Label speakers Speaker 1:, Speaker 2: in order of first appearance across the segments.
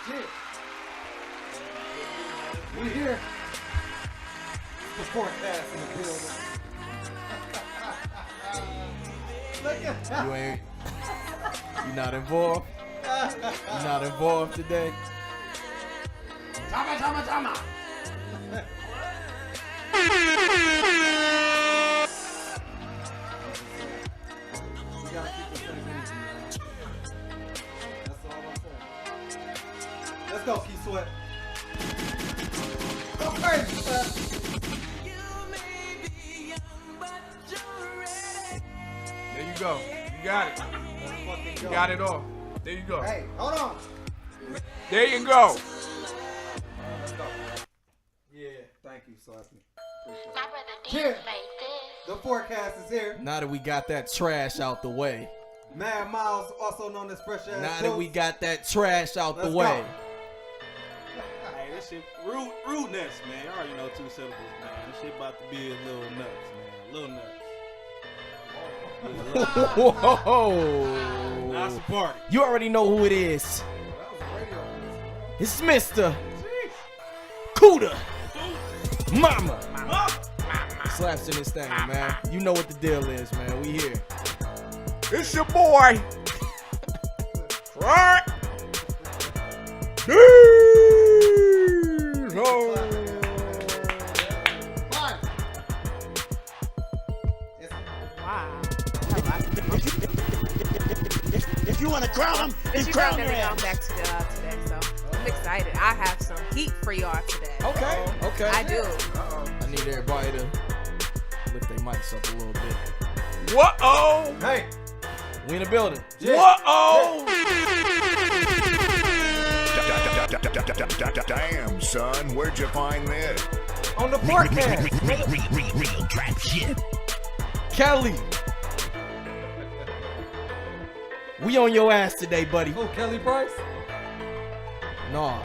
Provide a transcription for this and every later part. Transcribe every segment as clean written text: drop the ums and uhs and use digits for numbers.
Speaker 1: Shit. We here. The forecast in the building. Look at that.
Speaker 2: You not involved? You not involved today?
Speaker 1: Tama. We gotta keep this thing easy, man. That's all I'm saying. Let's go, Key Sweat. Go crazy, Sweat.
Speaker 3: There you go. You got it. You got it all. There you go.
Speaker 1: Hey, hold on.
Speaker 3: There you go.
Speaker 1: Let's go. Yeah, thank you, Slappy.
Speaker 4: My brother D
Speaker 1: Yeah.
Speaker 4: made this.
Speaker 1: The forecast is here.
Speaker 2: Now that we got that trash out the way.
Speaker 1: Mad Myles, also known as Fresh Ass.
Speaker 2: Now that we got that trash out the
Speaker 1: Let's
Speaker 2: way.
Speaker 1: go.
Speaker 5: Hey, this shit, rudeness, man. You already know 2 syllables, man. This shit about to be a little nuts, man. A little nuts.
Speaker 2: Whoa.
Speaker 5: That's a party.
Speaker 2: You already know who it is.
Speaker 1: That was a radio.
Speaker 2: It's Mr. Cuda. Mama. Slaps in this thing, man. You know what the deal is, man. We here.
Speaker 3: It's your boy. Right.
Speaker 1: Fine.
Speaker 6: Wow.
Speaker 7: If you want to crown them, then
Speaker 6: But you
Speaker 7: crown
Speaker 6: know
Speaker 7: your
Speaker 6: that I'm
Speaker 7: ass.
Speaker 6: back today, so I'm excited. I have some heat for y'all today.
Speaker 2: Okay.
Speaker 6: I do.
Speaker 2: I need everybody to lift their mics up a little bit.
Speaker 3: Whoa.
Speaker 1: Hey.
Speaker 2: We in the building.
Speaker 1: Yeah.
Speaker 3: Whoa.
Speaker 8: Damn, son, where'd you find this?
Speaker 1: On the forecast.
Speaker 7: Real trap shit.
Speaker 2: Kelly. We on your ass today, buddy.
Speaker 1: Oh, Kelly Price?
Speaker 2: Nah.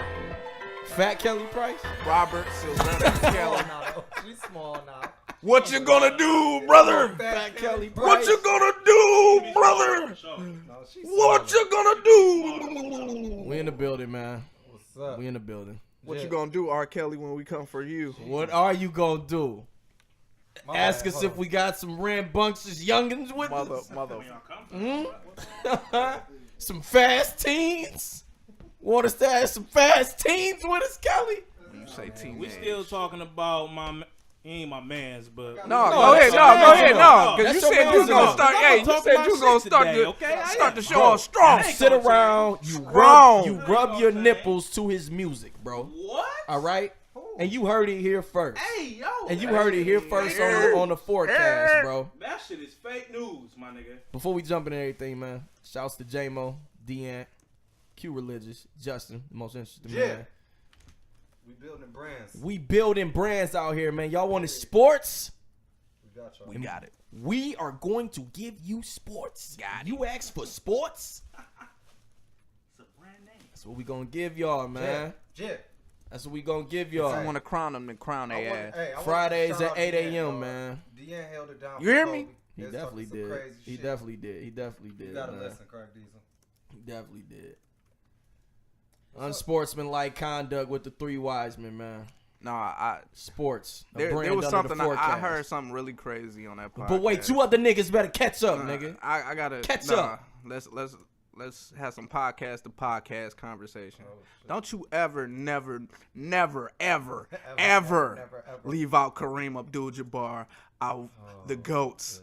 Speaker 2: Fat Kelly Price?
Speaker 3: Robert Sylvester Kelly.
Speaker 1: No, she's small now.
Speaker 3: What you gonna do, brother?
Speaker 2: Fat Kelly Price.
Speaker 3: What you gonna do, brother?
Speaker 1: No, she's
Speaker 3: What
Speaker 1: small.
Speaker 3: you gonna do?
Speaker 2: We in the building, man.
Speaker 1: What's up?
Speaker 2: We in the building.
Speaker 3: What you gonna do, R.Kelly, when we come for you?
Speaker 2: What are you gonna do?
Speaker 1: My
Speaker 2: Ask
Speaker 1: bad,
Speaker 2: us
Speaker 1: hold
Speaker 2: if we got some rambunctious youngins with us.
Speaker 3: Mother.
Speaker 2: Some fast teens. Want us to have some fast teens with us, Kelly?
Speaker 3: You say teenage.
Speaker 5: We still talking about he ain't my man's, but
Speaker 3: No,
Speaker 2: No,
Speaker 3: go ahead,
Speaker 2: that's
Speaker 3: no,
Speaker 2: your
Speaker 3: go ahead,
Speaker 2: man.
Speaker 3: no. Because
Speaker 2: That's
Speaker 3: you
Speaker 2: your
Speaker 3: said
Speaker 2: man.
Speaker 3: you gonna
Speaker 2: No,
Speaker 3: start.
Speaker 5: I'm
Speaker 3: Hey,
Speaker 5: gonna
Speaker 3: you
Speaker 5: talk
Speaker 3: said
Speaker 5: my
Speaker 3: you gonna
Speaker 5: shit
Speaker 3: start
Speaker 5: today,
Speaker 3: the
Speaker 5: okay?
Speaker 3: start the show
Speaker 2: Bro,
Speaker 3: off strong.
Speaker 2: Sit around, you
Speaker 3: Strong.
Speaker 2: rub your nipples to his music, bro.
Speaker 5: what?
Speaker 2: All right? And you heard it here first.
Speaker 5: Hey, yo.
Speaker 2: And you heard it here first on the forecast, bro.
Speaker 5: That shit is fake news, my nigga.
Speaker 2: Before we jump into everything, man, shouts to J-Mo, Deanne, Q Religious, Justin, the most interesting man.
Speaker 1: We building brands.
Speaker 2: We building brands out here, man. Y'all wanted sports?
Speaker 1: We got y'all.
Speaker 3: We got it.
Speaker 2: We are going to give you sports. You asked for sports?
Speaker 5: It's a brand name.
Speaker 2: That's what we gonna give y'all, man.
Speaker 1: Jit.
Speaker 2: That's what we gonna give
Speaker 3: If you
Speaker 2: y'all.
Speaker 3: want to crown them, then crown their ass.
Speaker 2: Fridays at 8 a.m., man.
Speaker 1: Deanne held it down.
Speaker 3: You hear me?
Speaker 2: He definitely did. He definitely did. He definitely did.
Speaker 1: You gotta
Speaker 2: man.
Speaker 1: listen, Craig Diesel.
Speaker 2: He definitely did. Unsportsmanlike conduct with the 3 Wisemen, man.
Speaker 3: Nah,
Speaker 2: Sports. a
Speaker 3: there
Speaker 2: brand
Speaker 3: was
Speaker 2: under the
Speaker 3: something I
Speaker 2: forecast.
Speaker 3: heard something really crazy on that podcast.
Speaker 2: But wait, 2 other niggas better catch up, nigga.
Speaker 3: I gotta
Speaker 2: Catch up.
Speaker 3: Let's have some podcast to podcast conversation. Don't you ever, never, ever leave out Kareem Abdul-Jabbar out the GOATs.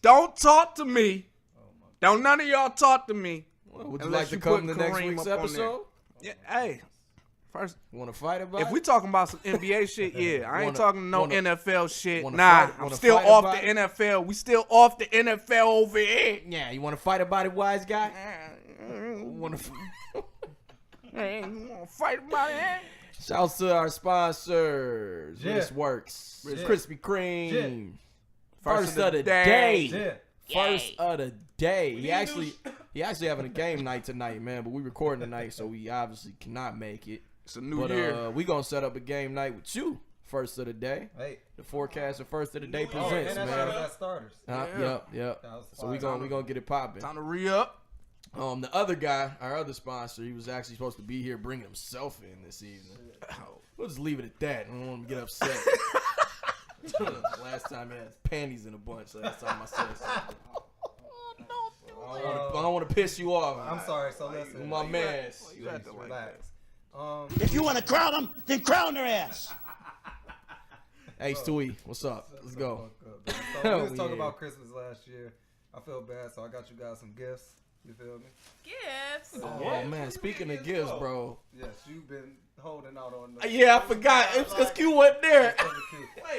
Speaker 3: Don't talk to me. Don't none of y'all talk to me.
Speaker 2: Would you
Speaker 3: unless
Speaker 2: like to
Speaker 3: you
Speaker 2: come
Speaker 3: put
Speaker 2: to next
Speaker 3: Kareem
Speaker 2: week's
Speaker 3: up on
Speaker 2: episode?
Speaker 3: Yeah, hey. First,
Speaker 2: You want to fight about
Speaker 3: if
Speaker 2: it?
Speaker 3: we talking about some NBA shit, yeah. I ain't
Speaker 2: Wanna-
Speaker 3: talking no
Speaker 2: wanna-
Speaker 3: NFL shit.
Speaker 2: wanna
Speaker 3: Nah,
Speaker 2: fight-
Speaker 3: I'm
Speaker 2: wanna
Speaker 3: still
Speaker 2: fight
Speaker 3: off
Speaker 2: about
Speaker 3: the
Speaker 2: it?
Speaker 3: NFL. We still off the NFL over here.
Speaker 2: Yeah, you want to fight about it, wise guy? Want to?
Speaker 3: Hey, you wanna fight about it?
Speaker 2: Shouts to our sponsors.
Speaker 1: Yeah.
Speaker 2: This works.
Speaker 1: Yeah.
Speaker 2: Krispy Kreme.
Speaker 1: Yeah.
Speaker 2: First of the day.
Speaker 1: Jit.
Speaker 2: First of the day. He actually having a game night tonight, man. But we recording tonight, so we obviously cannot make it.
Speaker 3: It's a new
Speaker 2: But
Speaker 3: year.
Speaker 2: we gonna set up a game night with you. First of the day.
Speaker 1: Hey.
Speaker 2: The forecast of first of the day
Speaker 1: Oh,
Speaker 2: presents,
Speaker 1: and
Speaker 2: man.
Speaker 1: that's starters.
Speaker 2: Yep.
Speaker 1: That was
Speaker 2: So we
Speaker 1: fire.
Speaker 2: gonna get it popping.
Speaker 3: Time to re-up.
Speaker 2: The other guy, our other sponsor, he was actually supposed to be here bringing himself in this evening. We'll just leave it at that. I don't want him to get upset. Last time he had his panties in a bunch. Last time I said something. I don't want to piss you off.
Speaker 1: I'm sorry. So listen,
Speaker 2: My man.
Speaker 3: You had to like that.
Speaker 1: relax.
Speaker 7: If you want to crown them, then crown their ass.
Speaker 2: Hey, Stewie, what's up? Let's go.
Speaker 1: So we was talking about Christmas last year. I feel bad, so I got you guys some gifts. You feel me?
Speaker 6: Gifts.
Speaker 2: Oh, man. Speaking of gifts, bro.
Speaker 1: Yes, you've been holding out on.
Speaker 2: Yeah, I forgot. It's because Q wasn't there.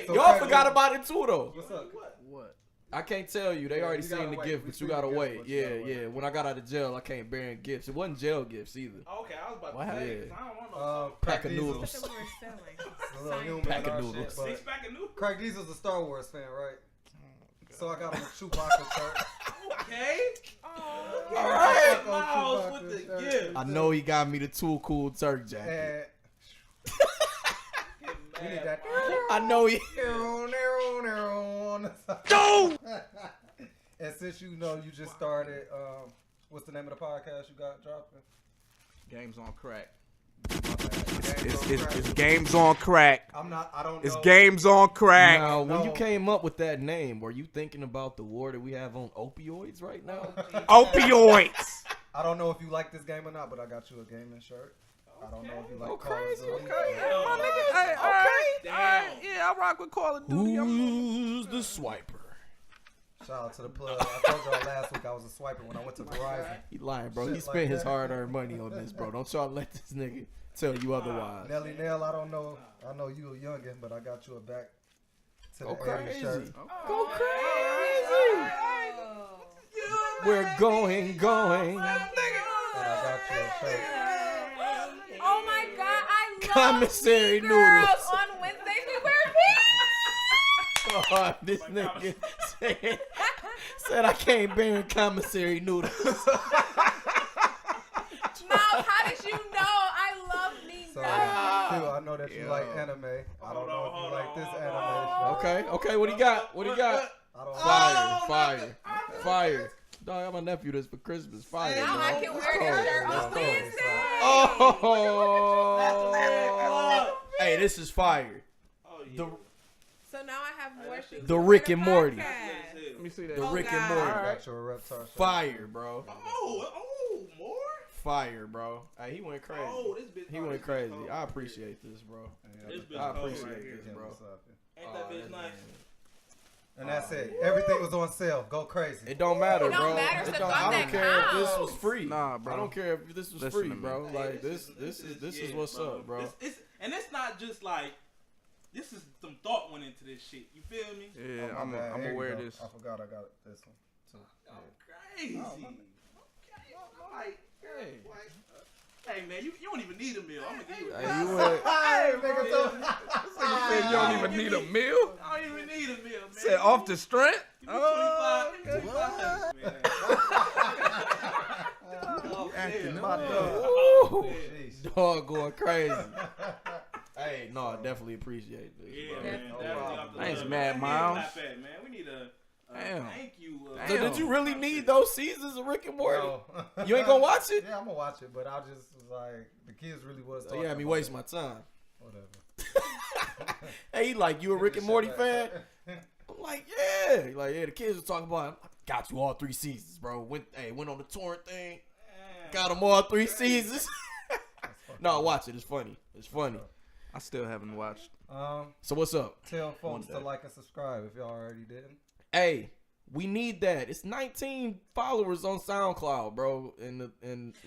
Speaker 1: So
Speaker 2: Y'all
Speaker 1: Craig,
Speaker 2: forgot about it, too, though.
Speaker 1: What's up?
Speaker 3: What?
Speaker 2: I can't tell you. They already
Speaker 1: you
Speaker 2: seen
Speaker 1: gotta
Speaker 2: the
Speaker 1: wait.
Speaker 2: gift,
Speaker 1: We
Speaker 2: but you
Speaker 1: seen
Speaker 2: gotta
Speaker 1: the gift,
Speaker 2: wait.
Speaker 1: but you
Speaker 2: Yeah,
Speaker 1: gotta wait.
Speaker 2: yeah. When I got out of jail, I can't bearing gifts. It wasn't jail gifts either.
Speaker 5: Okay, I was about
Speaker 3: What
Speaker 5: to say,
Speaker 2: happened?
Speaker 5: 'cause I don't want no
Speaker 2: Pack of
Speaker 1: Craig
Speaker 2: noodles.
Speaker 6: That's what we were selling.
Speaker 1: A little human
Speaker 2: Pack
Speaker 1: and
Speaker 2: of
Speaker 1: our
Speaker 2: noodles.
Speaker 1: shit, but
Speaker 5: six pack of noodles.
Speaker 1: Craig Diesel's a Star Wars fan, right? So I got him a Chewbacca shirt.
Speaker 5: Okay.
Speaker 6: Oh,
Speaker 2: All right.
Speaker 5: Myles with the gift.
Speaker 2: I know he got me the Too Cool Turk jacket.
Speaker 1: And you need that.
Speaker 2: I know he.
Speaker 1: And since you know you just started, what's the name of the podcast you got dropping?
Speaker 3: Games on crack.
Speaker 1: Games on Crack.
Speaker 3: It's games on crack.
Speaker 1: I don't know.
Speaker 3: It's games on crack.
Speaker 2: Now, when you
Speaker 1: No.
Speaker 2: came up with that name, were you thinking about the war that we have on opioids right now?
Speaker 3: Opioids.
Speaker 1: I don't know if you like this game or not, but I got you a gaming shirt. I don't know if you like
Speaker 2: Go
Speaker 1: Call of
Speaker 2: crazy,
Speaker 1: Duty.
Speaker 2: okay.
Speaker 3: Hey, all right. Yeah, I rock with Call of Duty.
Speaker 2: Who's the swiper?
Speaker 1: Shout out to the plug. I told y'all last week I was a swiper when I went to Verizon.
Speaker 2: He lying, bro.
Speaker 1: Shit
Speaker 2: He
Speaker 1: like
Speaker 2: spent his
Speaker 1: that.
Speaker 2: hard-earned money on this, bro. Don't y'all let this nigga tell you otherwise.
Speaker 1: Nelly, Nell, I don't know. I know you a youngin', but I got you a back to
Speaker 2: Go
Speaker 1: the 80s
Speaker 2: crazy.
Speaker 1: shirt.
Speaker 2: Go crazy. We're going.
Speaker 1: And I got you a shirt.
Speaker 6: Oh my God, I love
Speaker 2: Commissary
Speaker 6: Mean
Speaker 2: noodles.
Speaker 6: Girls. On Wednesdays we wear pink.
Speaker 2: Oh, this nigga said I can't bear commissary noodles.
Speaker 6: Miles, how did you know I love Mean
Speaker 1: So,
Speaker 6: Girls?
Speaker 1: Phil, I know that you like anime. I don't know if you like this anime.
Speaker 2: Okay, what he got? What he got?
Speaker 1: I don't
Speaker 2: Fire. Dog, I got my nephew this for Christmas. Fire.
Speaker 6: Now I
Speaker 2: man.
Speaker 6: can
Speaker 2: Let's
Speaker 6: wear
Speaker 2: go.
Speaker 6: this shirt
Speaker 2: Let's
Speaker 6: on
Speaker 2: go.
Speaker 6: Wednesday.
Speaker 2: Oh. Hey, this is fire. The
Speaker 6: So now I have more things.
Speaker 2: The
Speaker 6: to
Speaker 2: Rick
Speaker 6: wear
Speaker 2: and
Speaker 6: to
Speaker 2: Morty.
Speaker 6: podcast.
Speaker 3: Let me see that.
Speaker 2: the
Speaker 6: Oh,
Speaker 2: Rick and
Speaker 6: God.
Speaker 2: Morty.
Speaker 1: I got you a Reptar shirt.
Speaker 2: Fire, bro.
Speaker 5: Oh, more?
Speaker 2: Fire, bro. Hey, he went crazy.
Speaker 5: Oh, this bitch.
Speaker 2: He went crazy. I appreciate this, bro.
Speaker 5: This bitch
Speaker 2: I
Speaker 5: cold
Speaker 2: appreciate
Speaker 5: right here.
Speaker 2: this, bro.
Speaker 5: Ain't that bitch nice?
Speaker 1: And that's it. Everything was on sale. Go crazy.
Speaker 2: It don't matter,
Speaker 6: It don't
Speaker 2: bro.
Speaker 6: matter,
Speaker 2: It
Speaker 6: it's
Speaker 2: don't,
Speaker 6: the
Speaker 2: I
Speaker 6: thought
Speaker 2: don't
Speaker 6: that
Speaker 2: care if this
Speaker 6: counts.
Speaker 2: was free.
Speaker 3: Nah, bro.
Speaker 2: I don't care if this was
Speaker 3: Listen
Speaker 2: free,
Speaker 3: to me.
Speaker 2: bro.
Speaker 5: Hey,
Speaker 2: Like this is what's up, bro.
Speaker 5: And it's not just like, this is some thought went into this shit. You feel me?
Speaker 3: Yeah,
Speaker 1: Oh,
Speaker 3: I'm
Speaker 1: my bad.
Speaker 3: gonna
Speaker 1: Here you
Speaker 3: wear
Speaker 1: go.
Speaker 3: this.
Speaker 1: I forgot I got this one too.
Speaker 5: Crazy. Hey man, you don't even need a meal. I'm gonna give you a
Speaker 2: Hey,
Speaker 5: meal.
Speaker 2: you went,
Speaker 1: Hey, nigga, so
Speaker 3: Said you don't even need a meal.
Speaker 5: I don't even need a meal, man.
Speaker 3: Said off the strength.
Speaker 5: Give me 25. Give me 25, man.
Speaker 3: Acting
Speaker 5: Oh,
Speaker 2: Ooh,
Speaker 1: Jeez.
Speaker 2: dog going crazy. Hey, no, I definitely appreciate this.
Speaker 5: Yeah,
Speaker 2: bro.
Speaker 5: man. Definitely off the
Speaker 3: Thanks,
Speaker 5: love.
Speaker 3: Mad
Speaker 5: Man,
Speaker 3: Miles.
Speaker 5: clap at, man. We need a
Speaker 3: Damn.
Speaker 5: thank you.
Speaker 2: So did you really need those seasons of Rick and Morty?
Speaker 1: No.
Speaker 2: You ain't gonna watch it?
Speaker 1: Yeah, I'm gonna watch it, but I just was like, the kids really was.
Speaker 2: Oh,
Speaker 1: talking
Speaker 2: you had me
Speaker 1: about
Speaker 2: waste
Speaker 1: it.
Speaker 2: my time.
Speaker 1: Whatever.
Speaker 2: Hey, he like, you a Rick and Morty fan? I'm like, yeah. He like, yeah, the kids were talking about it. I got you all 3 seasons, bro. Went on the torrent thing. Got them all 3 seasons. No, watch it. It's funny. It's funny.
Speaker 3: I still haven't watched.
Speaker 2: So what's up?
Speaker 1: Tell folks to
Speaker 2: day.
Speaker 1: like and subscribe if y'all already didn't.
Speaker 2: Hey, we need that. It's 19 followers on SoundCloud, bro, and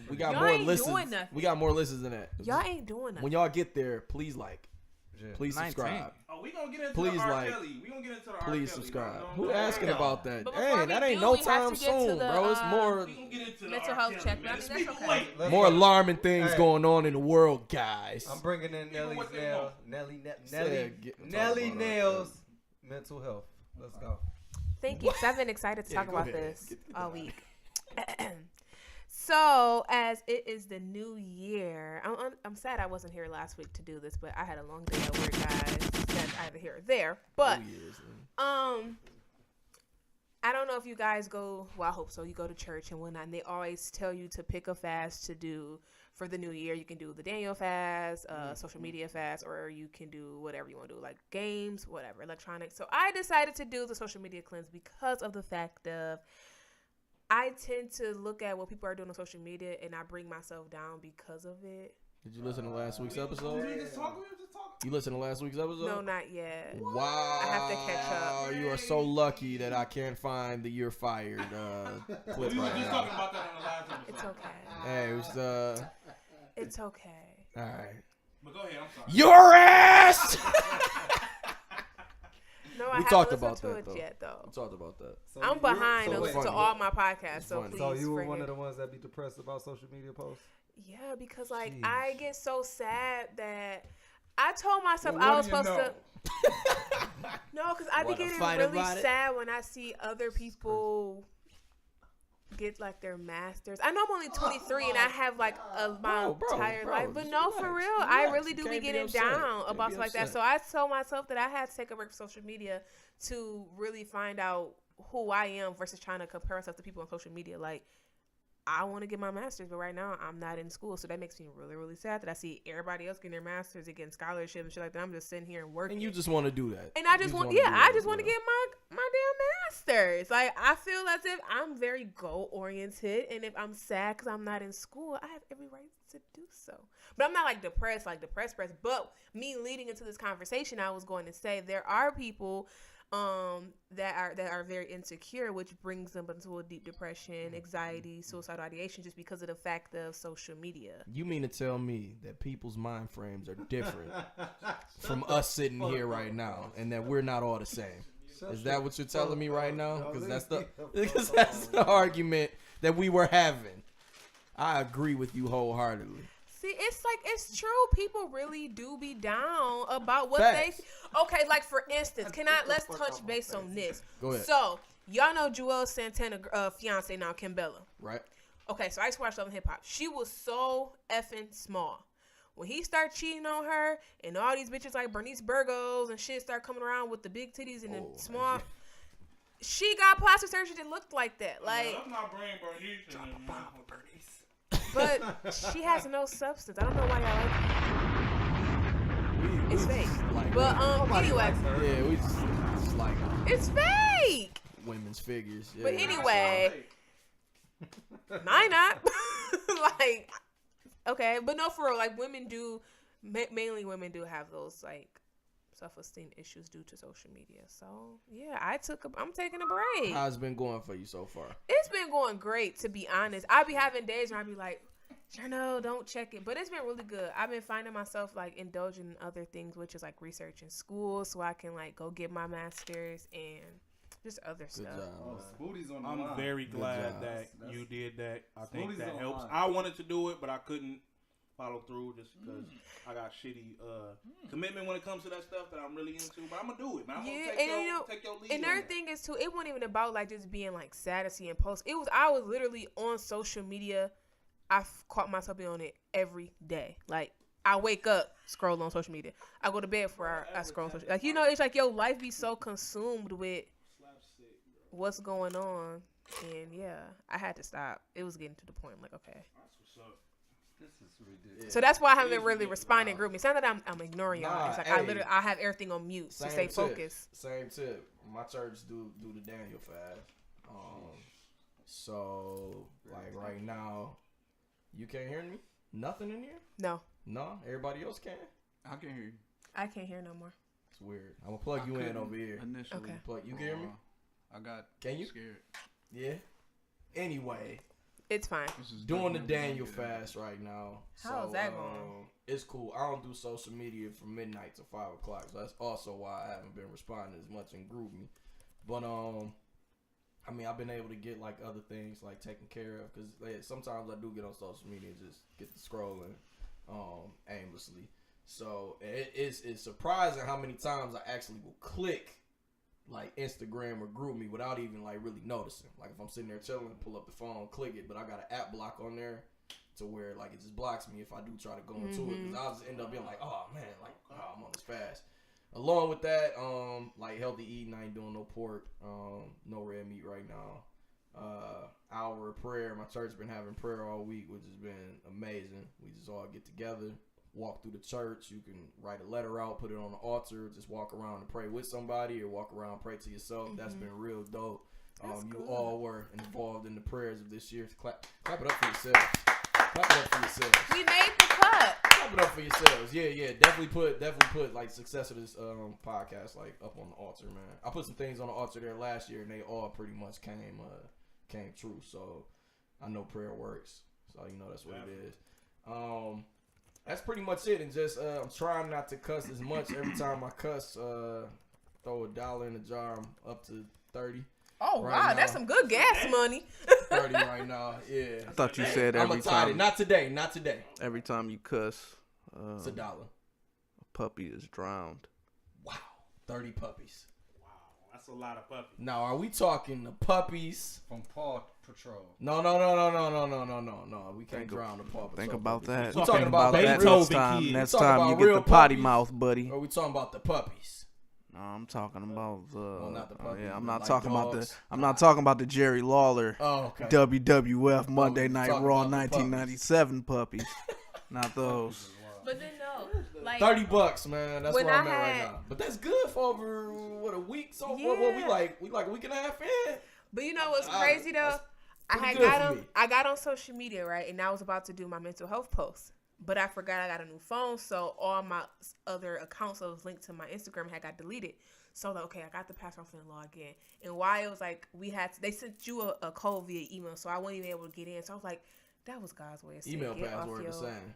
Speaker 2: we got
Speaker 6: Y'all
Speaker 2: more
Speaker 6: ain't
Speaker 2: listens.
Speaker 6: doing nothing.
Speaker 2: We got more listens than that.
Speaker 6: Y'all ain't doing that.
Speaker 2: When y'all get there, please like,
Speaker 1: Yeah.
Speaker 2: please
Speaker 3: 19.
Speaker 2: subscribe,
Speaker 5: Oh, we gonna get into
Speaker 2: Please,
Speaker 5: the R.
Speaker 2: like,
Speaker 5: Kelly. We gonna get into the R.
Speaker 2: please
Speaker 5: Kelly.
Speaker 2: subscribe.
Speaker 5: Don't-
Speaker 2: Who
Speaker 5: don't-
Speaker 2: asking
Speaker 5: don't-
Speaker 2: about that?
Speaker 6: But before
Speaker 2: Hey,
Speaker 6: we
Speaker 2: that ain't
Speaker 6: do,
Speaker 2: no
Speaker 6: we have
Speaker 2: time
Speaker 6: to get to
Speaker 2: soon,
Speaker 6: the,
Speaker 2: bro. It's more
Speaker 5: We gonna get into the
Speaker 6: mental
Speaker 5: R.
Speaker 6: health
Speaker 5: Kelly,
Speaker 6: check.
Speaker 5: man.
Speaker 6: I mean,
Speaker 5: Speak
Speaker 6: that's okay.
Speaker 5: away.
Speaker 1: Let's
Speaker 2: more
Speaker 1: go.
Speaker 2: alarming things
Speaker 1: Hey.
Speaker 2: going on in the world, guys.
Speaker 1: I'm bringing in Nelly's
Speaker 5: what they
Speaker 1: nail,
Speaker 5: want.
Speaker 1: Nelly nails mental health. Let's go.
Speaker 6: Thank you, 'cause I've been excited to
Speaker 2: Yeah,
Speaker 6: talk
Speaker 2: go
Speaker 6: about
Speaker 2: ahead.
Speaker 6: this
Speaker 2: Get
Speaker 6: all week. So, as it is the new year, I'm sad I wasn't here last week to do this, but I had a long day at work, guys. That's either here or there. But,
Speaker 2: New Year's, man.
Speaker 6: I don't know if you guys go, well, I hope so. You go to church and whatnot, and they always tell you to pick a fast to do for the new year. You can do the Daniel fast, social media fast, or you can do whatever you want to do, like games, whatever, electronics. So I decided to do the social media cleanse because of the fact of I tend to look at what people are doing on social media, and I bring myself down because of it.
Speaker 2: Did you listen to last week's episode?
Speaker 1: We just talking.
Speaker 2: You listened to last week's episode?
Speaker 6: No, not yet.
Speaker 2: Wow.
Speaker 6: I have to catch up.
Speaker 2: You are so lucky that I can't find the "You're Fired" clip
Speaker 5: We were
Speaker 2: right
Speaker 5: just
Speaker 2: now.
Speaker 5: talking about that on the last episode.
Speaker 6: It's okay.
Speaker 2: Hey, it was
Speaker 6: It's okay.
Speaker 2: all right.
Speaker 5: But go ahead, I'm sorry.
Speaker 2: Your ass.
Speaker 6: No, I
Speaker 2: We
Speaker 6: haven't
Speaker 2: talked
Speaker 6: listened
Speaker 2: about
Speaker 6: to
Speaker 2: that
Speaker 6: it
Speaker 2: though.
Speaker 6: yet, though.
Speaker 2: We talked about that.
Speaker 1: So
Speaker 6: I'm behind
Speaker 2: so
Speaker 6: to
Speaker 2: it's funny.
Speaker 6: all my podcasts, so
Speaker 2: funny.
Speaker 6: please.
Speaker 1: So you were one
Speaker 6: forgive-
Speaker 1: of the ones that be depressed about social media posts?
Speaker 6: Yeah, because like
Speaker 1: Jeez.
Speaker 6: I get so sad that I told myself
Speaker 1: Well,
Speaker 6: I
Speaker 1: what
Speaker 6: was
Speaker 1: do you
Speaker 6: supposed to. No, because I be
Speaker 2: Wanna
Speaker 6: getting
Speaker 2: fight
Speaker 6: really
Speaker 2: about it?
Speaker 6: sad when I see other people get like their masters. I know I'm only 23 and I have like my entire life, but no, for real, I really do be getting down about stuff like that. So I told myself that I had to take a break from social media to really find out who I am versus trying to compare myself to people on social media. Like, I want to get my master's, but right now I'm not in school, so that makes me really, really sad that I see everybody else getting their masters and getting scholarships and shit like that. I'm just sitting here and working.
Speaker 2: And you just want to do that.
Speaker 6: And I just want, I just want to get my damn masters. Like, I feel as if I'm very goal oriented, and if I'm sad because I'm not in school, I have every right to do so. But I'm not like depressed. But me leading into this conversation, I was going to say there are people that are very insecure, which brings them into a deep depression, anxiety, suicidal ideation, just because of the fact of social media.
Speaker 2: You mean to tell me that people's mind frames are different from us sitting here right now, and that we're not all the same? Is that what you're telling me right now? Because that's the argument that we were having. I agree with you wholeheartedly.
Speaker 6: See, it's true. People really do be down about what
Speaker 2: Facts.
Speaker 6: they. Okay, like for instance, let's touch base on this.
Speaker 2: Go ahead.
Speaker 6: So y'all know Joel Santana fiance now, Kimbella.
Speaker 2: Right?
Speaker 6: Okay, so I used to watch Love and Hip Hop. She was so effing small. When he started cheating on her, and all these bitches like Bernice Burgos and shit start coming around with the big titties and the small.
Speaker 2: yeah.
Speaker 6: She got plastic surgery that looked like that. Like,
Speaker 5: Let's not bring Bernice in.
Speaker 6: but she has no substance. I don't know why y'all like it. It's fake.
Speaker 2: Like,
Speaker 6: But anyway,
Speaker 2: yeah, we just like
Speaker 6: it's fake.
Speaker 2: women's figures. Yeah.
Speaker 6: But anyway, mine not. Like, okay, but no, for real. Like, women do, mainly women do have those like self-esteem issues due to social media. So yeah, I'm taking a break.
Speaker 2: How's it been going for you so far?
Speaker 6: It's been going great, to be honest. I be having days where I be like, no, don't check it. But it's been really good. I've been finding myself like indulging in other things, which is like research in school, so I can like go get my master's and just other stuff.
Speaker 1: Booty's on the
Speaker 5: I'm
Speaker 1: line.
Speaker 5: very glad
Speaker 2: job.
Speaker 5: that you did that. I think
Speaker 1: Smoothies
Speaker 5: that
Speaker 1: on
Speaker 5: helps.
Speaker 1: line.
Speaker 5: I wanted to do it, but I couldn't follow through just because I got shitty commitment when it comes to that stuff that I'm really into. But I'm gonna do it, man. I'm
Speaker 6: Yeah,
Speaker 5: gonna take your lead.
Speaker 6: Another thing is too, it wasn't even about like just being like sad to see and post. I was literally on social media. I caught myself being on it every day. Like, I wake up, scroll on social media. I go to bed before I scroll on social media. Like, you know, it's like your life be so consumed with what's going on. And yeah, I had to stop. It was getting to the point. I'm like, okay.
Speaker 1: This is ridiculous.
Speaker 6: So that's why I haven't been really responding group. It's not that I'm ignoring y'all.
Speaker 2: Nah,
Speaker 6: It's like
Speaker 2: hey.
Speaker 6: I have everything on mute to stay focused.
Speaker 2: Same tip. My church do the Daniel fast. So like right now, you can't hear me? Nothing in here?
Speaker 6: No,
Speaker 2: Everybody else can?
Speaker 3: I can hear you.
Speaker 6: I can't hear no more.
Speaker 2: It's weird. I'm gonna plug you in over here.
Speaker 3: Initially.
Speaker 6: Okay.
Speaker 2: Plug. You can hear me?
Speaker 3: I got
Speaker 2: Can you?
Speaker 3: scared.
Speaker 2: Yeah. Anyway,
Speaker 6: It's fine.
Speaker 3: This is
Speaker 2: doing the
Speaker 3: different.
Speaker 2: Daniel fast right now.
Speaker 6: How's that going?
Speaker 2: It's cool. I don't do social media from midnight to 5 o'clock, so that's also why I haven't been responding as much in GroupMe. But I mean, I've been able to get like other things like taken care of because sometimes I do get on social media and just get to scrolling aimlessly. So it's surprising how many times I actually will click like Instagram or GroupMe without even like really noticing. Like if I'm sitting there chilling, pull up the phone, click it, but I got an app block on there to where like it just blocks me if I do try to go into it because I'll just end up being like, oh man, like I'm on this fast. along with that, like healthy eating, I ain't doing no pork, no red meat right now. Hour of prayer. My church been having prayer all week, which has been amazing. We just all get together, walk through the church. You can write a letter out, put it on the altar, just walk around and pray with somebody, or walk around and pray to yourself. That's been real dope. You all were involved in the prayers of this year. Clap it up for yourselves. Clap it up for yourselves.
Speaker 6: We made the cut.
Speaker 2: Clap it up for yourselves. Yeah. Definitely put like success of this podcast like up on the altar, man. I put some things on the altar there last year, and they all pretty much came true. So I know prayer works. So that's what it is. That's pretty much it. And just I'm trying not to cuss as much. Every time I cuss, throw $1 in the jar. I'm up to 30.
Speaker 6: Oh, right, wow, now. That's some good gas money.
Speaker 2: 30 right now, yeah.
Speaker 3: I thought you said every time.
Speaker 2: Not today.
Speaker 3: Every time you cuss,
Speaker 2: it's $1.
Speaker 3: A puppy is drowned.
Speaker 2: Wow, 30 puppies.
Speaker 5: Wow, that's a lot of puppies.
Speaker 2: Now, are we talking the puppies
Speaker 1: from Paw Patrol?
Speaker 2: No. We can't drown the Paw Patrol.
Speaker 3: Think about that.
Speaker 2: We're talking about
Speaker 3: that next time you get the potty mouth, buddy.
Speaker 2: Or are we talking about the puppies?
Speaker 3: No, I'm talking about the.
Speaker 2: Not the puppies,
Speaker 3: I'm not
Speaker 2: like
Speaker 3: talking
Speaker 2: dogs.
Speaker 3: about the. I'm not talking about the Jerry Lawler. WWF Monday Night Raw 1997 puppies. Not those.
Speaker 6: But then like
Speaker 2: $30, man. That's where I'm at right now. But that's good for over a week. So what we like a week and a half in.
Speaker 6: But you know what's crazy though? I got on social media, right, and I was about to do my mental health post. But I forgot I got a new phone, so all my other accounts that was linked to my Instagram had got deleted. So I was like, okay, I got the password, I'm finna log in. And why it was like they sent you a code via email, so I wasn't even able to get in. So I was like, that was God's way of saying
Speaker 2: email
Speaker 6: get
Speaker 2: password
Speaker 6: off
Speaker 2: the same.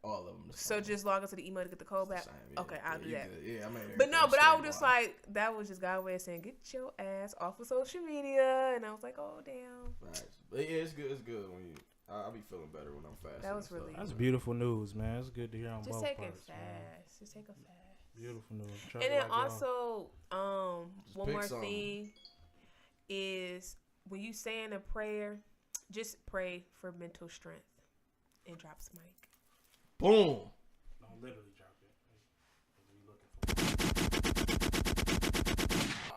Speaker 2: All of them.
Speaker 6: So just log into the email to get the code back.
Speaker 2: Yeah,
Speaker 6: okay, I'll do that.
Speaker 2: Yeah, I mean.
Speaker 6: But I was just like, that was just God's way of saying, get your ass off of social media. And I was like, oh damn.
Speaker 2: Right. But yeah, it's good. It's good when you. I'll be feeling better when I'm fasting.
Speaker 6: That was really.
Speaker 5: That's beautiful news, man. It's good to hear on both parts.
Speaker 6: Just take a fast.
Speaker 5: Beautiful news.
Speaker 6: And then also, one more thing is when you saying a prayer, just pray for mental strength and drop some mic.
Speaker 2: Boom.
Speaker 5: No, literally drop it.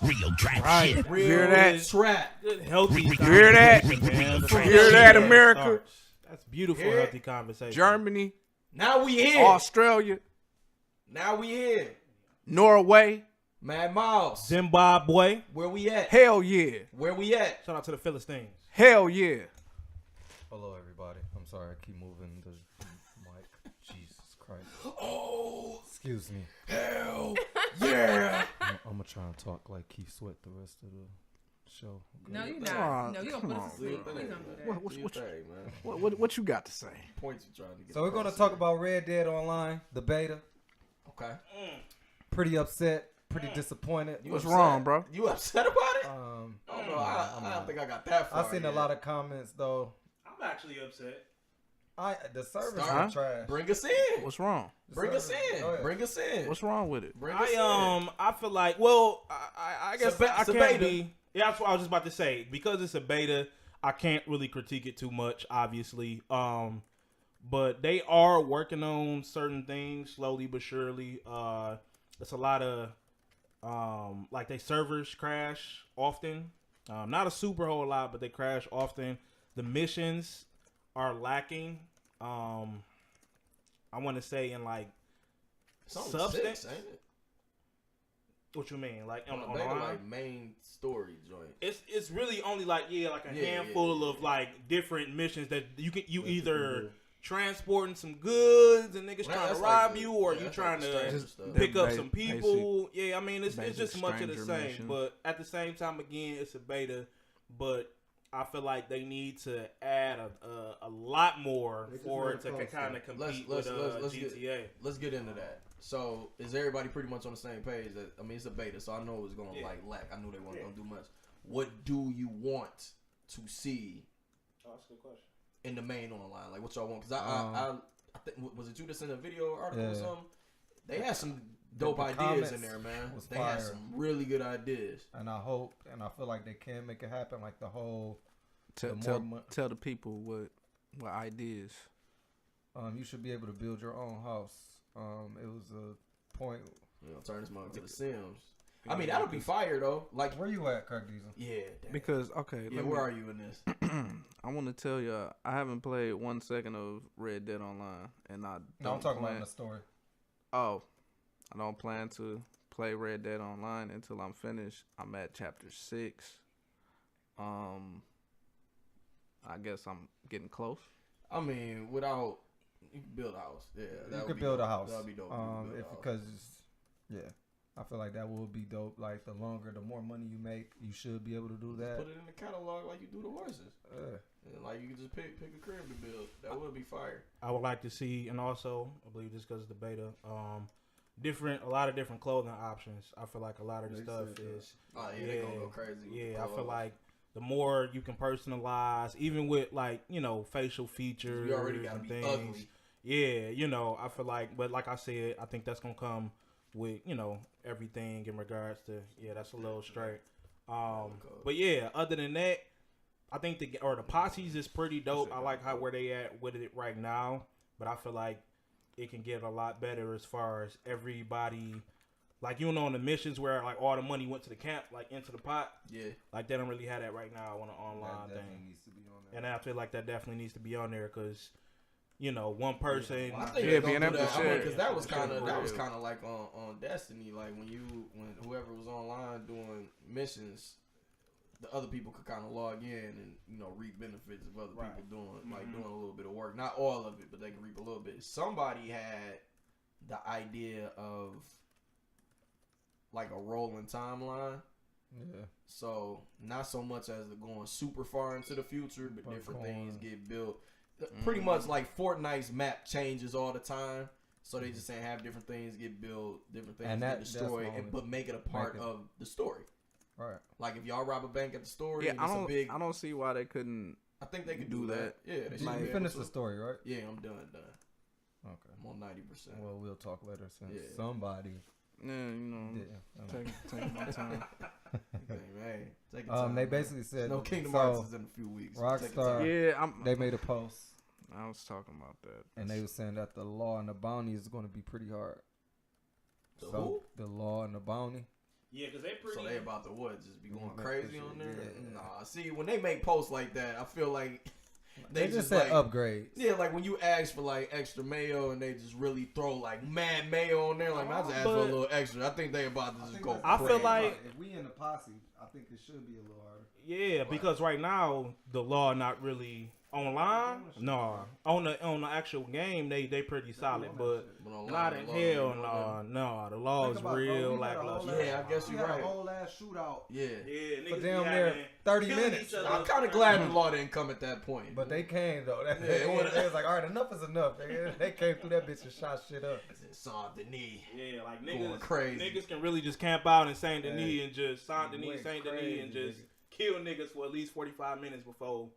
Speaker 7: Real trap shit.
Speaker 2: Real
Speaker 3: hear that?
Speaker 2: Trap.
Speaker 5: Good, healthy.
Speaker 3: Hear that? Hear that, America?
Speaker 5: That's beautiful, healthy conversation.
Speaker 3: Germany.
Speaker 2: Now we here.
Speaker 3: Australia.
Speaker 2: Now we here.
Speaker 3: Norway.
Speaker 2: Mad Myles.
Speaker 5: Zimbabwe.
Speaker 2: Where we at?
Speaker 3: Hell yeah.
Speaker 2: Where we at?
Speaker 5: Shout out to the Philistines.
Speaker 3: Hell yeah.
Speaker 9: Hello, everybody. I'm sorry, I keep moving the mic. Jesus Christ.
Speaker 2: Oh.
Speaker 9: Excuse me.
Speaker 2: Hell yeah.
Speaker 9: I'm gonna try and talk like Keith Sweat the rest of the show. Okay?
Speaker 6: No, you're not. No, you're gonna put us to sleep. Please don't do that.
Speaker 3: What you got to say?
Speaker 2: Points you trying to get.
Speaker 9: So we're gonna talk about Red Dead Online, the beta.
Speaker 2: Okay.
Speaker 9: Pretty upset. Pretty disappointed.
Speaker 3: What's wrong, bro?
Speaker 2: You upset about it?
Speaker 9: I
Speaker 2: don't think I got that far.
Speaker 9: I've seen a lot of comments though.
Speaker 5: I'm actually upset.
Speaker 9: The service is trash.
Speaker 2: Bring us in.
Speaker 3: What's wrong?
Speaker 2: Bring us in.
Speaker 3: What's wrong with it?
Speaker 5: I feel like, well, I guess I can't be. Yeah, that's what I was just about to say. Because it's a beta, I can't really critique it too much, obviously. But they are working on certain things slowly but surely. It's a lot of like they servers crash often. Not a super whole lot, but they crash often. The missions are lacking. I want to say in like substance.
Speaker 2: 6, ain't it?
Speaker 5: What you mean? Like on
Speaker 2: like main story joint.
Speaker 5: It's really only like a handful of like different missions that you either transporting some goods and niggas trying to rob you, or you trying to pick up some people. Yeah, I mean it's just much of the same.
Speaker 3: Mission.
Speaker 5: But at the same time, again, it's a beta. But I feel like they need to add a lot more for it to kind of compete with GTA.
Speaker 2: Let's get into that. So is everybody pretty much on the same page? I mean, it's a beta, so I know it's gonna lack. I knew they weren't gonna do much. What do you want to see?
Speaker 5: Oh, that's a good question.
Speaker 2: In the main online, like what y'all want? Because I think was it you that sent a video article or something? They had some dope ideas in there, man. They had some really good ideas.
Speaker 9: And I hope, and I feel like they can make it happen. Like the whole.
Speaker 3: Tell the people what ideas.
Speaker 9: You should be able to build your own house. It was point.
Speaker 2: You know, turn this mother to the Sims. I mean, that'll be fire though. Like,
Speaker 9: where you at, Kirk Diesel?
Speaker 2: Yeah.
Speaker 3: Because
Speaker 2: where are you in this?
Speaker 3: I want to tell you, I haven't played 1 second of Red Dead Online, and
Speaker 9: I'm talking about in the story.
Speaker 3: Oh, I don't plan to play Red Dead Online until I'm finished. I'm at chapter 6. I guess I'm getting close.
Speaker 2: I mean, you can build a house. Yeah,
Speaker 9: you could build a house.
Speaker 2: That'd be dope.
Speaker 9: I feel like that would be dope. Like the more money you make, you should be able to do that.
Speaker 2: Put it in the catalog like you do the horses. And like you can just pick a crib to build. That would be fire.
Speaker 5: I would like to see, and also I believe just because of the beta, a lot of different clothing options. I feel like a lot of the stuff is.
Speaker 2: Oh yeah, they gonna go crazy.
Speaker 5: Yeah, I feel like the more you can personalize, even with like facial features.
Speaker 2: You already gotta be ugly.
Speaker 5: Yeah, I feel like, but like I said, I think that's gonna come with everything in regards to that's a little straight. But yeah, other than that, I think the posses is pretty dope. I like where they at with it right now, but I feel like it can get a lot better as far as everybody, like on the missions where like all the money went to the camp, like into the pot.
Speaker 2: Yeah,
Speaker 5: like they don't really have that right now on an online thing.
Speaker 9: Needs to be on there.
Speaker 5: And I feel like that definitely needs to be on there because. One person.
Speaker 2: I think being able to share because that was kind of like on Destiny. Like when whoever was online doing missions, the other people could kind of log in and reap benefits of other people doing a little bit of work. Not all of it, but they can reap a little bit. Somebody had the idea of like a rolling timeline.
Speaker 9: Yeah.
Speaker 2: So not so much as going super far into the future, but different things get built. Pretty much like Fortnite's map changes all the time, so they just saying have different things get built, different things get destroyed, but make it a part of the story.
Speaker 9: Right.
Speaker 2: Like if y'all rob a bank at the story,
Speaker 3: yeah, I don't see why they couldn't.
Speaker 2: I think they could do that. Yeah,
Speaker 9: you finished the story, right?
Speaker 2: Yeah, I'm done.
Speaker 9: Okay,
Speaker 2: I'm on 90%.
Speaker 9: Well, we'll talk later since somebody.
Speaker 3: Yeah, take my time.
Speaker 2: Hey, take your time.
Speaker 9: They basically said
Speaker 2: no Kingdom Hearts is in a few weeks.
Speaker 9: Rockstar. They made a post.
Speaker 3: I was talking about that,
Speaker 9: and they were saying that the law and the bounty is going to be pretty hard. The law and the bounty.
Speaker 5: Yeah, because they pretty.
Speaker 2: So they about to just be going crazy on there. Yeah. Nah, see when they make posts like that, I feel like.
Speaker 9: They just said upgrades.
Speaker 2: Yeah, like when you ask for like extra mayo and they just really throw like mad mayo on there, like I just asked for a little extra. I think they about to just go.
Speaker 5: I feel like
Speaker 9: if we in the posse, I think it should be a little harder.
Speaker 5: Yeah, because right now the law not really online. No, on the actual game they pretty solid, but not in hell. No, the law is real lackluster.
Speaker 2: Yeah, I guess you're right.
Speaker 9: A whole ass shootout.
Speaker 2: Yeah,
Speaker 5: niggas
Speaker 9: damn near 30 minutes.
Speaker 2: I'm kind of glad the law didn't come at that point.
Speaker 9: But they came though. They was like, all right, enough is enough. They came through that bitch and shot shit up.
Speaker 2: Saint Denis.
Speaker 5: Yeah, like
Speaker 2: going crazy.
Speaker 5: Niggas can really just camp out in Saint Denis and just Saint Denis and just kill niggas for at least 45 minutes before.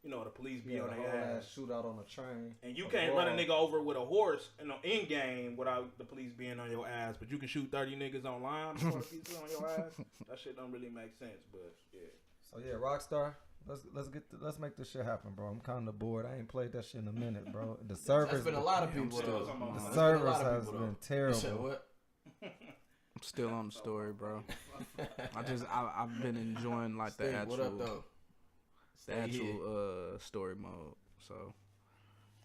Speaker 5: The police be on their ass.
Speaker 9: Shootout on a train.
Speaker 5: And you can't run a nigga over with a horse in game without the police being on your ass. But you can shoot 30 niggas online before the police on your ass. That shit don't really make sense. But yeah.
Speaker 9: So yeah, Rockstar, let's make this shit happen, bro. I'm kind of bored. I ain't played that shit in a minute, bro. The servers.
Speaker 2: There's been a lot of people.
Speaker 9: The servers has been terrible.
Speaker 3: I'm still on the story, bro. I've been enjoying like the actual.
Speaker 2: What up, though?
Speaker 3: Story mode. So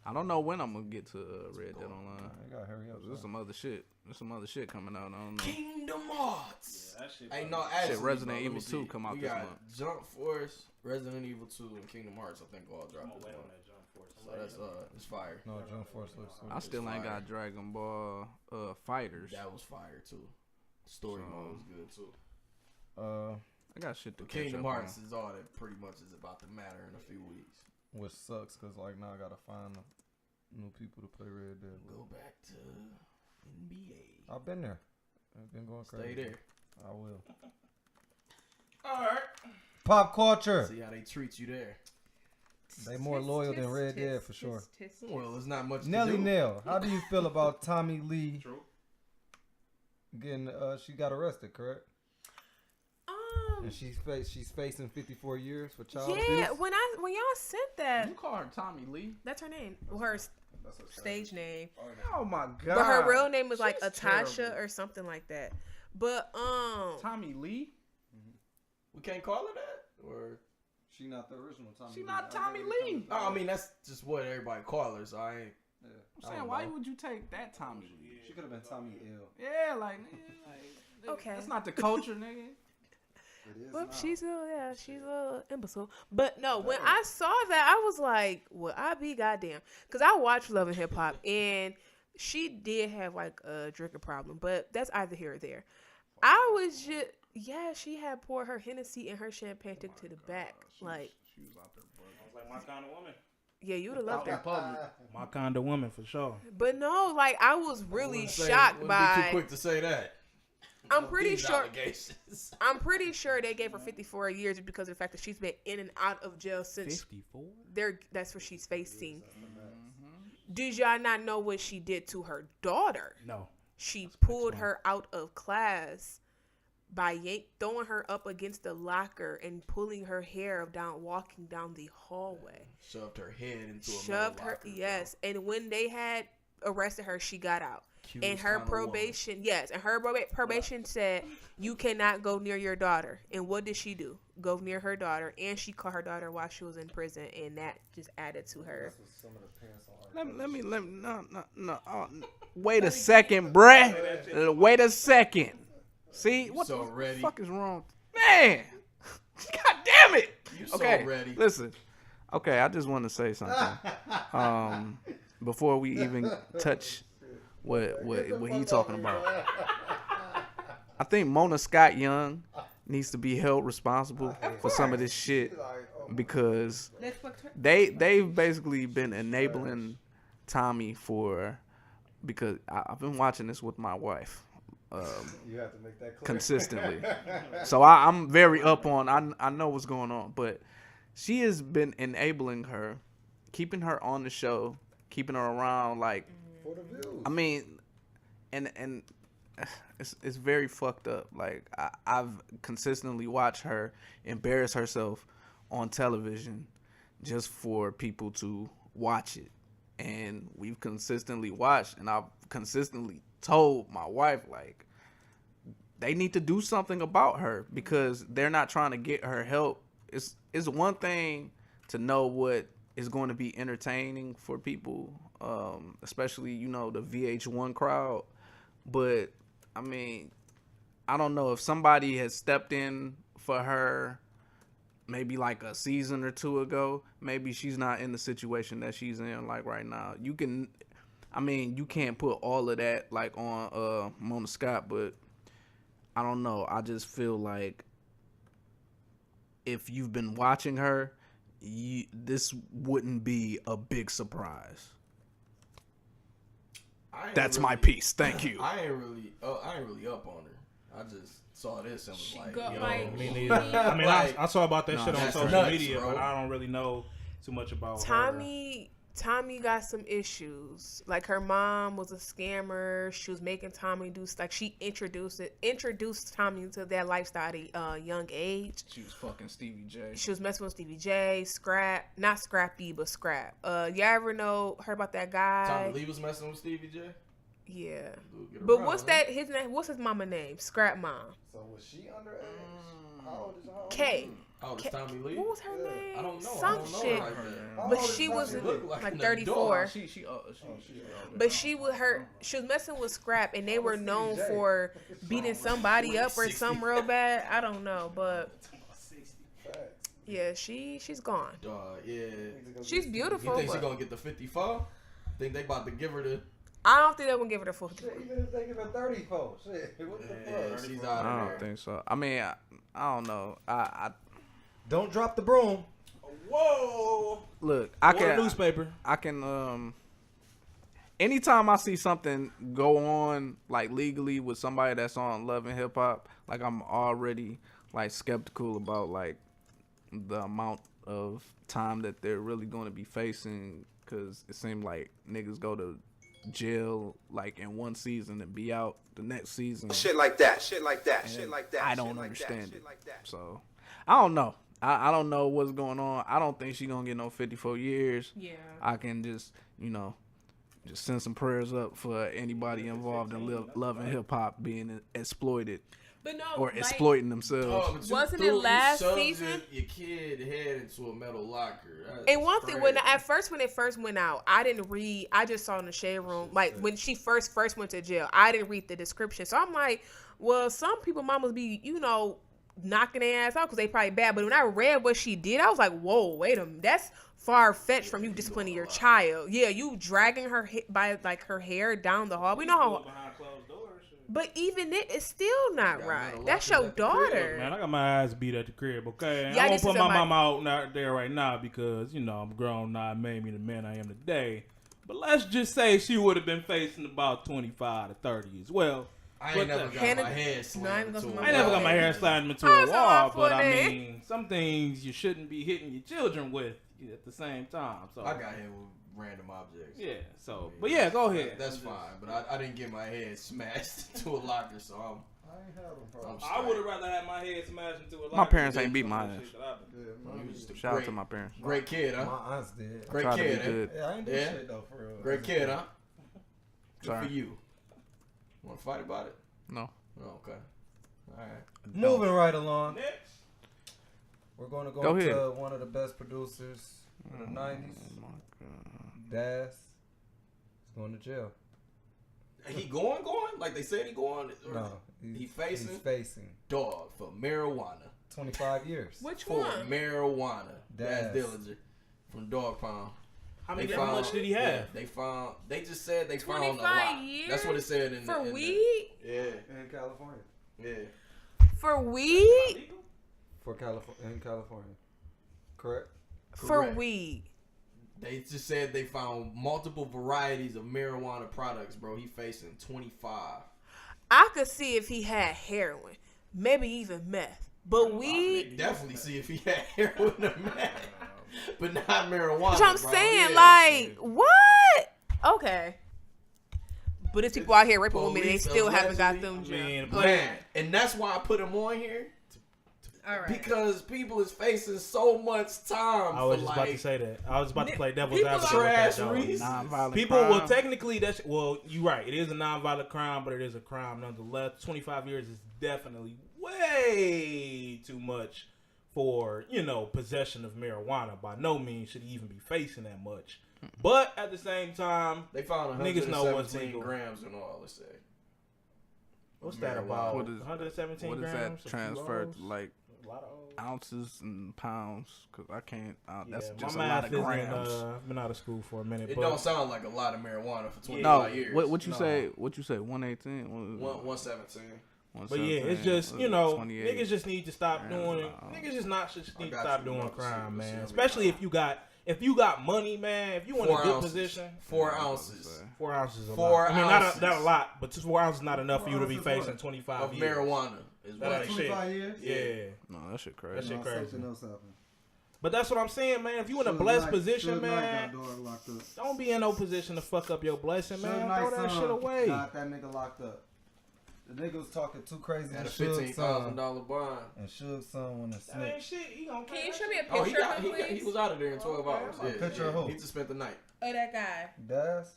Speaker 3: I don't know when I'm gonna get to Red Dead Online.
Speaker 9: You gotta hurry up.
Speaker 3: There's some other shit. There's some other shit coming out. I don't know.
Speaker 2: Kingdom Hearts.
Speaker 5: Yeah, that shit.
Speaker 2: Ain't no actually.
Speaker 3: Resident Evil 2 come out this month.
Speaker 2: Jump Force, Resident Evil 2, and Kingdom Hearts. I think all dropped this month. So that's it's fire.
Speaker 9: No, Jump Force looks.
Speaker 3: I still ain't got Dragon Ball Fighters.
Speaker 2: That was fire too. Story mode was good too.
Speaker 3: I got shit to catch
Speaker 2: Kingdom
Speaker 3: up
Speaker 2: Hearts
Speaker 3: on.
Speaker 2: is all that pretty much is about to matter in a few weeks.
Speaker 9: Which sucks because like now I gotta find new people to play Red Dead.
Speaker 2: Go back to NBA.
Speaker 9: I've been there. I've been going crazy.
Speaker 2: Stay there.
Speaker 9: I will.
Speaker 5: All right.
Speaker 9: Pop culture.
Speaker 2: See how they treat you there.
Speaker 9: They more loyal than Red Dead for sure.
Speaker 2: Well, there's not much.
Speaker 9: Nelly
Speaker 2: to do.
Speaker 9: Nell, how do you feel about Tommie Lee
Speaker 5: True.
Speaker 9: getting? She got arrested, correct? And she's facing 54 years for child abuse.
Speaker 6: When y'all sent that,
Speaker 3: You call her Tommie Lee?
Speaker 6: that's her name. Her stage name.
Speaker 3: Oh my god!
Speaker 6: But her real name is like
Speaker 3: She's
Speaker 6: Atasha
Speaker 3: terrible.
Speaker 6: or something like that. But
Speaker 3: Tommie Lee.
Speaker 2: We can't call her that, or
Speaker 9: She not the original Tommie.
Speaker 3: She
Speaker 9: Lee.
Speaker 3: not
Speaker 9: I
Speaker 3: Tommie
Speaker 9: get where you
Speaker 3: Lee.
Speaker 9: coming
Speaker 2: no,
Speaker 9: from.
Speaker 2: I mean that's just what everybody call her. So I ain't.
Speaker 9: Yeah.
Speaker 3: I'm saying, why would you take that Tommie Lee?
Speaker 9: She could have been Tommie Ill.
Speaker 3: Yeah, like, nigga,
Speaker 6: Okay.
Speaker 3: that's not the culture, nigga.
Speaker 9: It is
Speaker 6: well,
Speaker 9: now.
Speaker 6: she's a imbecile. But no, when I saw that, I was like, "Well, I be goddamn," because I watched Love and Hip Hop, and she did have like a drinking problem, but that's either here or there. I was just, she had poured her Hennessy and her champagne took to the back, like,
Speaker 3: She was out there bugging.
Speaker 5: Like my kind of woman.
Speaker 6: yeah, you would have loved her.
Speaker 5: My kind of woman for sure.
Speaker 6: But no, like I was really
Speaker 2: Wouldn't say-
Speaker 6: shocked
Speaker 2: wouldn't
Speaker 6: by.
Speaker 2: Be too quick to say that.
Speaker 6: I'm pretty
Speaker 2: These
Speaker 6: sure.
Speaker 2: allegations.
Speaker 6: I'm pretty sure they gave her 54 years because of the fact that she's been in and out of jail since
Speaker 5: 54.
Speaker 6: that's what she's facing. Did y'all not know what she did to her daughter?
Speaker 5: No.
Speaker 6: She pulled her out of class by throwing her up against the locker and pulling her hair down, walking down the hallway.
Speaker 2: Shoved her head into a
Speaker 6: Shoved her,
Speaker 2: locker,
Speaker 6: yes. And when they had arrested her, she got out. And
Speaker 2: Cutest
Speaker 6: her
Speaker 2: kinda
Speaker 6: probation, yes, and her probation said you cannot go near your daughter. And what did she do? Go near her daughter, and she caught her daughter while she was in prison, and that just added to her.
Speaker 3: Let me, no. Wait a second, bruh. Wait a second. See, what
Speaker 2: so
Speaker 3: the
Speaker 2: ready.
Speaker 3: fuck is wrong? Man, god damn it.
Speaker 2: You so
Speaker 3: Okay,
Speaker 2: ready.
Speaker 3: listen. Okay, I just want to say something. Before we even touch what he talking about. I think Mona Scott Young needs to be held responsible for some of this shit because they've basically been enabling Tommie because I've been watching this with my wife.
Speaker 9: You have to make that clear.
Speaker 3: Consistently. So I'm very up on, I know what's going on, but she has been enabling her, keeping her on the show, keeping her around, like,
Speaker 9: For the views.
Speaker 3: I mean, and it's very fucked up. Like, I've consistently watched her embarrass herself on television just for people to watch it. And we've consistently watched, and I've consistently told my wife, like, they need to do something about her because they're not trying to get her help. It's one thing to know what is going to be entertaining for people, especially, you know, the VH1 crowd. But, I mean, I don't know if somebody has stepped in for her maybe like a season or two ago, maybe she's not in the situation that she's in like right now. You can't put all of that like on Mona Scott, but I don't know. I just feel like if you've been watching her, this wouldn't be a big surprise. That's my piece. Thank you.
Speaker 2: I ain't really up on her. I just saw this and was like,
Speaker 6: got,
Speaker 2: yo,
Speaker 6: like,
Speaker 5: Me neither. I mean,
Speaker 2: Like,
Speaker 5: I saw about that shit on
Speaker 2: that's
Speaker 5: social
Speaker 2: nuts,
Speaker 5: media,
Speaker 2: bro.
Speaker 5: but I don't really know too much about her.
Speaker 6: Tommie got some issues. Like, her mom was a scammer. She was making Tommie do, like, she introduced Tommie to that lifestyle at a young age.
Speaker 3: She was fucking Stevie J.
Speaker 6: She was messing with Stevie J, not Scrappy, but Scrap. Y'all ever heard about that guy?
Speaker 2: Tommy Lee was messing with Stevie J.
Speaker 6: Yeah.
Speaker 2: Get
Speaker 6: But
Speaker 2: around,
Speaker 6: what's
Speaker 2: huh?
Speaker 6: that? His name? What's his mama name? Scrap Mom.
Speaker 9: So was she underage? How old is her?
Speaker 6: K.
Speaker 2: Oh, it's Tommy Lee.
Speaker 6: What was her name?
Speaker 2: I don't know.
Speaker 6: Some shit.
Speaker 2: Like that.
Speaker 9: How
Speaker 6: But
Speaker 9: old is
Speaker 6: she
Speaker 9: Tommy
Speaker 6: was
Speaker 9: Lee?
Speaker 2: Look like
Speaker 6: like
Speaker 2: an
Speaker 6: 34.
Speaker 2: adult.
Speaker 3: She
Speaker 6: But she was messing with Scrap, and they were known for beating somebody up or something real bad. I don't know, but yeah, she's gone.
Speaker 2: Yeah.
Speaker 6: She's beautiful.
Speaker 2: You think she
Speaker 6: but
Speaker 2: gonna get the 54? Think they about to give her the?
Speaker 6: I don't think they're gonna give her the full.
Speaker 9: Shit, even if they give her 34, shit, what the
Speaker 2: Yeah,
Speaker 9: fuck?
Speaker 2: she's out
Speaker 3: I
Speaker 2: of
Speaker 3: don't
Speaker 2: there.
Speaker 3: think so. I mean, I don't know. I
Speaker 9: Don't drop the broom.
Speaker 5: Whoa!
Speaker 3: look. I
Speaker 5: Or the
Speaker 3: can
Speaker 5: newspaper.
Speaker 3: anytime I see something go on like legally with somebody that's on Love and Hip Hop, like I'm already like skeptical about like the amount of time that they're really going to be facing, because it seemed like niggas go to jail like in one season and be out the next season.
Speaker 10: Shit like that.
Speaker 3: I don't understand it. So I don't know. I don't know what's going on. I don't think she's gonna get no 54 years.
Speaker 6: Yeah.
Speaker 3: I can just, Just send some prayers up for anybody involved in love and hip hop being exploited.
Speaker 6: But no,
Speaker 3: or
Speaker 6: like,
Speaker 3: exploiting themselves.
Speaker 6: Wasn't it last season?
Speaker 2: Your kid head into a metal locker.
Speaker 6: And one thing, when it first went out, I didn't read. I just saw in the shade room, like when she first went to jail. I didn't read the description, so I'm like, well, some people mamas be, knocking their ass out because they probably bad. But when I read what she did, I was like, whoa, wait a minute, that's far fetched from you disciplining your child. Yeah, you dragging her by like her hair down the hall. We know how. But even it is still not right. That's your daughter.
Speaker 5: Man, I got my ass beat at the crib, okay?
Speaker 6: Yeah,
Speaker 5: I won't put my mama out there right now because, I'm grown now. It made me the man I am today. But let's just say she would have been facing about 25 to 30 as well.
Speaker 2: I ain't never got my head slammed into a wall.
Speaker 5: I never got my hair slammed into a wall, but I mean, some things you shouldn't be hitting your children with at the same time. So
Speaker 2: I got hit with random objects.
Speaker 5: Yeah, so, but yeah, go ahead.
Speaker 2: That's fine, but I didn't get my head smashed into a locker, so
Speaker 9: I ain't had them problems.
Speaker 5: I would have rather had my head smashed into a locker.
Speaker 3: My parents ain't beat my ass. Shout out to my parents.
Speaker 2: Great kid, huh?
Speaker 9: My aunts did.
Speaker 2: Great kid, eh?
Speaker 9: Yeah, I ain't do shit though, for real.
Speaker 2: Great kid, huh? Good
Speaker 3: Sorry.
Speaker 2: for you. Want to fight about it?
Speaker 3: No.
Speaker 2: Oh, okay. All right.
Speaker 9: Moving right along.
Speaker 5: Next.
Speaker 9: We're going to go
Speaker 3: Go
Speaker 9: to
Speaker 3: ahead.
Speaker 9: one of the best producers in the 90s.
Speaker 3: Oh my God.
Speaker 9: Das is going to jail.
Speaker 2: He going? Like they said he going?
Speaker 9: No.
Speaker 2: He's facing?
Speaker 9: He's facing.
Speaker 2: Dog for marijuana.
Speaker 9: 25 years.
Speaker 6: Which
Speaker 2: For
Speaker 6: one?
Speaker 2: marijuana.
Speaker 9: Das.
Speaker 2: That's Dilinger from Dog Pound.
Speaker 5: How much did he have?
Speaker 2: Yeah, they just said they found a
Speaker 6: 25
Speaker 2: lot.
Speaker 6: years?
Speaker 2: That's what it said in
Speaker 6: For
Speaker 2: the,
Speaker 6: weed?
Speaker 2: Yeah.
Speaker 9: In California.
Speaker 2: Yeah.
Speaker 6: For weed?
Speaker 9: In California. Correct?
Speaker 6: For
Speaker 2: Correct.
Speaker 6: weed.
Speaker 2: They just said they found multiple varieties of marijuana products, bro. He facing 25.
Speaker 6: I could see if he had heroin, maybe even meth. But weed,
Speaker 2: Definitely see if he had heroin or meth, but not marijuana.
Speaker 6: that's what I'm
Speaker 2: bro.
Speaker 6: saying.
Speaker 2: Yeah.
Speaker 6: Like, what? Okay. But it's people out here raping women and they
Speaker 2: Police
Speaker 6: still haven't got
Speaker 2: allegedly-
Speaker 6: them.
Speaker 2: Man, and that's why I put him on here.
Speaker 6: All right.
Speaker 2: Because people is facing so much time.
Speaker 5: I was
Speaker 2: for
Speaker 5: just
Speaker 2: like,
Speaker 5: about to say that. I was about to play devil's
Speaker 6: people
Speaker 5: advocate.
Speaker 2: trash
Speaker 5: with that,
Speaker 2: reasons.
Speaker 3: Non-violent
Speaker 5: People,
Speaker 3: crime.
Speaker 5: well, technically, you're right. It is a non-violent crime, but it is a crime nonetheless. 25 years is definitely way too much for, possession of marijuana. By no means should he even be facing that much. But at the same time,
Speaker 2: they found
Speaker 5: niggas know what's
Speaker 2: 117
Speaker 5: legal.
Speaker 2: grams and all. Let's say.
Speaker 5: What's that
Speaker 2: Marijuana.
Speaker 5: about?
Speaker 3: What is-
Speaker 5: 117
Speaker 3: What is
Speaker 5: grams?
Speaker 3: that transferred
Speaker 5: A few
Speaker 3: like
Speaker 5: O's? A lot of O's.
Speaker 3: ounces and pounds? Because I can't. That's
Speaker 5: Yeah,
Speaker 3: just a
Speaker 5: my
Speaker 3: lot
Speaker 5: math
Speaker 3: of
Speaker 5: isn't,
Speaker 3: grams.
Speaker 5: I've been out of school for a minute.
Speaker 2: It
Speaker 5: but
Speaker 2: don't sound like a lot of marijuana for 25
Speaker 3: No,
Speaker 2: years.
Speaker 3: what you
Speaker 5: No.
Speaker 3: say? What you say? 118.
Speaker 2: 117.
Speaker 5: But yeah, it's just, niggas just need to stop doing. Niggas just need to stop doing crime, man. Especially if you got money, man. If you in a
Speaker 2: 4
Speaker 5: good
Speaker 2: ounces.
Speaker 5: position,
Speaker 2: 4 ounces
Speaker 5: 4 ounces is a
Speaker 2: 4
Speaker 5: lot. I mean,
Speaker 2: ounces.
Speaker 5: not a lot, but just 4 ounces is not enough for you to be
Speaker 9: ounces
Speaker 5: facing
Speaker 9: what?
Speaker 5: 25
Speaker 2: of
Speaker 5: years.
Speaker 2: marijuana is
Speaker 5: That
Speaker 2: what
Speaker 5: ain't
Speaker 2: I
Speaker 5: shit.
Speaker 9: 25 years?
Speaker 5: Yeah,
Speaker 3: No, that shit crazy.
Speaker 5: that shit crazy.
Speaker 9: Something else happened.
Speaker 5: But that's what I'm saying, man. If you in a
Speaker 9: Suge
Speaker 5: blessed
Speaker 9: Knight-
Speaker 5: position,
Speaker 9: Suge Knight
Speaker 5: man,
Speaker 9: got daughter locked up.
Speaker 5: don't be in no position to fuck up your blessing, man.
Speaker 9: Suge Knight's
Speaker 5: Throw that
Speaker 9: son
Speaker 5: shit away.
Speaker 9: Got that nigga locked up. The nigga was talking too crazy
Speaker 2: Had
Speaker 9: to
Speaker 2: a
Speaker 9: Suge's son,
Speaker 2: $15,000 bond.
Speaker 9: and Suge's son went to
Speaker 5: That ain't
Speaker 9: snitch.
Speaker 5: shit. He gonna
Speaker 6: Can you show me a
Speaker 2: Oh,
Speaker 6: picture of him,
Speaker 2: he
Speaker 6: please?
Speaker 2: was out of there in 12 hours.
Speaker 9: A picture of who?
Speaker 2: He just spent the night.
Speaker 6: Oh, that guy.
Speaker 9: Das?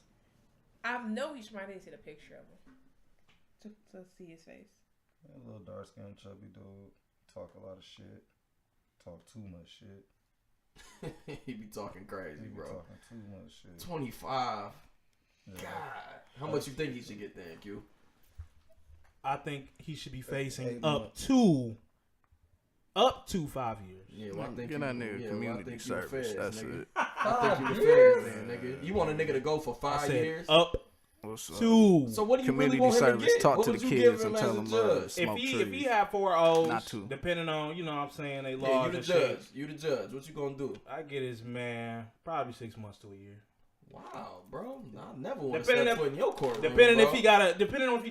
Speaker 6: I know he's trying to see the picture of him to see his face.
Speaker 9: A little dark skinned chubby dude. Talk a lot of shit. Talk too much shit.
Speaker 2: He be talking crazy,
Speaker 9: He be
Speaker 2: bro.
Speaker 9: talking too much shit.
Speaker 2: 25.
Speaker 9: Yeah.
Speaker 2: God. How much you think he should get then, Q?
Speaker 5: I think he should be facing
Speaker 9: 8
Speaker 5: up
Speaker 9: months.
Speaker 5: to 5 years.
Speaker 2: Yeah, well, I think
Speaker 3: Get that nigga community
Speaker 2: you
Speaker 3: service.
Speaker 2: feds,
Speaker 3: That's
Speaker 2: nigga.
Speaker 3: it.
Speaker 2: I think you the feds, man, nigga. You want a nigga to go for
Speaker 5: I
Speaker 2: 5
Speaker 5: said
Speaker 2: years?
Speaker 5: up
Speaker 3: What's up?
Speaker 5: to.
Speaker 2: So what do you
Speaker 3: Community
Speaker 2: really want him to
Speaker 3: service.
Speaker 2: get?
Speaker 3: Talk
Speaker 2: What
Speaker 3: to
Speaker 2: would
Speaker 3: the
Speaker 2: you
Speaker 3: kids
Speaker 2: give him
Speaker 3: and
Speaker 2: as
Speaker 3: tell
Speaker 2: a
Speaker 3: them,
Speaker 2: judge?
Speaker 5: if
Speaker 3: smoke
Speaker 5: he
Speaker 3: trees.
Speaker 5: have 4 O's,
Speaker 3: Not two.
Speaker 5: depending on what I'm saying, they
Speaker 2: Yeah,
Speaker 5: laws
Speaker 2: you the
Speaker 5: and
Speaker 2: judge.
Speaker 5: shit.
Speaker 2: You the judge. What you gonna do?
Speaker 5: I get his man probably 6 months to a year.
Speaker 2: Wow, bro. I never want to
Speaker 5: Depending
Speaker 2: step
Speaker 5: if-
Speaker 2: foot in your courtroom,
Speaker 5: Depending
Speaker 2: bro.
Speaker 5: if he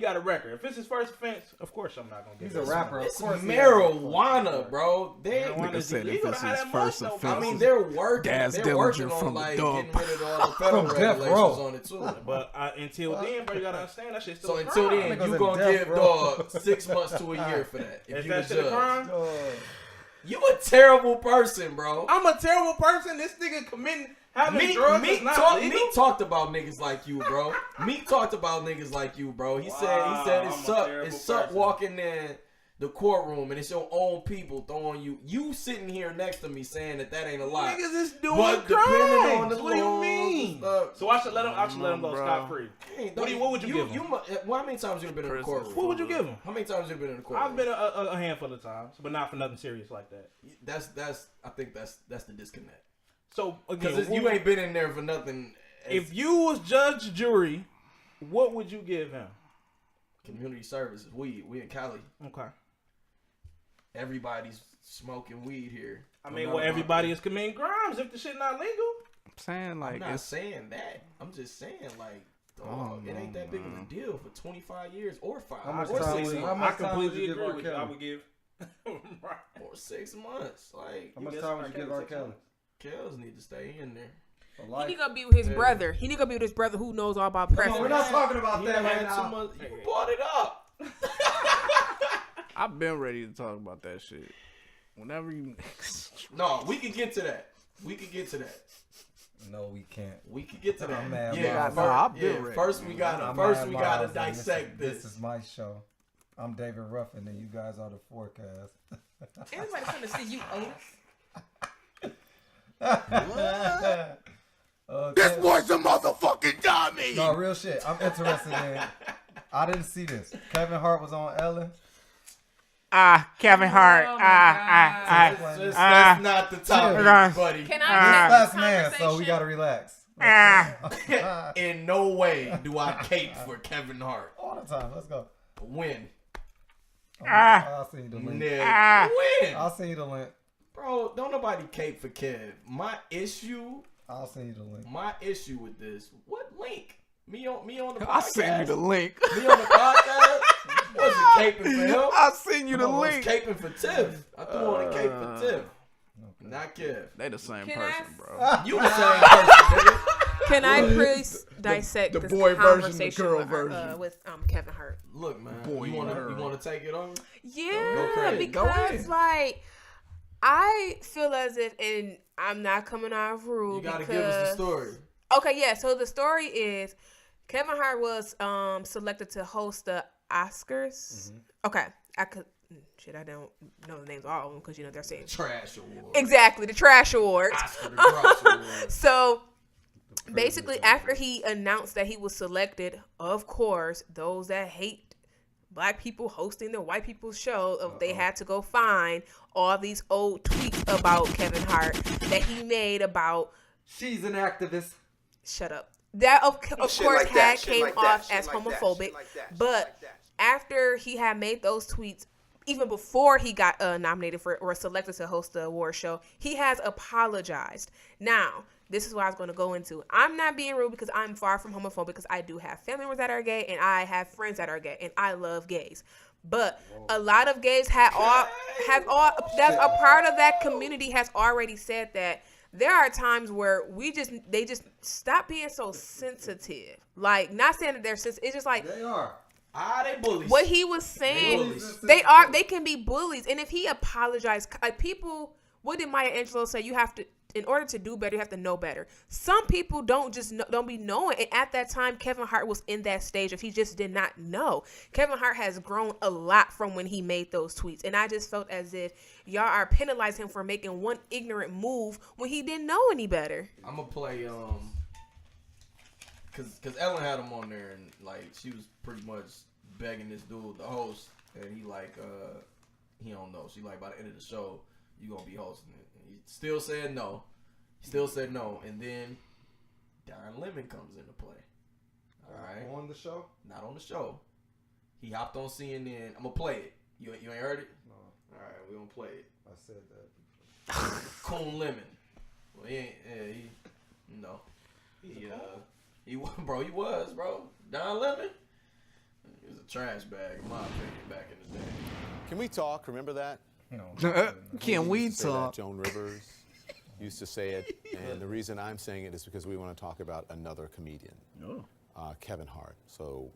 Speaker 5: got a record. If it's his first offense, of course I'm not gonna get
Speaker 9: He's a
Speaker 5: it.
Speaker 9: rapper.
Speaker 2: It's
Speaker 9: Of course he
Speaker 2: marijuana, bro. They,
Speaker 5: Marijuana
Speaker 3: Nigga
Speaker 5: is
Speaker 3: said if
Speaker 5: illegal
Speaker 3: it's
Speaker 5: to have
Speaker 3: his
Speaker 5: that
Speaker 3: first
Speaker 5: much, though.
Speaker 3: offense.
Speaker 2: I mean, they're working.
Speaker 3: Das
Speaker 2: They're
Speaker 3: Dilinger
Speaker 2: working
Speaker 3: from
Speaker 2: on
Speaker 3: the
Speaker 2: like
Speaker 3: dog
Speaker 2: getting rid of all the federal
Speaker 9: From Death
Speaker 2: regulations
Speaker 9: Row.
Speaker 2: on it too.
Speaker 5: But until then, bro, you gotta understand that shit's still
Speaker 2: So
Speaker 5: a
Speaker 2: until
Speaker 5: crime.
Speaker 2: then,
Speaker 9: Niggas
Speaker 2: you
Speaker 9: in
Speaker 2: gonna
Speaker 9: death
Speaker 2: give
Speaker 9: row.
Speaker 2: dog 6 months to a year for that. If
Speaker 5: Is
Speaker 2: you
Speaker 5: that
Speaker 2: the
Speaker 5: shit a
Speaker 2: judge.
Speaker 5: crime?
Speaker 2: You a terrible person, bro.
Speaker 5: I'm a terrible person. This nigga committing Having drugs is not legal?
Speaker 2: Meek talked about niggas like you, bro. Meek talked about niggas like you, bro. He said it sucked walking in the courtroom and it's your own people throwing you. You sitting here next to me saying that ain't a lie.
Speaker 5: Niggas is doing
Speaker 2: but
Speaker 5: crimes. What do you mean? So I should let him go scot free. What would you give him?
Speaker 2: How many times you been in the courtroom?
Speaker 5: What would you give him?
Speaker 2: How many times you been in the courtroom?
Speaker 5: I've been a handful of times, but not for nothing serious like that.
Speaker 2: I think that's the disconnect.
Speaker 5: So again,
Speaker 2: because you ain't been in there for nothing.
Speaker 5: If you was judge, jury, what would you give him?
Speaker 2: Community services, weed. We in Cali.
Speaker 5: Okay.
Speaker 2: Everybody's smoking weed here.
Speaker 5: I mean, well, everybody is committing crimes if the shit not legal.
Speaker 3: I'm saying like
Speaker 2: I'm not saying that. I'm just saying like, dog, it ain't that big of a deal for 25 years or 5 or 6 months.
Speaker 5: I completely agree with you. I would give
Speaker 2: or 6 months. Like,
Speaker 9: how much time would you give R.Kelly?
Speaker 2: Kells need to stay in there.
Speaker 6: He need to go be with his brother. He need to go be with his brother who knows all about preference.
Speaker 9: We're not talking about that right now.
Speaker 2: You brought it up.
Speaker 3: I've been ready to talk about that shit. Whenever you.
Speaker 2: No, we can get to that.
Speaker 9: No, we can't.
Speaker 2: We can get to that.
Speaker 9: I'm mad,
Speaker 2: first we gotta dissect this.
Speaker 9: This is my show. I'm David Ruffin, and you guys are the forecast.
Speaker 6: Everybody's trying to see you, Otis.
Speaker 8: This boy's a motherfucking dummy.
Speaker 9: No, real shit. I'm interested in. I didn't see this. Kevin Hart was on Ellen.
Speaker 3: Kevin Hart.
Speaker 2: That's not the topic, buddy.
Speaker 6: Can I
Speaker 9: last man, so we gotta relax.
Speaker 2: In no way do I cape for Kevin Hart.
Speaker 9: All the time. Let's go.
Speaker 2: When?
Speaker 9: I'll send you the link.
Speaker 2: When?
Speaker 9: I'll send you the link.
Speaker 2: Bro, don't nobody cape for Kev.
Speaker 9: I'll send you the link.
Speaker 2: My issue with this, what link? Me on the podcast.
Speaker 3: I'll send you the link.
Speaker 2: Me on the podcast? Wasn't caping for him.
Speaker 3: I'll send you the link.
Speaker 2: I was caping for Tiff. I threw on a cape for Tiff. Okay. Not Kev.
Speaker 3: They the same person, bro.
Speaker 2: You the same person, nigga.
Speaker 6: Can I please dissect
Speaker 3: the
Speaker 6: this
Speaker 3: boy
Speaker 6: conversation
Speaker 3: version, the girl version.
Speaker 6: with Kevin Hart?
Speaker 2: Look, man, you want to take it over?
Speaker 6: Yeah, because like I feel as if, and I'm not coming out rude.
Speaker 2: You gotta give us the story.
Speaker 6: Okay, yeah. So the story is Kevin Hart was selected to host the Oscars. Mm-hmm. Okay, I don't know the names of all of them because they're saying
Speaker 2: Trash Award.
Speaker 6: Exactly, the Trash Awards.
Speaker 2: Oscar the Gross Award.
Speaker 6: So basically, after he announced that he was selected, of course, those that hate black people hosting the white people's show, they had to go find all these old tweets about Kevin Hart that he made about.
Speaker 9: She's an activist.
Speaker 6: Shut up. That of course came off as homophobic, but after he had made those tweets, even before he got nominated for or selected to host the award show, he has apologized. Now, this is what I was going to go into. I'm not being rude because I'm far from homophobic because I do have family members that are gay and I have friends that are gay and I love gays. But a lot of gays that's a part of that community has already said that there are times where they just stop being so sensitive. Like, not saying that they're sensitive. It's just like
Speaker 9: they are.
Speaker 2: They bullies.
Speaker 6: What he was saying, they can be bullies. And if he apologized, like people, what did Maya Angelou say? You have to, in order to do better, you have to know better. Some people don't be knowing. And at that time, Kevin Hart was in that stage of he just did not know. Kevin Hart has grown a lot from when he made those tweets. And I just felt as if y'all are penalizing him for making one ignorant move when he didn't know any better.
Speaker 2: I'm going to play, because Ellen had him on there and, like, she was pretty much begging this dude, the host, and he, like, he don't know. She, like, by the end of the show, you going to be hosting it. And he still said no. And then Don Lemon comes into play. All right?
Speaker 9: On the show?
Speaker 2: Not on the show. He hopped on CNN. I'm going to play it. You ain't heard it?
Speaker 9: No.
Speaker 2: All right, we going to play it.
Speaker 9: I said that.
Speaker 2: Coon Lemon. Well, he was, bro. Don Lemon. He was a trash bag, in my opinion, back in the day.
Speaker 10: Can we talk? Remember that?
Speaker 9: No.
Speaker 3: Can we talk?
Speaker 10: Joan Rivers used to say it, and the reason I'm saying it is because we want to talk about another comedian, Kevin Hart. So,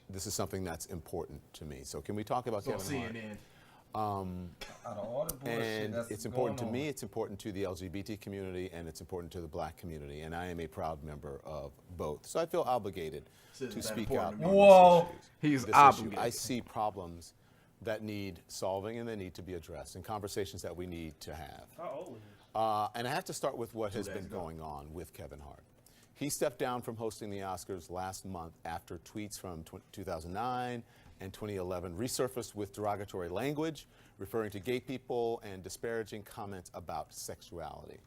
Speaker 10: this is something that's important to me. So, can we talk about Kevin Hart?
Speaker 9: Out of all the bullshit
Speaker 10: And
Speaker 9: that's
Speaker 10: it's important to
Speaker 9: going
Speaker 10: me,
Speaker 9: on.
Speaker 10: it's important to the LGBT community, and it's important to the black community, and I am a proud member of both. So I feel obligated to speak out on
Speaker 9: Whoa.
Speaker 10: this
Speaker 3: He's
Speaker 10: issue. I see problems that need solving and they need to be addressed, and conversations that we need to have.
Speaker 5: How old is he?
Speaker 10: And I have to start with what has been going on with Kevin Hart. He stepped down from hosting the Oscars last month after tweets from 2009 and 2011 resurfaced with derogatory language, referring to gay people and disparaging comments about sexuality.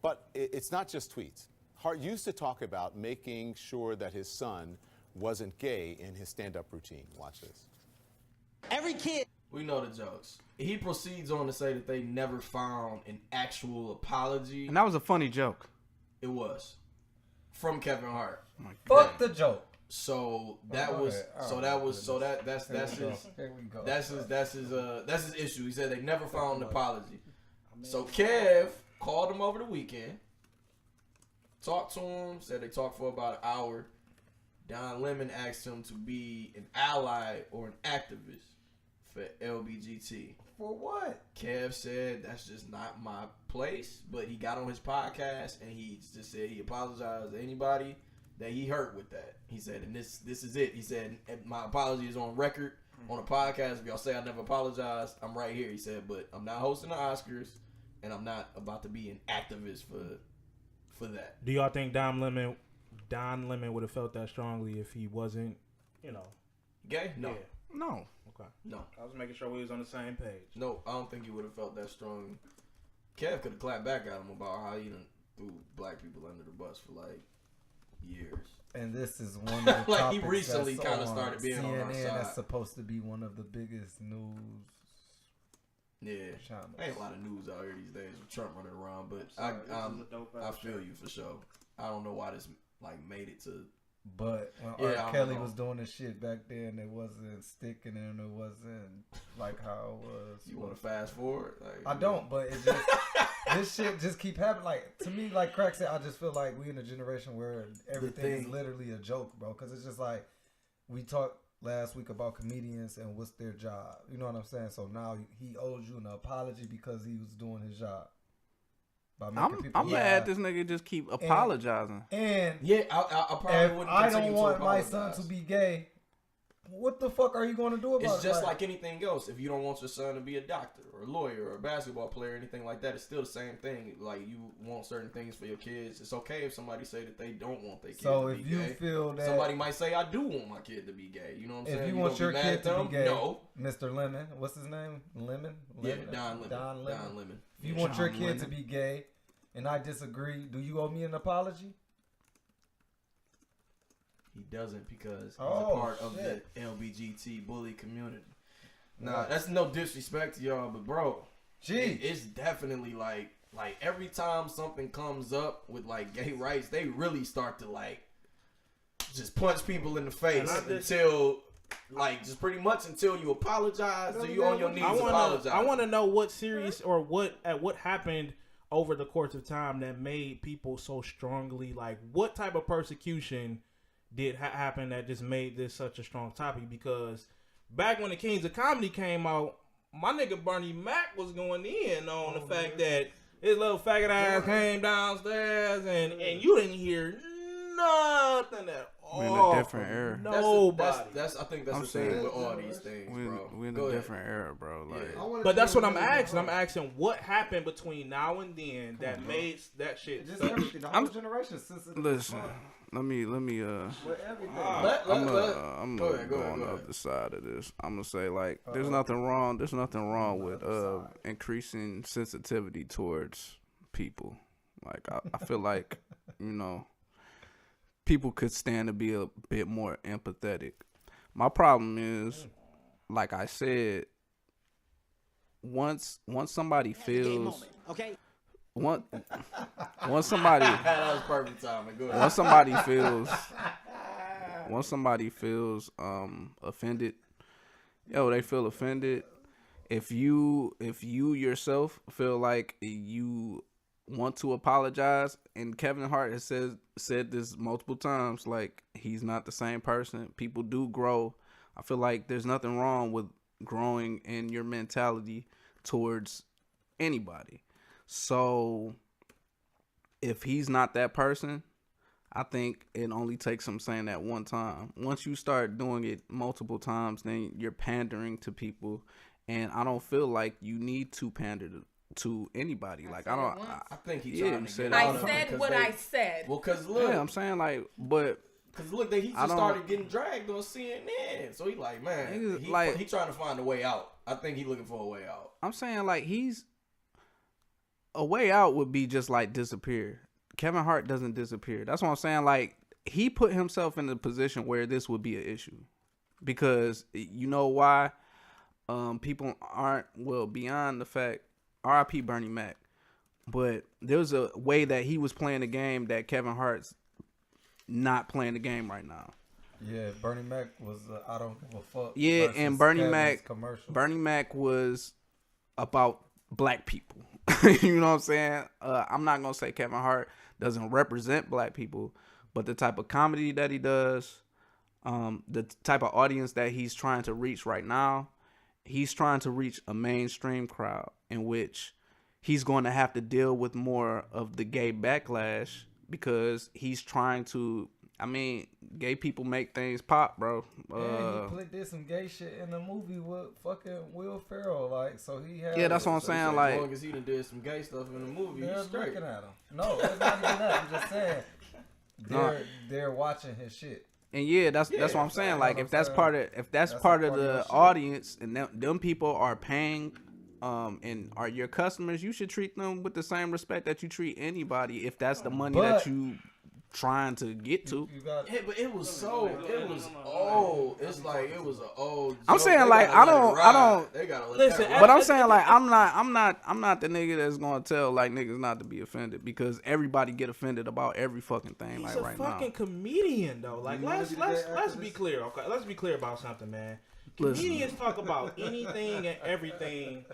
Speaker 10: But it's not just tweets. Hart used to talk about making sure that his son wasn't gay in his stand-up routine. Watch this.
Speaker 2: Every kid. We know the jokes. He proceeds on to say that they never found an actual apology.
Speaker 3: And that was a funny joke.
Speaker 2: It was. From Kevin Hart.
Speaker 9: Fuck the joke.
Speaker 2: So that's his issue. He said they never found an apology. So Kev called him over the weekend, talked to him, said they talked for about an hour. Don Lemon asked him to be an ally or an activist for LBGT.
Speaker 9: For what?
Speaker 2: Kev said that's just not my place, but he got on his podcast and he just said he apologized to anybody that he hurt with that. He said, and this is it. He said, my apology is on record on a podcast. If y'all say I never apologized, I'm right here. He said, but I'm not hosting the Oscars and I'm not about to be an activist for that.
Speaker 5: Do y'all think Don Lemon would have felt that strongly if he wasn't,
Speaker 2: gay? No.
Speaker 5: Yeah.
Speaker 3: No.
Speaker 5: Okay.
Speaker 2: No.
Speaker 5: I was making sure we was on the same page.
Speaker 2: No, I don't think he would have felt that strong. Kev could have clapped back at him about how he done threw black people under the bus for like years.
Speaker 9: And this is one of the
Speaker 2: like
Speaker 9: topics
Speaker 2: he recently
Speaker 9: that's
Speaker 2: kind of
Speaker 9: on
Speaker 2: started being
Speaker 9: CNN,
Speaker 2: on our side.
Speaker 9: That's supposed to be one of the biggest news.
Speaker 2: Yeah,
Speaker 9: channels.
Speaker 2: Ain't a lot of news out here these days with Trump running around, but I feel you for sure. I don't know why this made it to.
Speaker 9: But when R.Kelly was doing this shit back then, it wasn't sticking and it wasn't like how it was.
Speaker 2: You want to fast forward?
Speaker 9: I don't, but it just this shit just keep happening. Like to me, like Crack said, I just feel like we in a generation where everything is literally a joke, bro. Because it's just like we talked last week about comedians and what's their job. You know what I'm saying? So now he owes you an apology because he was doing his job.
Speaker 3: I'm mad this nigga just keep apologizing.
Speaker 9: And
Speaker 2: yeah, I probably wouldn't.
Speaker 9: I don't want my son to be gay. What the fuck are you going to do about it?
Speaker 2: It's just like anything else. If you don't want your son to be a doctor or a lawyer or a basketball player or anything like that, it's still the same thing. Like you want certain things for your kids. It's okay if somebody say that they don't want their kid to be gay. So if you
Speaker 9: feel that
Speaker 2: somebody might say, I do want my kid to be gay. You know what I'm saying?
Speaker 9: If you want your kid to be gay,
Speaker 2: no.
Speaker 9: Mr. Lemon, what's his name? Lemon?
Speaker 2: Yeah, Don Lemon.
Speaker 9: If you want your kid to be gay and I disagree, do you owe me an apology?
Speaker 2: He doesn't because he's a part of the LBGT bully community. Nah, that's no disrespect to y'all, but bro, it's definitely like every time something comes up with like gay rights, they really start to like just punch people in the face until just pretty much until you apologize, so you on your knees apologize.
Speaker 5: I want to know what serious or what happened over the course of time that made people so strongly what type of persecution did happen that just made this such a strong topic? Because back when the Kings of Comedy came out, my nigga Bernie Mac was going in on the fact that his little faggot ass came downstairs and you didn't hear nothing at all.
Speaker 3: We're in a different era.
Speaker 2: Nobody. I think that's the thing with all these things, bro.
Speaker 3: We're in a different era, bro.
Speaker 5: But that's what I'm asking. I'm asking what happened between now and then that made that shit.
Speaker 9: Just everything. The whole generation since
Speaker 3: listen. Let me. I'm gonna go on the other side of this. I'm gonna say there's nothing wrong. There's nothing wrong with increasing sensitivity towards people. I feel like people could stand to be a bit more empathetic. My problem is, like I said, once somebody feels once somebody
Speaker 2: that was perfect timing. Go ahead.
Speaker 3: Once somebody feels offended, they feel offended. If you yourself feel like you want to apologize, and Kevin Hart has said this multiple times, he's not the same person. People do grow. I feel like there's nothing wrong with growing in your mentality towards anybody. So if he's not that person, I think it only takes him saying that one time. Once you start doing it multiple times, then you're pandering to people, and I don't feel like you need to pander to anybody. Like I
Speaker 2: think he's trying to get
Speaker 6: I said what I said.
Speaker 2: Well, cause look,
Speaker 3: I'm saying like, but
Speaker 2: cause look, he just started getting dragged on CNN, so he like, man, he trying to find a way out. I think he looking for a way out.
Speaker 3: I'm saying like a way out would be just like disappear. Kevin Hart doesn't disappear. That's what I'm saying. Like he put himself in a position where this would be an issue, because you know why people aren't beyond the fact. R.I.P. Bernie Mac, but there's a way that he was playing the game that Kevin Hart's not playing the game right now.
Speaker 9: Yeah, Bernie Mac was I don't give a fuck.
Speaker 3: Yeah, and Bernie
Speaker 9: Kevin's
Speaker 3: Mac was about black people. You know what I'm saying? I'm not gonna say Kevin Hart doesn't represent black people, but the type of comedy that he does, the type of audience that he's trying to reach right now, he's trying to reach a mainstream crowd in which he's going to have to deal with more of the gay backlash, because he's trying to, I mean, gay people make things pop, bro.
Speaker 9: He did some gay shit in the movie with fucking Will Ferrell, like, so he had.
Speaker 3: Yeah, that's what I'm saying. Like,
Speaker 2: as long as he done did some gay stuff in the movie, he's straight.
Speaker 9: Looking at him. No, it's not even that. I'm just saying they're watching his shit.
Speaker 3: And yeah, that's what I'm saying. Like, if that's part of the audience, and them people are paying, and are your customers, you should treat them with the same respect that you treat anybody. If that's the money that you trying to get to.
Speaker 2: But it was old. It's like it was an old.
Speaker 3: I'm saying like I don't.
Speaker 2: They gotta
Speaker 3: listen, but I'm saying like I'm not the nigga that's gonna tell like niggas not to be offended, because everybody get offended about every fucking thing.
Speaker 5: He's
Speaker 3: like right now.
Speaker 5: He's a fucking comedian though. Like let's be clear. Okay, let's be clear about something, man. Comedians talk about anything and everything,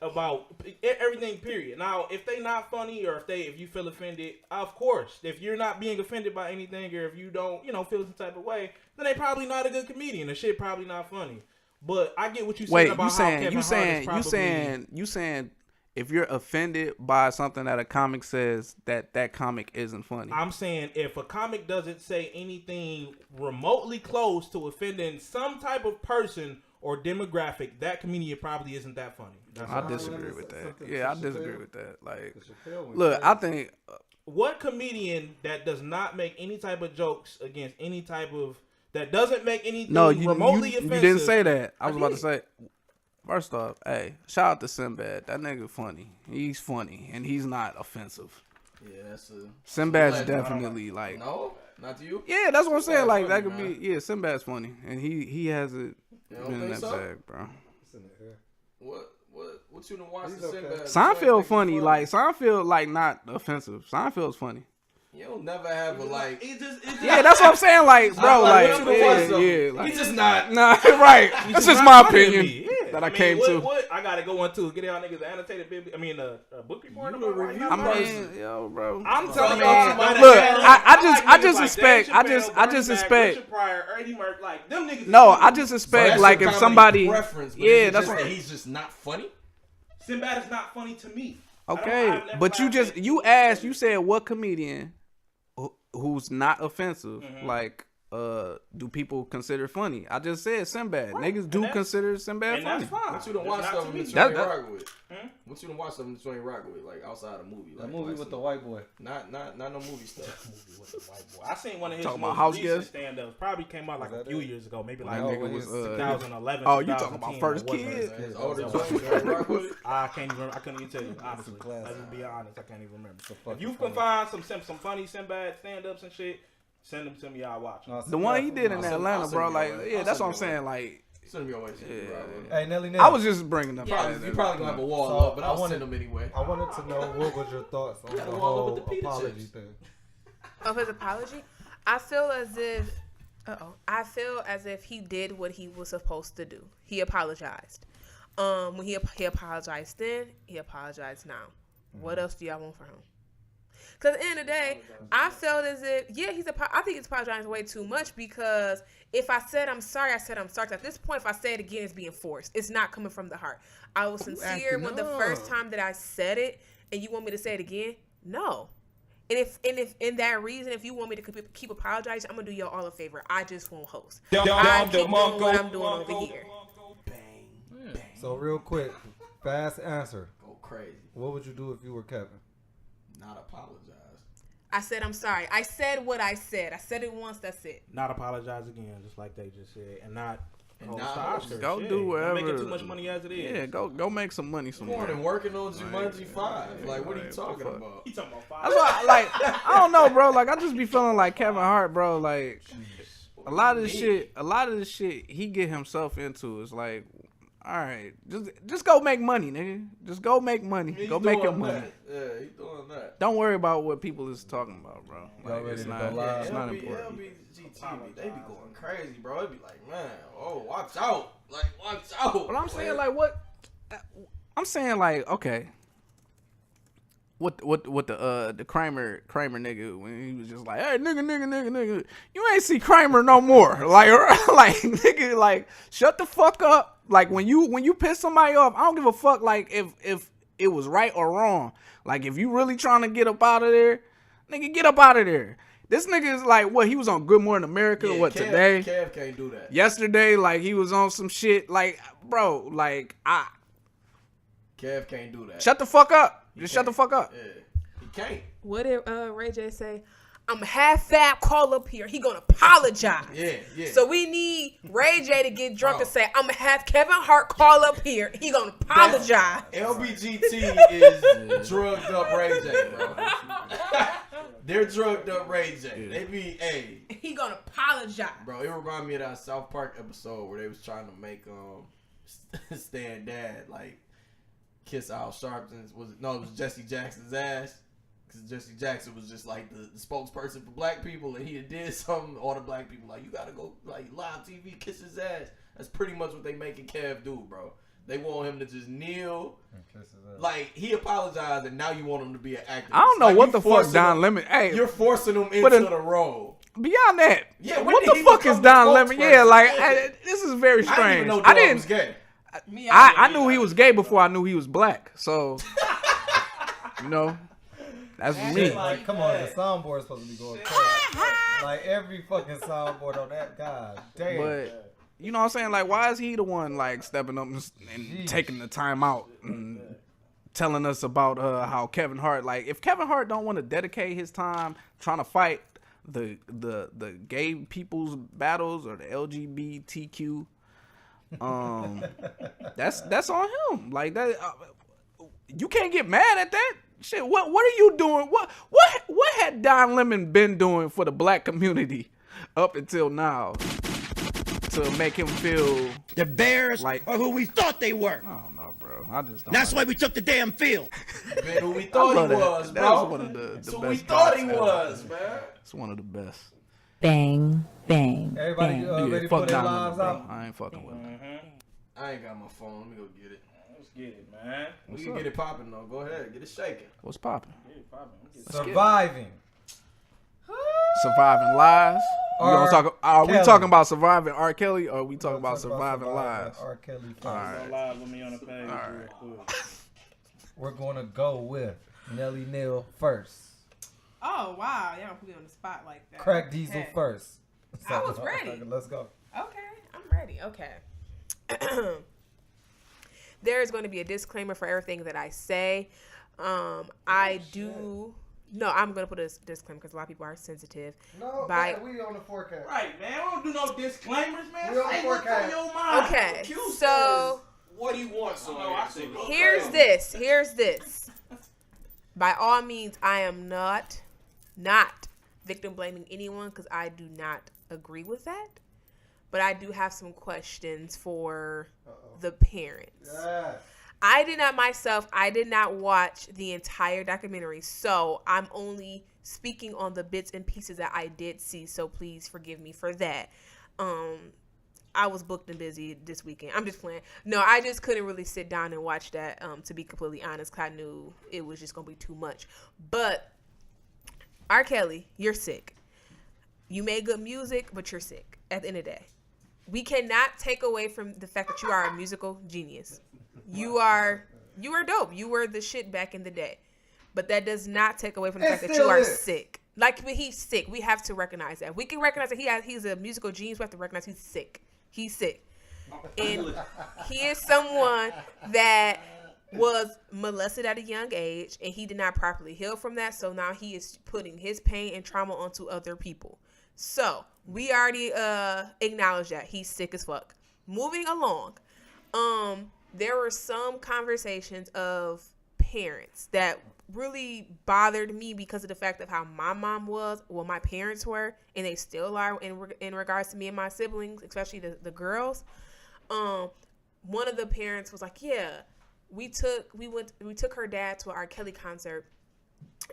Speaker 5: about everything, period. Now, if they not funny, or if you feel offended, of course, if you're not being offended by anything, or if you don't, feel some type of way, then they probably not a good comedian. The shit probably not funny. But I get what you said about how Kevin Hart is probably...
Speaker 3: You saying if you're offended by something that a comic says, that comic isn't funny.
Speaker 5: I'm saying if a comic doesn't say anything remotely close to offending some type of person or demographic, that comedian probably isn't that funny.
Speaker 3: I disagree with that. Yeah, I disagree with that. Like, look, I think...
Speaker 5: what comedian that does not make any type of jokes against any type of... that doesn't make anything remotely offensive...
Speaker 3: You didn't say that. I was about to say... First off, hey, shout out to Sinbad. That nigga funny. He's funny, and he's not offensive.
Speaker 2: Yeah, that's a...
Speaker 3: Sinbad's definitely like...
Speaker 2: No? Not to you?
Speaker 3: Yeah, that's what I'm saying. Like, that could be... Yeah, Sinbad's funny, and he has it been in that bag, bro.
Speaker 2: What you done watched Sinbad?
Speaker 3: Seinfeld funny. Like, Seinfeld, like, not offensive. Seinfeld's funny.
Speaker 2: You'll never have a like.
Speaker 3: Yeah, that's what I'm saying. Like, bro, like,
Speaker 2: like, he's just not.
Speaker 3: Nah, right. That's just my opinion that I came to.
Speaker 5: What I gotta go into get y'all niggas annotated book report.
Speaker 3: Yo, bro.
Speaker 5: I'm telling y'all.
Speaker 3: Look, I just expect. No, I just expect like if somebody. Yeah, that's what
Speaker 2: he's just not funny.
Speaker 5: Sinbad is not funny to me.
Speaker 3: Okay, but you said what comedian who's not offensive, like, do people consider funny? I just said Sinbad. Right. Niggas do consider Sinbad funny.
Speaker 2: That's fine. What you done watched of him that you ain't rock with? What you done watched of him that you ain't rock with? Like, outside a movie.
Speaker 9: That movie with the white boy.
Speaker 2: Not no movie stuff.
Speaker 5: Movie with the white boy. I seen one of his
Speaker 3: most
Speaker 5: recent stand-ups. Probably came out like a few years ago. Maybe like 2011.
Speaker 3: Oh, you talking about First Kid?
Speaker 5: I can't even remember. I couldn't even tell you, honestly. Let me be honest. I can't even remember. If you can find some funny Sinbad stand-ups and shit, send them to me. I'll watch them.
Speaker 3: The one he did in Atlanta, bro. Like, yeah, that's what I'm saying. Like,
Speaker 2: send me away.
Speaker 9: Hey, Nelly.
Speaker 3: I was just bringing them.
Speaker 2: You probably gonna have a wall up, but I'll send them anyway.
Speaker 9: I wanted to know what was your thoughts on the whole apology thing.
Speaker 6: Of his apology, I feel as if he did what he was supposed to do. He apologized. When he apologized then, he apologized now. What else do y'all want from him? Because at the end of the day, I felt as if, I think he's apologizing way too much because if I said I'm sorry, I said I'm sorry. At this point, if I say it again, it's being forced. It's not coming from the heart. I was sincere when the first time that I said it, and you want me to say it again? No. And if in that reason, if you want me to keep apologizing, I'm gonna do y'all all a favor. I just won't host. I keep doing what I'm doing over here.
Speaker 2: Bang.
Speaker 9: So real quick, fast answer.
Speaker 2: Go crazy.
Speaker 9: What would you do if you were Kevin?
Speaker 2: Not apologize.
Speaker 6: I said I'm sorry. I said what I said. I said it once. That's it.
Speaker 5: Not apologize again, just like they just said, and not.
Speaker 3: Go do whatever.
Speaker 5: Making too much money as it is.
Speaker 3: Yeah, go make some money somewhere.
Speaker 2: More than working on Jumanji 5. Like, what are you talking about?
Speaker 5: He talking about 5.
Speaker 3: That's why, like, I don't know, bro. Like, I just be feeling like Kevin Hart, bro. Like, a lot of this shit he get himself into is like, all right, just go make money, nigga. Just go make money. Go make your money.
Speaker 2: Yeah, he's doing that.
Speaker 3: Don't worry about what people is talking about, bro. Like, it's not important.
Speaker 2: LBGTQ, they be going crazy, bro. It be like, man, watch out. Like, watch out.
Speaker 3: But I'm saying, like, what? I'm saying, like, okay. What the Kramer nigga when he was just like, hey, nigga, you ain't see Kramer no more. Like nigga, like, shut the fuck up. Like, when you piss somebody off, I don't give a fuck, like, if it was right or wrong. Like, if you really trying to get up out of there, nigga, get up out of there. This nigga is like, what, he was on Good Morning America, today?
Speaker 2: Kev can't do that.
Speaker 3: Yesterday, like, he was on some shit. Like, bro, like,
Speaker 2: Kev can't do that.
Speaker 3: Shut the fuck up. Just shut the fuck up.
Speaker 2: Yeah, he can't.
Speaker 6: What did Ray J say? I'm half fat, call up here. He gonna apologize.
Speaker 2: Yeah.
Speaker 6: So we need Ray J to get drunk and say, I'm gonna have Kevin Hart call up here. He gonna apologize.
Speaker 2: LBGT is drugged up Ray J, bro. They're drugged up Ray J. They be,
Speaker 6: he gonna apologize.
Speaker 2: Bro, it reminded me of that South Park episode where they was trying to make Stan Dad like kiss Al Sharpton's. It was Jesse Jackson's ass. Because Jesse Jackson was just like the spokesperson for black people, and he did something. All the black people like, you gotta go like live TV, kiss his ass. That's pretty much what they making Kev do, bro. They want him to just kneel. Like, he apologized, and now you want him to be an actor.
Speaker 3: I don't know what the fuck Don Lemon. Hey,
Speaker 2: you're forcing him into the role.
Speaker 3: Beyond that,
Speaker 2: yeah.
Speaker 3: What the fuck is Don Lemon? Yeah, like this is very strange. I didn't was gay. I knew he was gay before I knew he was black. So, you know. That's me.
Speaker 9: Like, come on, the soundboard is supposed to be going crazy. Like, every fucking soundboard on that, god damn.
Speaker 3: But, you know what I'm saying? Like, why is he the one, like, stepping up and taking the time out and telling us about how Kevin Hart, like, if Kevin Hart don't want to dedicate his time trying to fight the gay people's battles or the LGBTQ, that's on him. Like, that, you can't get mad at that. Shit, what are you doing? What had Don Lemon been doing for the black community up until now to make him feel
Speaker 7: the Bears
Speaker 3: like
Speaker 7: are who we thought they were?
Speaker 3: I don't know, bro. I just don't.
Speaker 7: That's why we took the damn field.
Speaker 2: Man, who we thought he was, bro.
Speaker 3: That's one of the
Speaker 2: That's
Speaker 3: best.
Speaker 2: Who we thought he was, man.
Speaker 3: It's one of the best.
Speaker 11: Bang, bang.
Speaker 9: Everybody ready to put their lives out?
Speaker 3: I ain't fucking with him.
Speaker 2: I ain't got my phone. Let me go get it.
Speaker 5: Let's get it, man.
Speaker 2: We can get it popping though. Go ahead, get it shaking.
Speaker 3: What's popping?
Speaker 9: Surviving.
Speaker 3: Surviving lies. Are we talking about surviving R.Kelly or are we talking about surviving lies?
Speaker 9: R.Kelly.
Speaker 3: All right.
Speaker 5: Live with me on the page.
Speaker 3: All right.
Speaker 9: We're going to go with Nelly Nell first.
Speaker 6: Oh, wow. Y'all put me on the spot like that.
Speaker 9: Crack Diesel first.
Speaker 6: I was ready.
Speaker 9: Let's go.
Speaker 6: Okay. I'm ready. Okay. There is going to be a disclaimer for everything that I say. I'm going to put a disclaimer because a lot of people are sensitive.
Speaker 9: No, man, we on the forecast.
Speaker 5: Right, man. We don't do no disclaimers, man.
Speaker 9: We on the forecast.
Speaker 5: Your mind.
Speaker 6: Okay, so
Speaker 2: what do you want?
Speaker 6: here's this. By all means, I am not victim blaming anyone because I do not agree with that. But I do have some questions for the parents.
Speaker 9: Yes.
Speaker 6: I did not watch the entire documentary, so I'm only speaking on the bits and pieces that I did see, so please forgive me for that. I was booked and busy this weekend. I'm just playing. No, I just couldn't really sit down and watch that, to be completely honest, because I knew it was just going to be too much. But R.Kelly, you're sick. You made good music, but you're sick at the end of the day. We cannot take away from the fact that you are a musical genius. You are dope. You were the shit back in the day. But that does not take away from the fact that you are sick. Like, when he's sick, we have to recognize that. We can recognize that he's a musical genius. We have to recognize he's sick. He's sick. And he is someone that was molested at a young age, and he did not properly heal from that. So now he is putting his pain and trauma onto other people. So we already acknowledge that he's sick as fuck. Moving along, there were some conversations of parents that really bothered me because of the fact of how my mom was, well, my parents were, and they still are in regards to me and my siblings, especially the girls. One of the parents was like, yeah, we took her dad to an R.Kelly concert,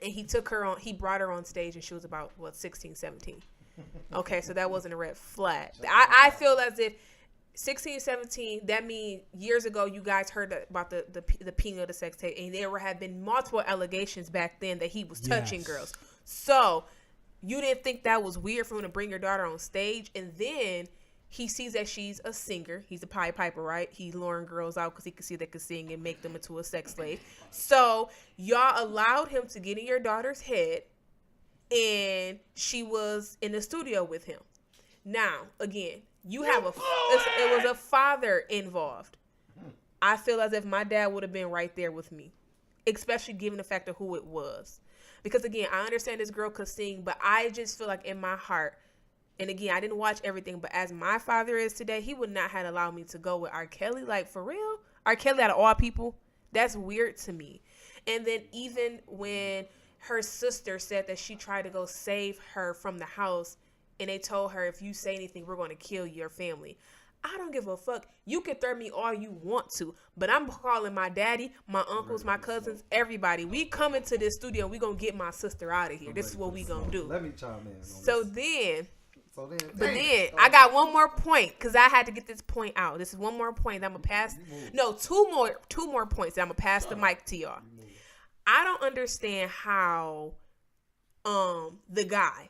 Speaker 6: and he brought her on stage, and she was about 16, 17. Okay, so that wasn't a red flag. I feel as if 16, 17, that means years ago you guys heard about the peeing of the sex tape, and there had been multiple allegations back then that he was touching girls. So you didn't think that was weird for him to bring your daughter on stage, and then he sees that she's a singer. He's a Pied Piper, right? He luring girls out because he could see they could sing and make them into a sex slave. So y'all allowed him to get in your daughter's head, and she was in the studio with him. Now, again, it was a father involved. I feel as if my dad would have been right there with me, especially given the fact of who it was. Because, again, I understand this girl could sing, but I just feel like in my heart, and again, I didn't watch everything, but as my father is today, he would not have allowed me to go with R.Kelly. Like, for real? R.Kelly out of all people? That's weird to me. And then even when her sister said that she tried to go save her from the house, and they told her, if you say anything, we're going to kill your family. I don't give a fuck. You can threaten me all you want to, but I'm calling my daddy, my uncles, my cousins, everybody. We come into this studio, and we going to get my sister out of here. This is what we going to do.
Speaker 9: Let me chime in.
Speaker 6: I got one more point because I had to get this point out. This is one more point that I'm going to pass. No, two more points that I'm going to pass the mic to y'all. I don't understand how the guy,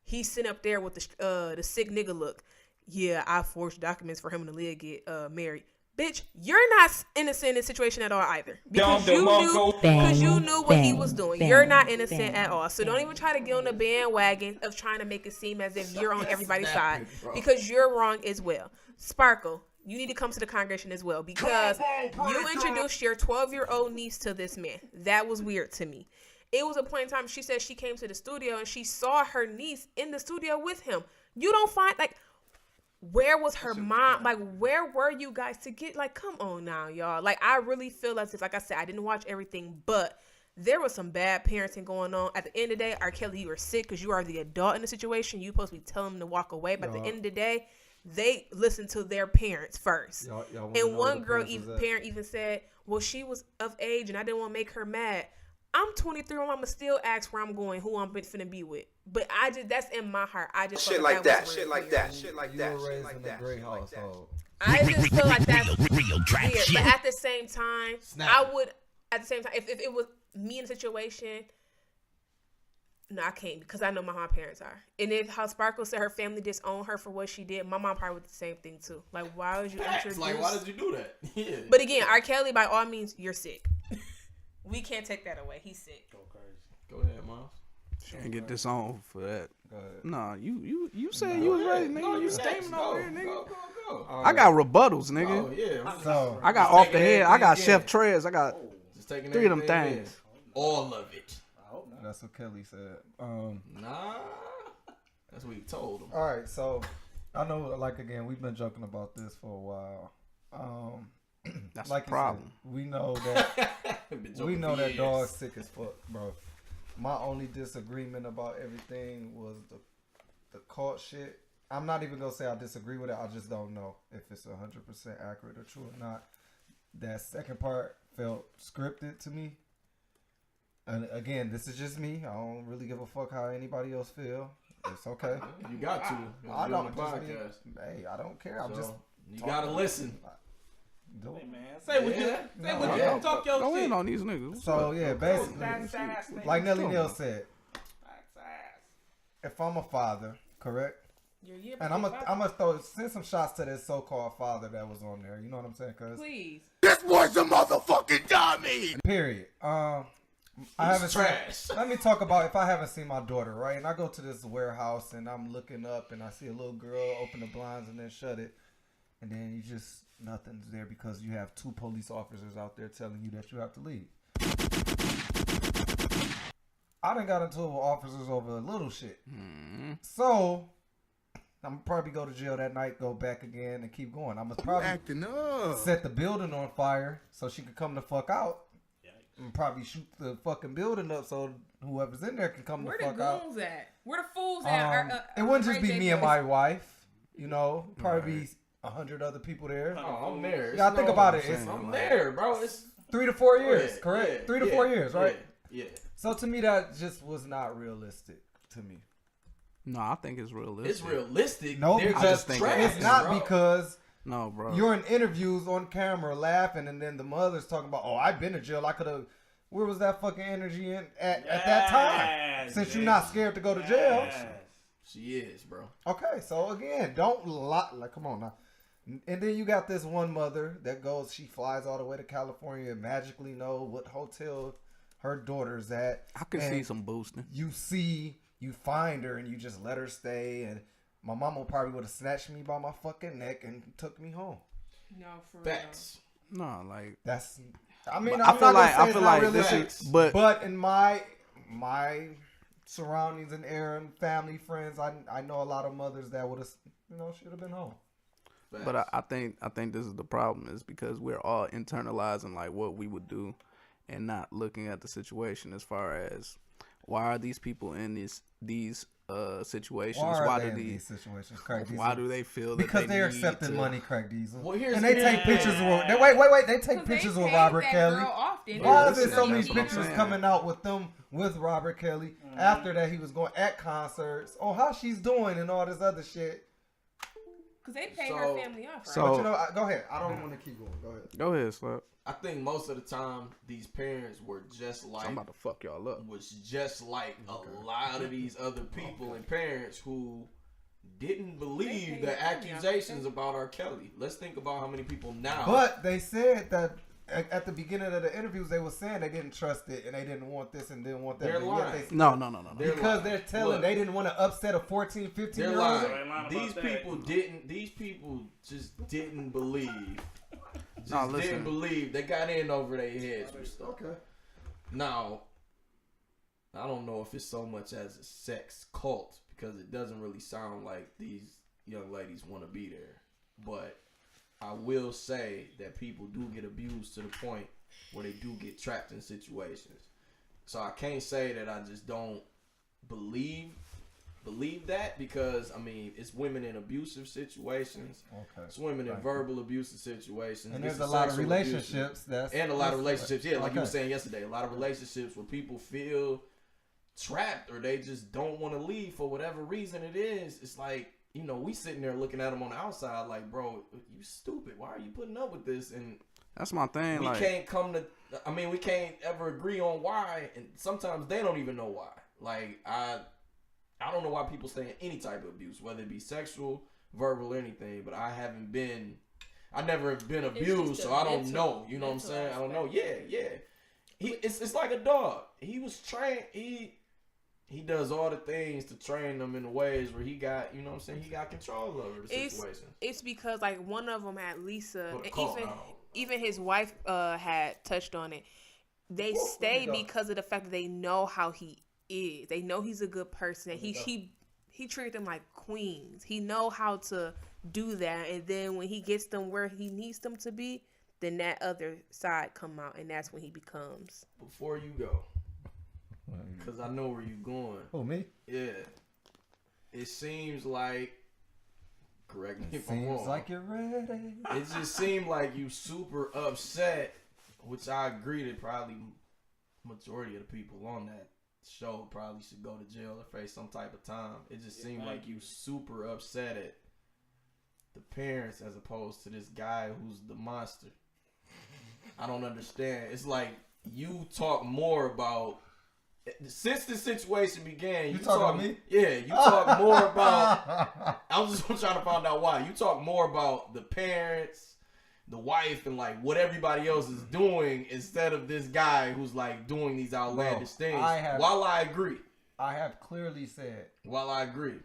Speaker 6: he's sitting up there with the sick nigga look. Yeah, I forged documents for him and Leah get married. Bitch, you're not innocent in this situation at all either. Because you knew what he was doing. You're not innocent at all. So don't even try to get on the bandwagon of trying to make it seem as if you're on everybody's side. Because you're wrong as well. Sparkle, you need to come to the congregation as well. Because you introduced your 12-year-old niece to this man. That was weird to me. It was a point in time she said she came to the studio and she saw her niece in the studio with him. You don't find, like, where was her mom? Like, where were you guys to get, like, come on now, y'all. Like, I really feel as if, like I said, I didn't watch everything, but there was some bad parenting going on. At the end of the day, R.Kelly, you are sick because you are the adult in the situation. You're supposed to be telling them to walk away. But at the end of the day, they listen to their parents first. And one girl, parent even said, well, she was of age and I didn't want to make her mad. I'm 23. My mama still asks where I'm going, who I'm finna be with. But that's in my heart. I just
Speaker 8: shit like that.
Speaker 9: You were raised in a great household.
Speaker 6: I just feel like that's weird. But at the same time, if it was me in a situation, no, I can't because I know how my parents are. And if how Sparkle said her family disowned her for what she did, my mom probably would do the same thing too. Like, why would you introduce?
Speaker 2: Like, why did you do that? Yeah.
Speaker 6: But again, R.Kelly, by all means, you're sick. We can't take that away. He's sick.
Speaker 2: Go crazy. Go ahead, Myles.
Speaker 3: She ain't get disowned for that. Nah, you said you was right, nigga. You steaming over here, nigga.
Speaker 2: Go.
Speaker 3: I got rebuttals, nigga.
Speaker 2: Oh, yeah.
Speaker 9: So,
Speaker 3: I got off the head. I got Chef Trez. I got
Speaker 2: just taking
Speaker 3: 3 of them things.
Speaker 2: All of it.
Speaker 9: That's what Kelly said.
Speaker 2: Nah. That's what he told him.
Speaker 9: All right, so I know, like, again, we've been joking about this for a while.
Speaker 3: That's
Speaker 9: like
Speaker 3: the problem.
Speaker 9: Said, we know that dog's sick as fuck, bro. My only disagreement about everything was the cult shit. I'm not even gonna say I disagree with it. I just don't know if it's 100% accurate or true or not. That second part felt scripted to me. And again, this is just me. I don't really give a fuck how anybody else feel. It's okay.
Speaker 2: You got to.
Speaker 9: I don't podcast. Hey, I don't care. I'm just.
Speaker 2: You gotta listen.
Speaker 5: Hey, man, say what you talk your shit.
Speaker 3: Go in on these niggas.
Speaker 9: So yeah, basically, like Nelly Nell said, if I'm a father, correct? And I'm gonna send some shots to this so-called father that was on there. You know what I'm saying? Cause
Speaker 6: please.
Speaker 8: This boy's a motherfucking dummy.
Speaker 9: Period. I haven't trash. Let me talk about if I haven't seen my daughter, right? And I go to this warehouse and I'm looking up and I see a little girl open the blinds and then shut it, and then you just nothing's there because you have 2 police officers out there telling you that you have to leave. I done got into it with officers over a little shit. Mm-hmm. So I'm gonna probably go to jail that night, go back again, and keep going. I'm gonna probably
Speaker 8: acting up.
Speaker 9: Set the building on fire so she could come the fuck out. And probably shoot the fucking building up so whoever's in there can come the fuck out.
Speaker 6: Where the goons at? Where the fools at?
Speaker 9: It wouldn't just be me and my wife. You know, probably be 100 other people there.
Speaker 2: Oh, I'm there.
Speaker 9: Yeah, think about it.
Speaker 2: I'm there, bro. It's
Speaker 9: 3 to 4 years,
Speaker 2: yeah,
Speaker 9: correct?
Speaker 2: Yeah,
Speaker 9: 3 to 4 years, right?
Speaker 2: Yeah.
Speaker 9: So to me, that just was not realistic to me.
Speaker 3: No, I think it's realistic.
Speaker 2: It's realistic.
Speaker 9: No, because it's not
Speaker 2: bro.
Speaker 9: because
Speaker 3: no, bro.
Speaker 9: You're in interviews on camera laughing, and then the mother's talking about, "Oh, I've been to jail. I could have." Where was that fucking energy at that time? Since you're not scared to go to jail,
Speaker 2: she is, bro.
Speaker 9: Okay, so again, don't like. Come on now. And then you got this one mother that goes. She flies all the way to California and magically know what hotel her daughter's at.
Speaker 3: I could see some boosting.
Speaker 9: You find her and you just let her stay, and my mama probably would have snatched me by my fucking neck and took me home.
Speaker 6: No, for
Speaker 2: facts.
Speaker 6: real.
Speaker 3: No, like
Speaker 9: that's. I mean,
Speaker 3: I feel like this is,
Speaker 9: but in my surroundings and era and family friends, I know a lot of mothers that would have, should have been home.
Speaker 3: But I think this is the problem, is because we're all internalizing like what we would do, and not looking at the situation as far as why are these people in these situations?
Speaker 9: Why do these situations, Craig Diesel?
Speaker 3: Why do they feel that
Speaker 9: because they're accepting money, Craig Diesel?
Speaker 2: Well,
Speaker 9: and they take pictures of wait. They take pictures with Robert Kelly. Why is there so many pictures coming out with them with Robert Kelly after that he was going at concerts? Oh, how she's doing and all this other shit.
Speaker 6: Because they pay her family off, right?
Speaker 9: So, but go ahead. I don't want to keep going. Go ahead.
Speaker 3: Go ahead, Slap.
Speaker 2: I think most of the time these parents were just like
Speaker 3: I'm about to fuck y'all up.
Speaker 2: Was just like a lot of these other people and parents who didn't believe the accusations about R.Kelly. Let's think about how many people now.
Speaker 9: But they said that at the beginning of the interviews they were saying they didn't trust it and they didn't want this and didn't want that.
Speaker 2: They're lying.
Speaker 3: No.
Speaker 9: Because they're telling they didn't want to upset a 14, 15-year-old.
Speaker 2: These people just didn't believe. Didn't believe. They got in over their heads with stuff.
Speaker 9: Okay.
Speaker 2: Now, I don't know if it's so much as a sex cult because it doesn't really sound like these young ladies want to be there. But I will say that people do get abused to the point where they do get trapped in situations. So I can't say that I just don't believe that, because I mean it's women in abusive situations, it's women in verbal abusive situations,
Speaker 9: and there's a lot of relationships
Speaker 2: like you were saying yesterday, a lot of relationships where people feel trapped or they just don't want to leave for whatever reason it is. It's like, we sitting there looking at them on the outside like, bro, you stupid, why are you putting up with this? And
Speaker 3: that's my thing.
Speaker 2: We can't ever agree on why, and sometimes they don't even know why. Like I don't know why people stay in any type of abuse, whether it be sexual, verbal, or anything. But I never been abused, so I don't know. You know what I'm saying? I don't know. Yeah. It's like a dog. He was trained. He does all the things to train them in the ways where he got, he got control over the situation.
Speaker 6: It's because like one of them had Lisa, and even his wife had touched on it. They stay because of the fact that they know how he is. They know he's a good person. He treated them like queens. He know how to do that, and then when he gets them where he needs them to be, then that other side come out, and that's when he becomes.
Speaker 2: Before you go, because I know where you're going.
Speaker 9: Who, me?
Speaker 2: Yeah. It seems like, correct me if I'm wrong.
Speaker 9: Seems like you're ready.
Speaker 2: It just seemed like you super upset, which I agree that probably majority of the people on that show probably should go to jail or face some type of time. It just seemed like you super upset at the parents as opposed to this guy who's the monster. I don't understand. It's like you talk more about since the situation began,
Speaker 9: you talk about me?
Speaker 2: Yeah, you talk more about. I'm just trying to find out why. You talk more about the parents, the wife, and like what everybody else is doing instead of this guy who's like doing these outlandish things. While I agree,
Speaker 9: I have clearly said.
Speaker 2: While I agree,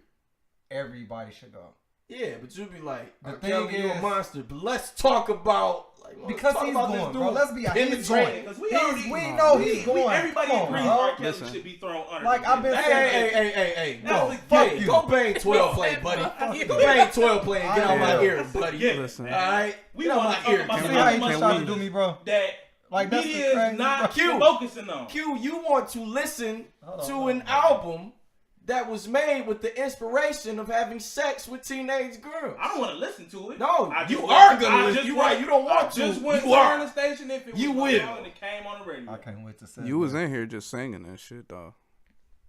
Speaker 9: everybody should go.
Speaker 2: Yeah, but you be like,
Speaker 9: R.Kelly,
Speaker 2: you a monster. But let's talk about
Speaker 9: because he's going, bro. Let's be honest. He's going.
Speaker 5: Because
Speaker 9: we know he's going.
Speaker 5: Everybody agrees R.Kelly should be thrown under.
Speaker 9: Like I've been saying,
Speaker 2: hey, no, fuck you. Go bang 12 play, buddy. Go bang 12 play and get on my ear, buddy.
Speaker 5: Listen,
Speaker 2: all right,
Speaker 5: we on my ear.
Speaker 9: See how he trying to do me, bro?
Speaker 5: That
Speaker 9: like
Speaker 5: media is not focusing on.
Speaker 2: Q, you want to listen to an album that was made with the inspiration of having sex with teenage girls.
Speaker 5: I don't want to listen to it.
Speaker 2: No, you are gonna listen. You're right. You don't want to.
Speaker 5: Just went to the station if it was on and it came on the radio.
Speaker 9: I can't wait to say.
Speaker 3: You was in here just singing that shit, though.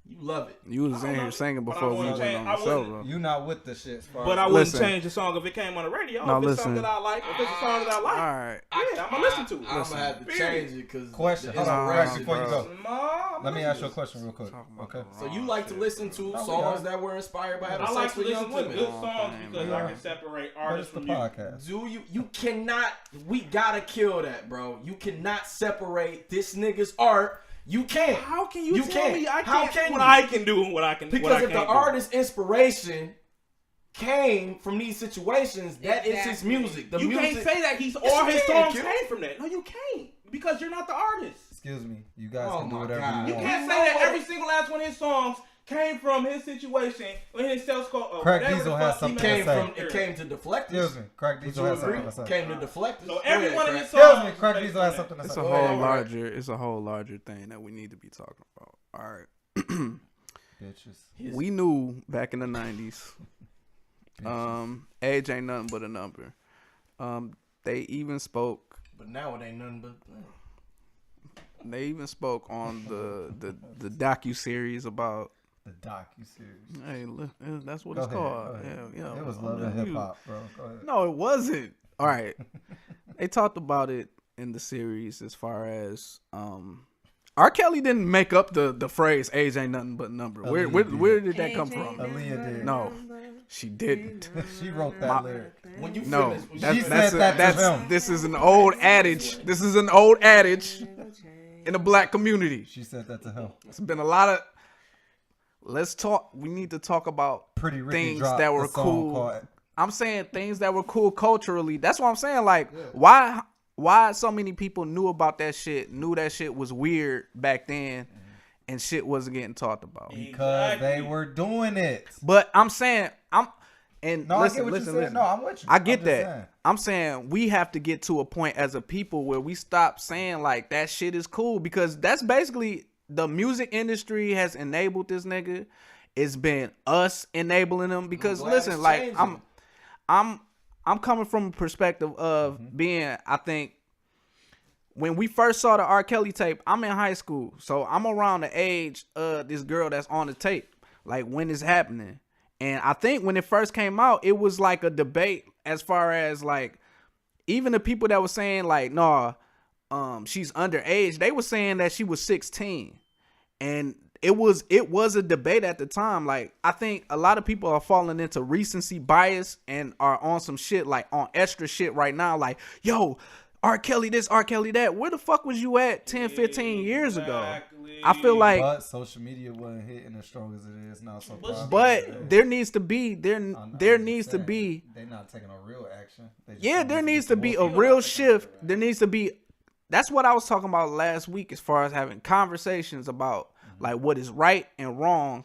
Speaker 2: You love it.
Speaker 3: You was in here singing before we went on the show, bro.
Speaker 9: You not with the shit,
Speaker 5: but I wouldn't change the song if it came on the radio.
Speaker 3: No,
Speaker 5: if it's something that I like, if it's a song that I like,
Speaker 3: all right.
Speaker 5: Yeah, I'm gonna listen to it.
Speaker 2: I'm gonna have to change it because
Speaker 9: question. Hold on, before you go. Let me ask you a question real quick. Okay.
Speaker 2: So you like to listen to songs that were inspired by having sex with young women?
Speaker 5: I like to listen to good songs because I can separate artists from
Speaker 9: podcast.
Speaker 2: Do you? You cannot. We gotta kill that, bro. You cannot separate this nigga's art. You can't.
Speaker 5: How can you tell me I
Speaker 2: How
Speaker 5: can't
Speaker 2: can
Speaker 5: what
Speaker 2: you?
Speaker 5: I can do and what I can do?
Speaker 2: Because if the artist's inspiration came from these situations, that is his music. The
Speaker 5: you
Speaker 2: music,
Speaker 5: can't say that all his songs came from that. No, you can't. Because you're not the artist.
Speaker 9: Excuse me. You guys can do whatever you want.
Speaker 5: You can't say that every single last one of his songs came from his situation when his sales call.
Speaker 9: Craig Diesel has something to say.
Speaker 2: It came to deflect.
Speaker 9: Excuse me. Craig Diesel has something to say.
Speaker 2: Came to deflect.
Speaker 5: So every one of his songs.
Speaker 9: Excuse me. Craig Diesel has something to say.
Speaker 3: It's a whole larger thing that we need to be talking about. All right.
Speaker 9: Bitches.
Speaker 3: We knew back in the 90s, age ain't nothing but a number. They even spoke.
Speaker 2: But now it ain't nothing but.
Speaker 3: They even spoke on the docu-series about.
Speaker 9: The docu-series.
Speaker 3: Hey, look, that's what it's called. Yeah,
Speaker 9: it was Love and Hip Hop, bro. Go ahead.
Speaker 3: No, it wasn't. All right. They talked about it in the series as far as R.Kelly didn't make up the phrase "age ain't nothing but a number." Where did that come from?
Speaker 9: Aaliyah did.
Speaker 3: No, she didn't.
Speaker 9: She wrote that lyric.
Speaker 2: When you
Speaker 3: no,
Speaker 9: that's
Speaker 3: this is an old adage. This is an old adage in the black community.
Speaker 9: She said that to him.
Speaker 3: It's been a lot of. Let's talk. We need to talk about things that were cool. I'm saying things that were cool culturally. That's what I'm saying. Like, why so many people knew about that shit, knew that shit was weird back then, and shit wasn't getting talked about.
Speaker 9: Because they were doing it.
Speaker 3: But I'm saying, listen.
Speaker 9: No, I'm with you.
Speaker 3: I get that. I'm saying we have to get to a point as a people where we stop saying like that shit is cool, because that's basically the music industry has enabled this nigga. It's been us enabling him because listen, like I'm coming from a perspective of being, I think, when we first saw the R.Kelly tape, I'm in high school. So I'm around the age of this girl that's on the tape, like when it's happening. And I think when it first came out, it was like a debate as far as like, even the people that were saying like, nah, she's underage, they were saying that she was 16. And it was a debate at the time. Like, I think a lot of people are falling into recency bias and are on some shit, like on extra shit right now. Like, yo, R.Kelly this, R.Kelly that. Where the fuck was you at 10, 15 years ago? I feel like.
Speaker 9: But social media wasn't hitting as strong as it is now. So
Speaker 3: but there needs to be, there needs to be.
Speaker 9: They're not taking a real action.
Speaker 3: There needs to be a real shift. There needs to be. That's what I was talking about last week as far as having conversations about like what is right and wrong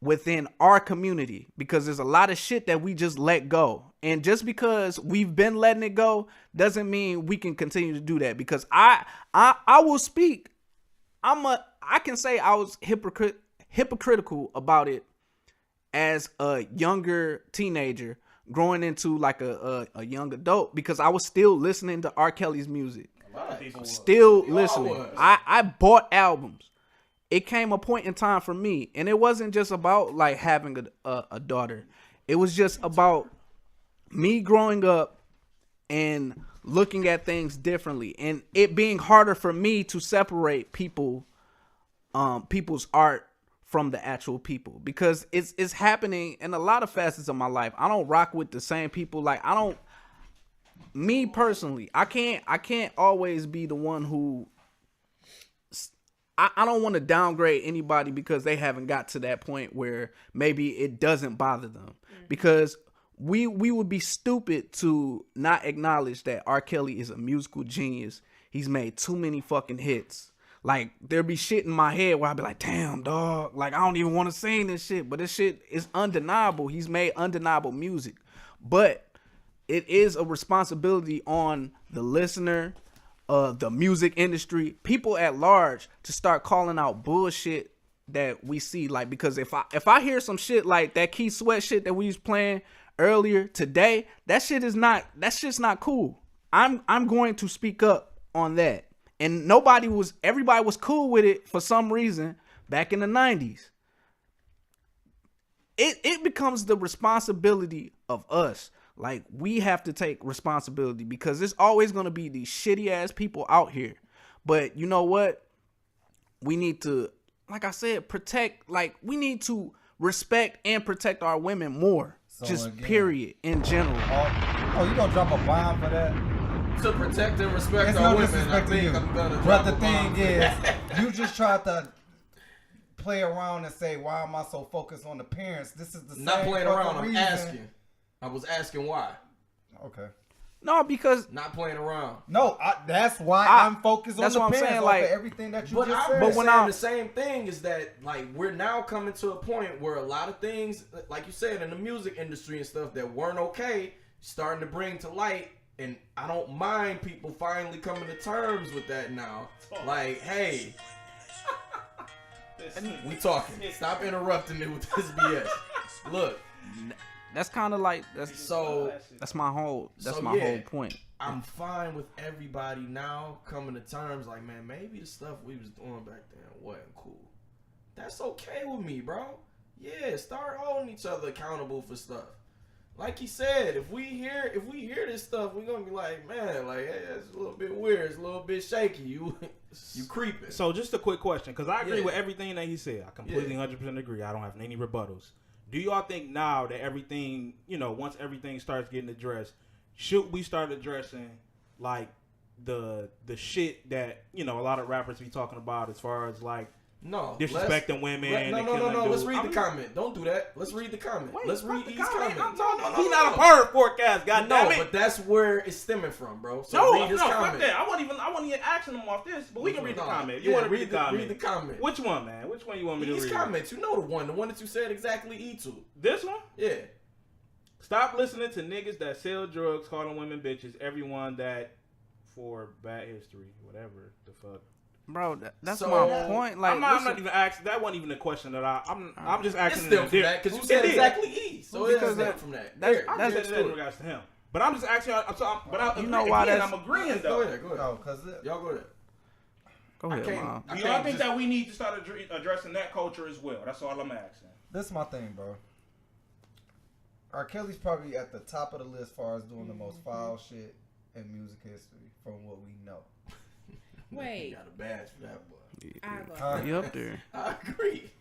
Speaker 3: within our community, because there's a lot of shit that we just let go. And just because we've been letting it go doesn't mean we can continue to do that, because I will speak. I can say I was hypocritical about it as a younger teenager growing into like a young adult, because I was still listening to R. Kelly's music. Still listening. I bought albums. It came a point in time for me, and it wasn't just about like having a daughter. It was just about me growing up and looking at things differently, and it being harder for me to separate people people's art from the actual people, because it's happening in a lot of facets of my life. I don't rock with the same people. Like me personally, I can't always be the one who I don't want to downgrade anybody because they haven't got to that point where maybe it doesn't bother them, because we would be stupid to not acknowledge that R. Kelly is a musical genius. He's made too many fucking hits. Like, there'll be shit in my head where I'll be like, damn, dog. Like, I don't even want to sing this shit. But this shit is undeniable. He's made undeniable music. But it is a responsibility on the listener, the music industry, people at large, to start calling out bullshit that we see. Like, because if I hear some shit like that Keith Sweat shit that we was playing earlier today, that's just not cool. I'm going to speak up on that. And everybody was cool with it for some reason back in the 90s. It becomes the responsibility of us. Like, we have to take responsibility, because there's always going to be these shitty ass people out here. But you know what? We need to, like I said, we need to respect and protect our women more. So just again, period, in general.
Speaker 9: Oh, you gonna drop a bomb for that?
Speaker 2: To protect and respect
Speaker 9: it's
Speaker 2: our
Speaker 9: no
Speaker 2: women.
Speaker 9: Disrespect to you. But the thing is, you just tried to play around and say, why am I so focused on the parents? This is the same
Speaker 2: not playing around. I'm
Speaker 9: reason.
Speaker 2: asking. I was asking why.
Speaker 9: Okay.
Speaker 3: No, because
Speaker 2: not playing around.
Speaker 9: No, that's why I'm focused on
Speaker 3: that's
Speaker 9: the
Speaker 3: what I'm
Speaker 9: parents.
Speaker 3: saying, like
Speaker 9: everything that you
Speaker 2: but
Speaker 9: just said.
Speaker 2: But when I'm the same thing is that, like, we're now coming to a point where a lot of things, like you said, in the music industry and stuff that weren't okay, starting to bring to light. And I don't mind people finally coming to terms with that now. Like, hey, we talking. Stop interrupting me with this BS. Look,
Speaker 3: that's kind of like that's my whole point.
Speaker 2: I'm fine with everybody now coming to terms. Like, man, maybe the stuff we was doing back then wasn't cool. That's okay with me, bro. Yeah, start holding each other accountable for stuff. Like he said, if we hear this stuff, we're gonna be like, man, like, hey, it's a little bit weird, it's a little bit shaky. You creeping.
Speaker 5: So just a quick question, because I agree with everything that he said. I completely 100% agree. I don't have any rebuttals. Do y'all think now that everything, once everything starts getting addressed, should we start addressing like the shit that a lot of rappers be talking about as far as like disrespecting women?
Speaker 2: No. Let's read the comment. Don't do that. Let's read the comment. Let's read E's comment.
Speaker 5: No. He's not a part forecast, goddammit.
Speaker 2: No, but that's where it's stemming from, bro. So read his comment.
Speaker 5: Fuck that. I wasn't even asking him off this, but we can read the comment. You want to read the comment?
Speaker 2: Read the comment.
Speaker 5: Which one, man? Which one you want me to read?
Speaker 2: These comments. You know the one that you said exactly E to.
Speaker 5: This one?
Speaker 2: Yeah.
Speaker 5: Stop listening to niggas that sell drugs, calling women bitches. Everyone that for bad history, whatever the fuck.
Speaker 3: Bro, that's my point. Like,
Speaker 5: I'm not even asking. That wasn't even a question that I'm just asking.
Speaker 2: It's from that because you said exactly E. So it's from that.
Speaker 5: I said that in regards to him. But I'm just asking.
Speaker 3: You know why
Speaker 5: I'm agreeing though.
Speaker 2: Go ahead.
Speaker 9: No, because
Speaker 2: y'all go ahead.
Speaker 3: Go ahead, Mom.
Speaker 5: Do y'all think that we need to start addressing that culture as well? That's all I'm asking.
Speaker 9: This is my thing, bro. R.Kelly's probably at the top of the list as far as doing the most foul shit in music history from what we know.
Speaker 12: Wait.
Speaker 2: You got a badge for that boy.
Speaker 3: You up there?
Speaker 2: I agree.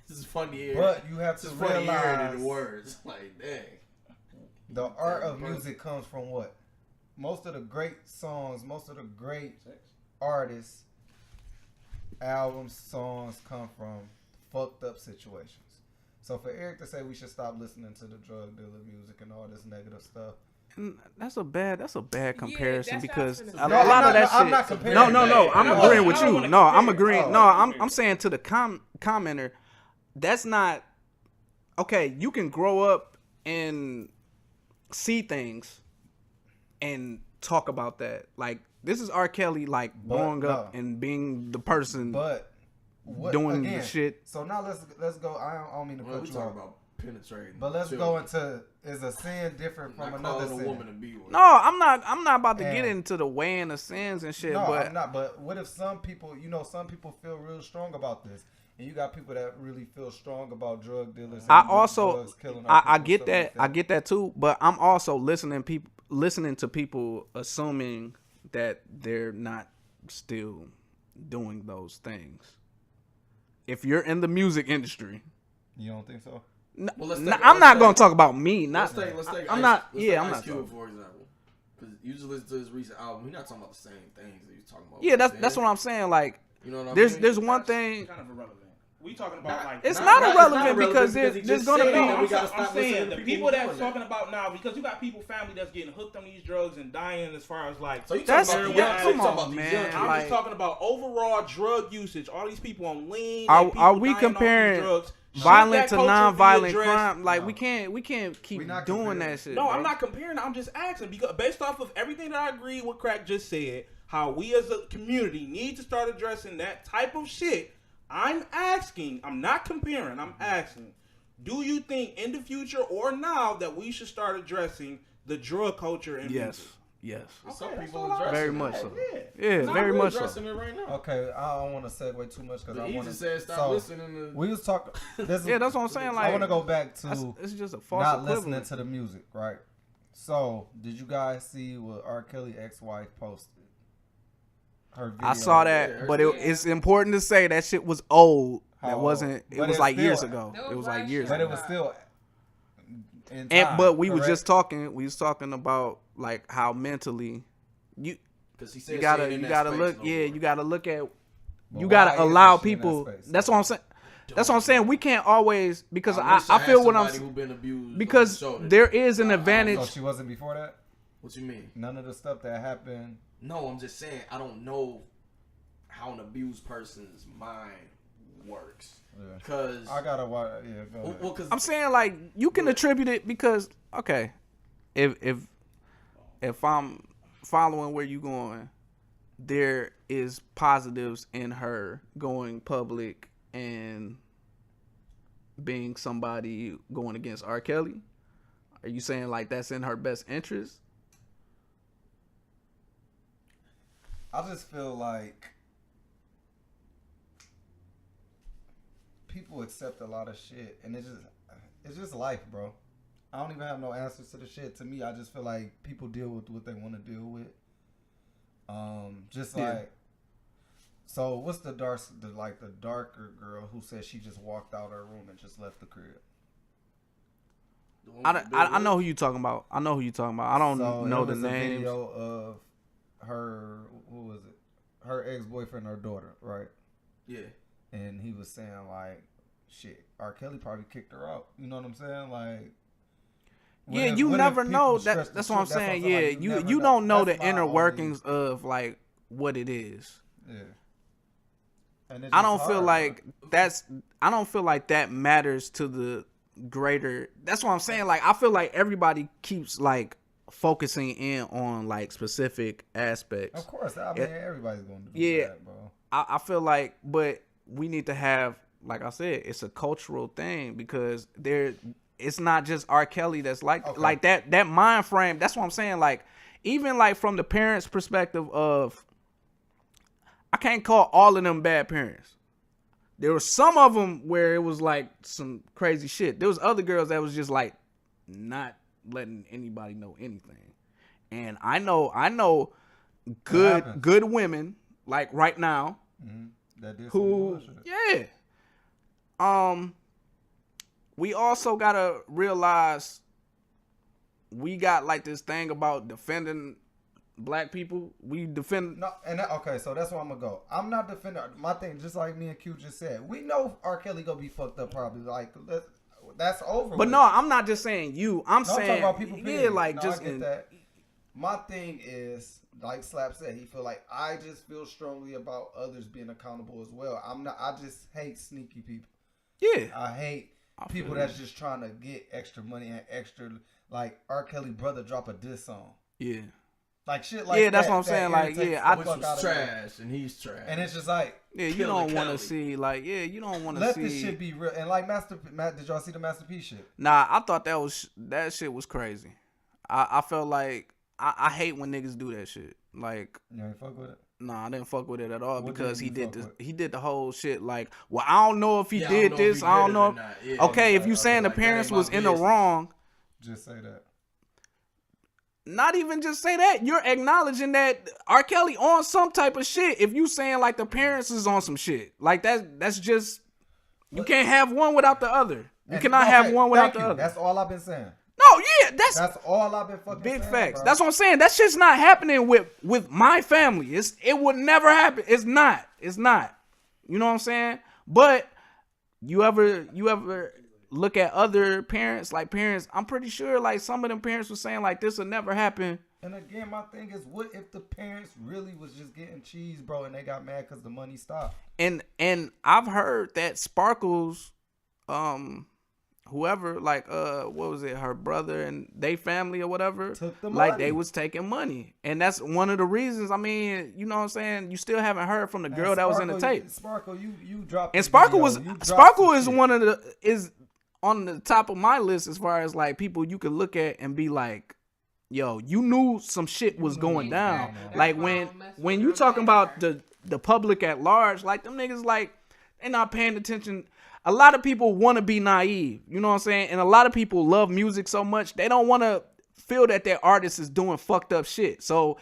Speaker 2: This is funny hearing.
Speaker 9: But you have to realize
Speaker 2: the words. Like, dang.
Speaker 9: The art of music comes from what? Most of the great songs, most of the great artists, albums, songs come from fucked up situations. So for Eric to say we should stop listening to the drug dealer music and all this negative stuff,
Speaker 3: that's a bad comparison, because
Speaker 9: a
Speaker 3: lot of that shit.
Speaker 9: I'm not comparing.
Speaker 3: No. I'm agreeing with you. No, I'm agreeing. No, I'm saying to the commenter, that's not okay. You can grow up and see things and talk about that. Like, this is R. Kelly, like, growing up and being the person, doing the shit.
Speaker 9: So now let's go. I don't mean to cut you off.
Speaker 2: About penetrating.
Speaker 9: But let's go into, is a sin different from another sin?
Speaker 2: Woman to be with.
Speaker 3: No, I'm not about to get into the weighing of sins and shit.
Speaker 9: No,
Speaker 3: but
Speaker 9: I'm not. But what if some people, some people feel real strong about this, and you got people that really feel strong about drug dealers.
Speaker 3: I also, I get that. I get that too. But I'm also listening to people assuming that they're not still doing those things. if you're in the music industry,
Speaker 9: You don't think so?
Speaker 3: I'm not gonna talk about me.
Speaker 2: Let's take Ice Cube, for example. Because you just listen to his recent album. We're not talking about the same things that you're talking about.
Speaker 3: Yeah, that's what I'm saying. Like,
Speaker 2: you know what I mean?
Speaker 3: There's one thing.
Speaker 5: Kind of irrelevant. We talking about like
Speaker 3: it's not irrelevant because there's gonna be.
Speaker 5: I'm saying the people that's talking about now, because you got people, family that's getting hooked on these drugs and dying as far as like.
Speaker 2: So you talking about
Speaker 3: come on, man.
Speaker 5: I'm just talking about overall drug usage. All these people on lean.
Speaker 3: Are we comparing violent to non-violent crime? Like we can't keep doing that shit.
Speaker 5: No,
Speaker 3: bro.
Speaker 5: I'm not comparing. I'm just asking because based off of everything that I agree with Crack just said, how we as a community need to start addressing that type of shit. I'm asking, I'm not comparing, I'm asking, do you think in the future or now that we should start addressing the drug culture in music?
Speaker 3: Yes.
Speaker 2: Okay, some people addressing
Speaker 3: very
Speaker 2: it.
Speaker 3: much so.
Speaker 2: Yeah,
Speaker 3: very much so.
Speaker 2: It right now.
Speaker 9: Okay, I don't want to segue too much because I want to.
Speaker 2: Said stop listening to.
Speaker 9: We was talking.
Speaker 3: That's what I'm saying. Like,
Speaker 9: I want to go back to.
Speaker 3: It's just a false
Speaker 9: not
Speaker 3: equivalent.
Speaker 9: listening to the music, right? So, did you guys see what R.Kelly ex-wife posted? Her video.
Speaker 3: I saw that, but it's important to say that shit was old. That wasn't. It was like years ago. It was like years ago.
Speaker 9: But it was still.
Speaker 3: But we was just talking. We was talking about like how mentally you.
Speaker 2: Because he said
Speaker 3: you gotta look.
Speaker 2: Yeah,
Speaker 3: you gotta look at. You gotta allow people. That's what I'm saying. That's what I'm saying. We can't always because I feel what I'm.
Speaker 2: Been abused
Speaker 3: because there is an advantage.
Speaker 9: So she wasn't before that.
Speaker 2: What you mean?
Speaker 9: None of the stuff that happened.
Speaker 2: No, I'm just saying I don't know how an abused person's mind works. Because
Speaker 9: I gotta watch. Yeah, go ahead.
Speaker 2: Well,
Speaker 3: I'm saying like you can attribute it because okay, if I'm following where you going, there is positives in her going public and being somebody going against R. Kelly. Are you saying like that's in her best interest?
Speaker 9: I just feel like people accept a lot of shit, and it's just life, bro. I don't even have no answers to the shit. To me, I just feel like people deal with what they want to deal with. So what's the darker girl who said she just walked out her room and just left the crib?
Speaker 3: I know who you talking about. I don't know the names.
Speaker 9: A video of her, who was it? Her ex-boyfriend, her daughter, right?
Speaker 2: Yeah.
Speaker 9: And he was saying like, shit, R. Kelly probably kicked her out. You know what I'm saying? Like,
Speaker 3: you never know. That's what I'm saying. Yeah, you don't know the inner workings of like what it is.
Speaker 9: Yeah.
Speaker 3: I don't feel like that matters to the greater. That's what I'm saying. Like, I feel like everybody keeps like focusing in on like specific aspects.
Speaker 9: Of course, I mean everybody's going to do that, bro.
Speaker 3: I feel like, but we need to have, like I said, it's a cultural thing because it's not just R. Kelly that's like that mind frame. That's what I'm saying. Like, even like from the parents' perspective of, I can't call all of them bad parents. There were some of them where it was like some crazy shit. There was other girls that was just like not letting anybody know anything. And I know good women like right now
Speaker 9: that did
Speaker 3: who we also gotta realize we got like this thing about defending black people. We defend
Speaker 9: okay, so that's where I'm gonna go. I'm not defending my thing, just like me and Q just said. We know R. Kelly gonna be fucked up probably. Like that's over.
Speaker 3: But no, I'm not just saying you. I'm saying
Speaker 9: talking about people. Period.
Speaker 3: Like
Speaker 9: no,
Speaker 3: just
Speaker 9: I get that. My thing is, like Slap said, he feel like I just feel strongly about others being accountable as well. I just hate sneaky people.
Speaker 3: Yeah.
Speaker 9: I hate people that's just trying to get extra money and extra, like R. Kelly brother drop a diss song.
Speaker 3: Yeah.
Speaker 9: Like shit like that.
Speaker 3: Yeah, that's what I'm saying. Like, yeah,
Speaker 2: which was trash and he's trash.
Speaker 9: And it's just like,
Speaker 3: yeah, you don't want to see, like, yeah, you don't want to see.
Speaker 9: Let this shit be real. And like did y'all see the Master P shit?
Speaker 3: Nah, I thought that shit was crazy. I felt like I hate when niggas do that shit. Like,
Speaker 9: you ain't fuck with it?
Speaker 3: Nah, I didn't fuck with it at all because he did the whole shit like, well, I don't know if he did this. I don't know.
Speaker 2: Yeah,
Speaker 3: okay, if you saying the parents was in the wrong,
Speaker 9: just say that.
Speaker 3: Not even just say that. You're acknowledging that R. Kelly on some type of shit. If you saying like the parents is on some shit, like that's just You can't have one without the other. You cannot have one without the other.
Speaker 9: That's all I've been saying.
Speaker 3: No, yeah, that's
Speaker 9: all I've been fucking
Speaker 3: big
Speaker 9: saying,
Speaker 3: facts.
Speaker 9: bro.
Speaker 3: That's what I'm saying. That shit's not happening with my family. It would never happen. It's not. You know what I'm saying? But you ever look at other parents, like parents, I'm pretty sure like some of them parents were saying like this will never happen.
Speaker 9: And again, my thing is, what if the parents really was just getting cheese, bro, and they got mad because the money stopped?
Speaker 3: And I've heard that Sparkles, whoever, like, what was it, her brother and they family or whatever,
Speaker 9: took the
Speaker 3: like
Speaker 9: money.
Speaker 3: they was taking money. And that's one of the reasons, I mean, you know what I'm saying? You still haven't heard from the girl that was in the tape.
Speaker 9: Sparkle, you dropped
Speaker 3: And
Speaker 9: the
Speaker 3: Sparkle
Speaker 9: video.
Speaker 3: Sparkle is one of the, is on the top of my list as far as like people you could look at and be like, yo, you knew some shit was going down. Like when you talking about the public at large, like them niggas like, they not paying attention. A lot of people want to be naive, you know what I'm saying? And a lot of people love music so much, they don't want to feel that their artist is doing fucked up shit. So,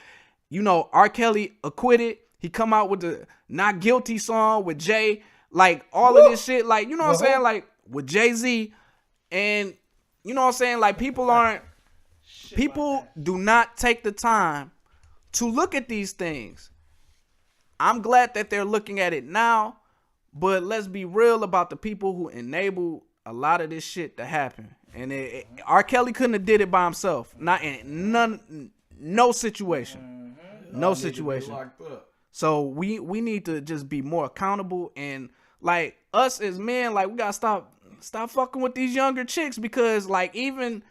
Speaker 3: you know, R.Kelly acquitted. He come out with the Not Guilty song with Jay. Like, all of this shit, like, you know what I'm saying? Like, with Jay-Z. And, you know what I'm saying? Like, people do not take the time to look at these things. I'm glad that they're looking at it now. But let's be real about the people who enable a lot of this shit to happen. And R. Kelly couldn't have did it by himself. Not in no situation. No situation. So we need to just be more accountable, and like us as men, like we gotta stop fucking with these younger chicks, because like even,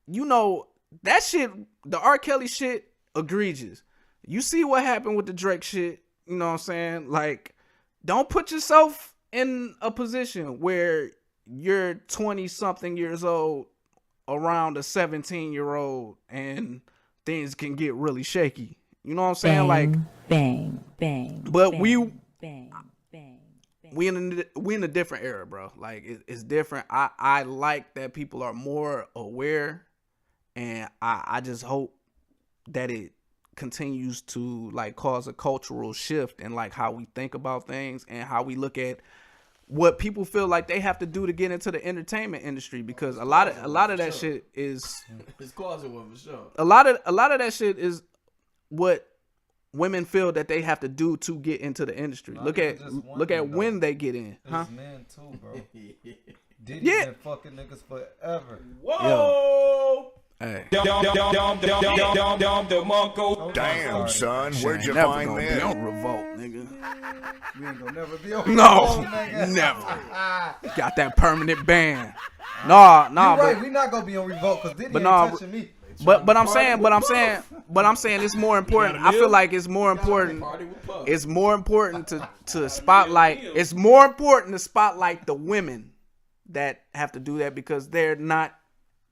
Speaker 3: you know, that shit, the R. Kelly shit, egregious. You see what happened with the Drake shit, you know what I'm saying? Like, don't put yourself in a position where you're 20-something years old around a 17-year-old and things can get really shaky. You know what I'm saying?
Speaker 11: Bang, bang.
Speaker 3: But
Speaker 11: bang, bang.
Speaker 3: we in a different era, bro. Like it's different. I like that people are more aware, and I just hope that it continues to like cause a cultural shift in like how we think about things and how we look at what people feel like they have to do to get into the entertainment industry, because a lot of that shit is
Speaker 2: it's causing one for sure.
Speaker 3: A lot of that shit is what women feel that they have to do to get into the industry. Look at when they get in, huh?
Speaker 9: It's men too, bro. Diddy been fucking niggas forever.
Speaker 5: Whoa.
Speaker 3: Hey.
Speaker 8: Damn, son, where'd you find this?
Speaker 3: Don't revolt, nigga.
Speaker 9: We ain't gonna never be on
Speaker 3: No,
Speaker 9: nigga.
Speaker 3: never. Got that permanent ban. Nah.
Speaker 9: You're
Speaker 3: but,
Speaker 9: right. We not gonna be on revolt because Diddy ain't touching me.
Speaker 3: But I'm saying it's more important. I feel like it's more important. It's more important to spotlight. It's more important to spotlight the women that have to do that, because they're not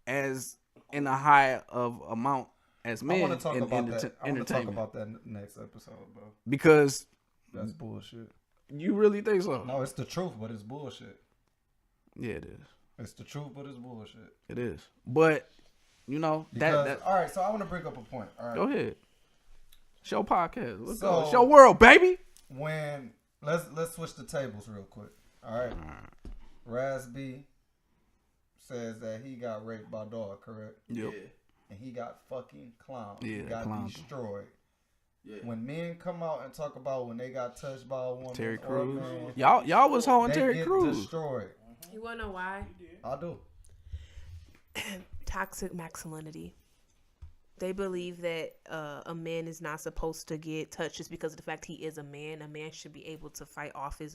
Speaker 3: as in a high of amount as men.
Speaker 9: I want to talk about that. I want to talk
Speaker 3: entertainment.
Speaker 9: about that next episode, bro.
Speaker 3: Because
Speaker 9: that's bullshit.
Speaker 3: You really think so?
Speaker 9: No, it's the truth, but it's bullshit.
Speaker 3: Yeah, it is.
Speaker 9: It's the truth, but it's bullshit.
Speaker 3: It is. But you know that.
Speaker 9: All right, so I want to bring up a point. All right,
Speaker 3: go ahead. Show podcast. Let's go. Show world, baby.
Speaker 9: When let's switch the tables real quick. All right. Raz B says that he got raped by dog, correct?
Speaker 3: Yep.
Speaker 2: Yeah.
Speaker 9: And he got fucking clowned.
Speaker 3: Yeah,
Speaker 9: he got destroyed. Yeah. When men come out and talk about when they got touched by a woman,
Speaker 3: Terry
Speaker 9: or a
Speaker 3: Crews.
Speaker 9: man,
Speaker 3: Y'all was holding
Speaker 9: they
Speaker 3: Terry
Speaker 9: get
Speaker 3: Crews.
Speaker 9: Destroyed.
Speaker 6: You wanna know why?
Speaker 9: I do.
Speaker 6: Toxic masculinity. They believe that a man is not supposed to get touched just because of the fact he is a man. A man should be able to fight off his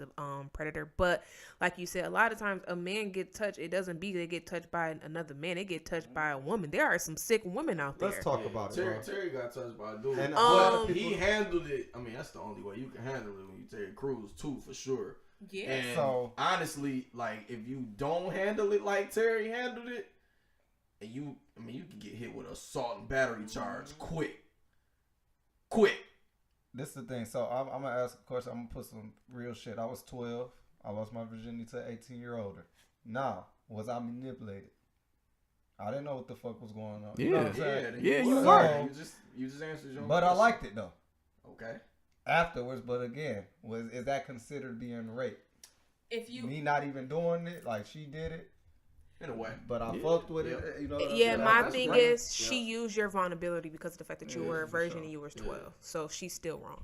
Speaker 6: predator. But like you said, a lot of times a man get touched. It doesn't be they get touched by another man. They get touched by a woman. There are some sick women out there.
Speaker 9: Let's talk about it.
Speaker 2: Terry got touched by a dude.
Speaker 9: And
Speaker 2: but he handled it. I mean, that's the only way you can handle it when you Terry Crews too, for sure.
Speaker 6: Yeah.
Speaker 2: And
Speaker 9: so
Speaker 2: honestly, like if you don't handle it like Terry handled it, and you can get hit with assault and battery charge quick.
Speaker 9: This is the thing. So I'm gonna ask a question. I'm gonna put some real shit. I was 12. I lost my virginity to an 18-year-older. Now, was I manipulated? I didn't know what the fuck was going on.
Speaker 3: Yeah,
Speaker 9: you know what I'm saying?
Speaker 3: you
Speaker 9: So,
Speaker 3: were.
Speaker 2: You just answered your own
Speaker 9: But
Speaker 2: question.
Speaker 9: I liked it though.
Speaker 2: Okay.
Speaker 9: Afterwards, but again, is that considered being rape? me not even doing it, like she did it.
Speaker 2: In a way.
Speaker 9: But I fucked with it, you know.
Speaker 6: Yeah, my thing is she used your vulnerability because of the fact that you were a virgin and you were 12. So she's still wrong.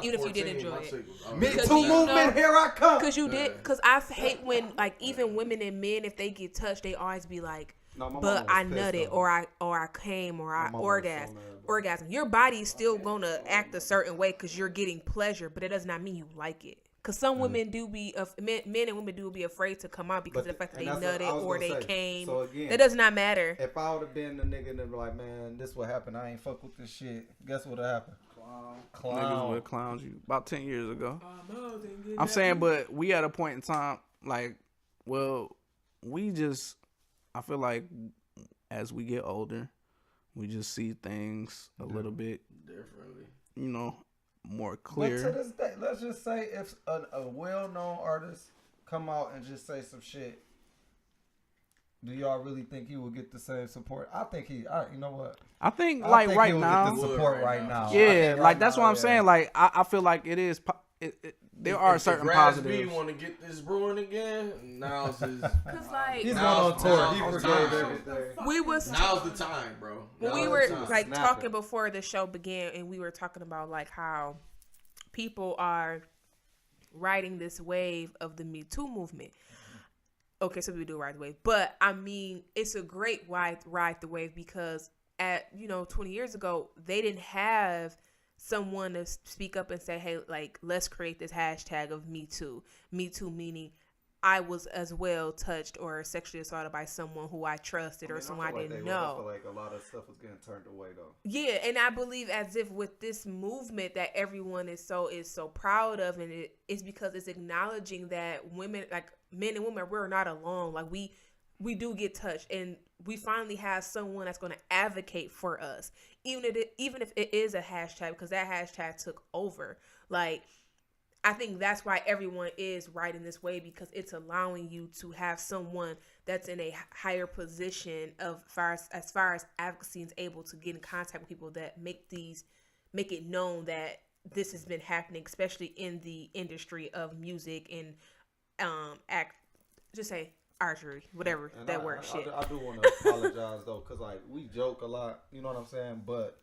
Speaker 6: Even if you did enjoy it.
Speaker 9: Me Too movement, here I come.
Speaker 6: Because you did. Because I hate when, like, even women and men, if they get touched, they always be like, but I nutted, or I came, or I orgasm. Your body's still gonna act a certain way because you're getting pleasure, but it does not mean you like it. Because some women do be, men and women do be afraid to come out because of the fact that they nutted or they came. So again, that does not matter.
Speaker 9: If I would have been the nigga that be like, man, this what happened. I ain't fuck with this shit. Guess what happened? Clown.
Speaker 3: Niggas would clowns you about 10 years ago. I'm saying, but we at a point in time, like, well, I feel like as we get older, we just see things a little bit differently. You know, more clear.
Speaker 9: But to this day, let's just say if a well-known artist come out and just say some shit, do y'all really think he will get the same support? I think you know what?
Speaker 3: I think right now,
Speaker 9: get the support right now.
Speaker 3: Yeah, like that's what I'm saying. Like I feel like it is. There are certain positives.
Speaker 2: If want to get this brewing again, now's his.
Speaker 6: Cause like
Speaker 9: he's going on tour. He forgave everything.
Speaker 2: Now's the time, bro.
Speaker 6: We were like talking before the show began, and we were talking about like how people are riding this wave of the Me Too movement. Okay, so we do ride the wave, but I mean, it's a great ride the wave because at 20 years ago, they didn't have someone to speak up and say, hey, like, let's create this hashtag of Me Too. Me Too meaning I was as well touched or sexually assaulted by someone who I trusted or someone I didn't know.
Speaker 9: I feel like a lot of stuff was getting turned away though.
Speaker 6: Yeah, and I believe as if with this movement that everyone is so proud of, and it's because it's acknowledging that women, like men and women, we're not alone. Like we do get touched, and we finally have someone that's going to advocate for us, even if it is a hashtag, because that hashtag took over. Like, I think that's why everyone is riding this way, because it's allowing you to have someone that's in a higher position as far as advocacy is able to get in contact with people that make it known that this has been happening, especially in the industry of music and archery, whatever and that word shit.
Speaker 9: I do want to apologize though, because like we joke a lot, you know what I'm saying? But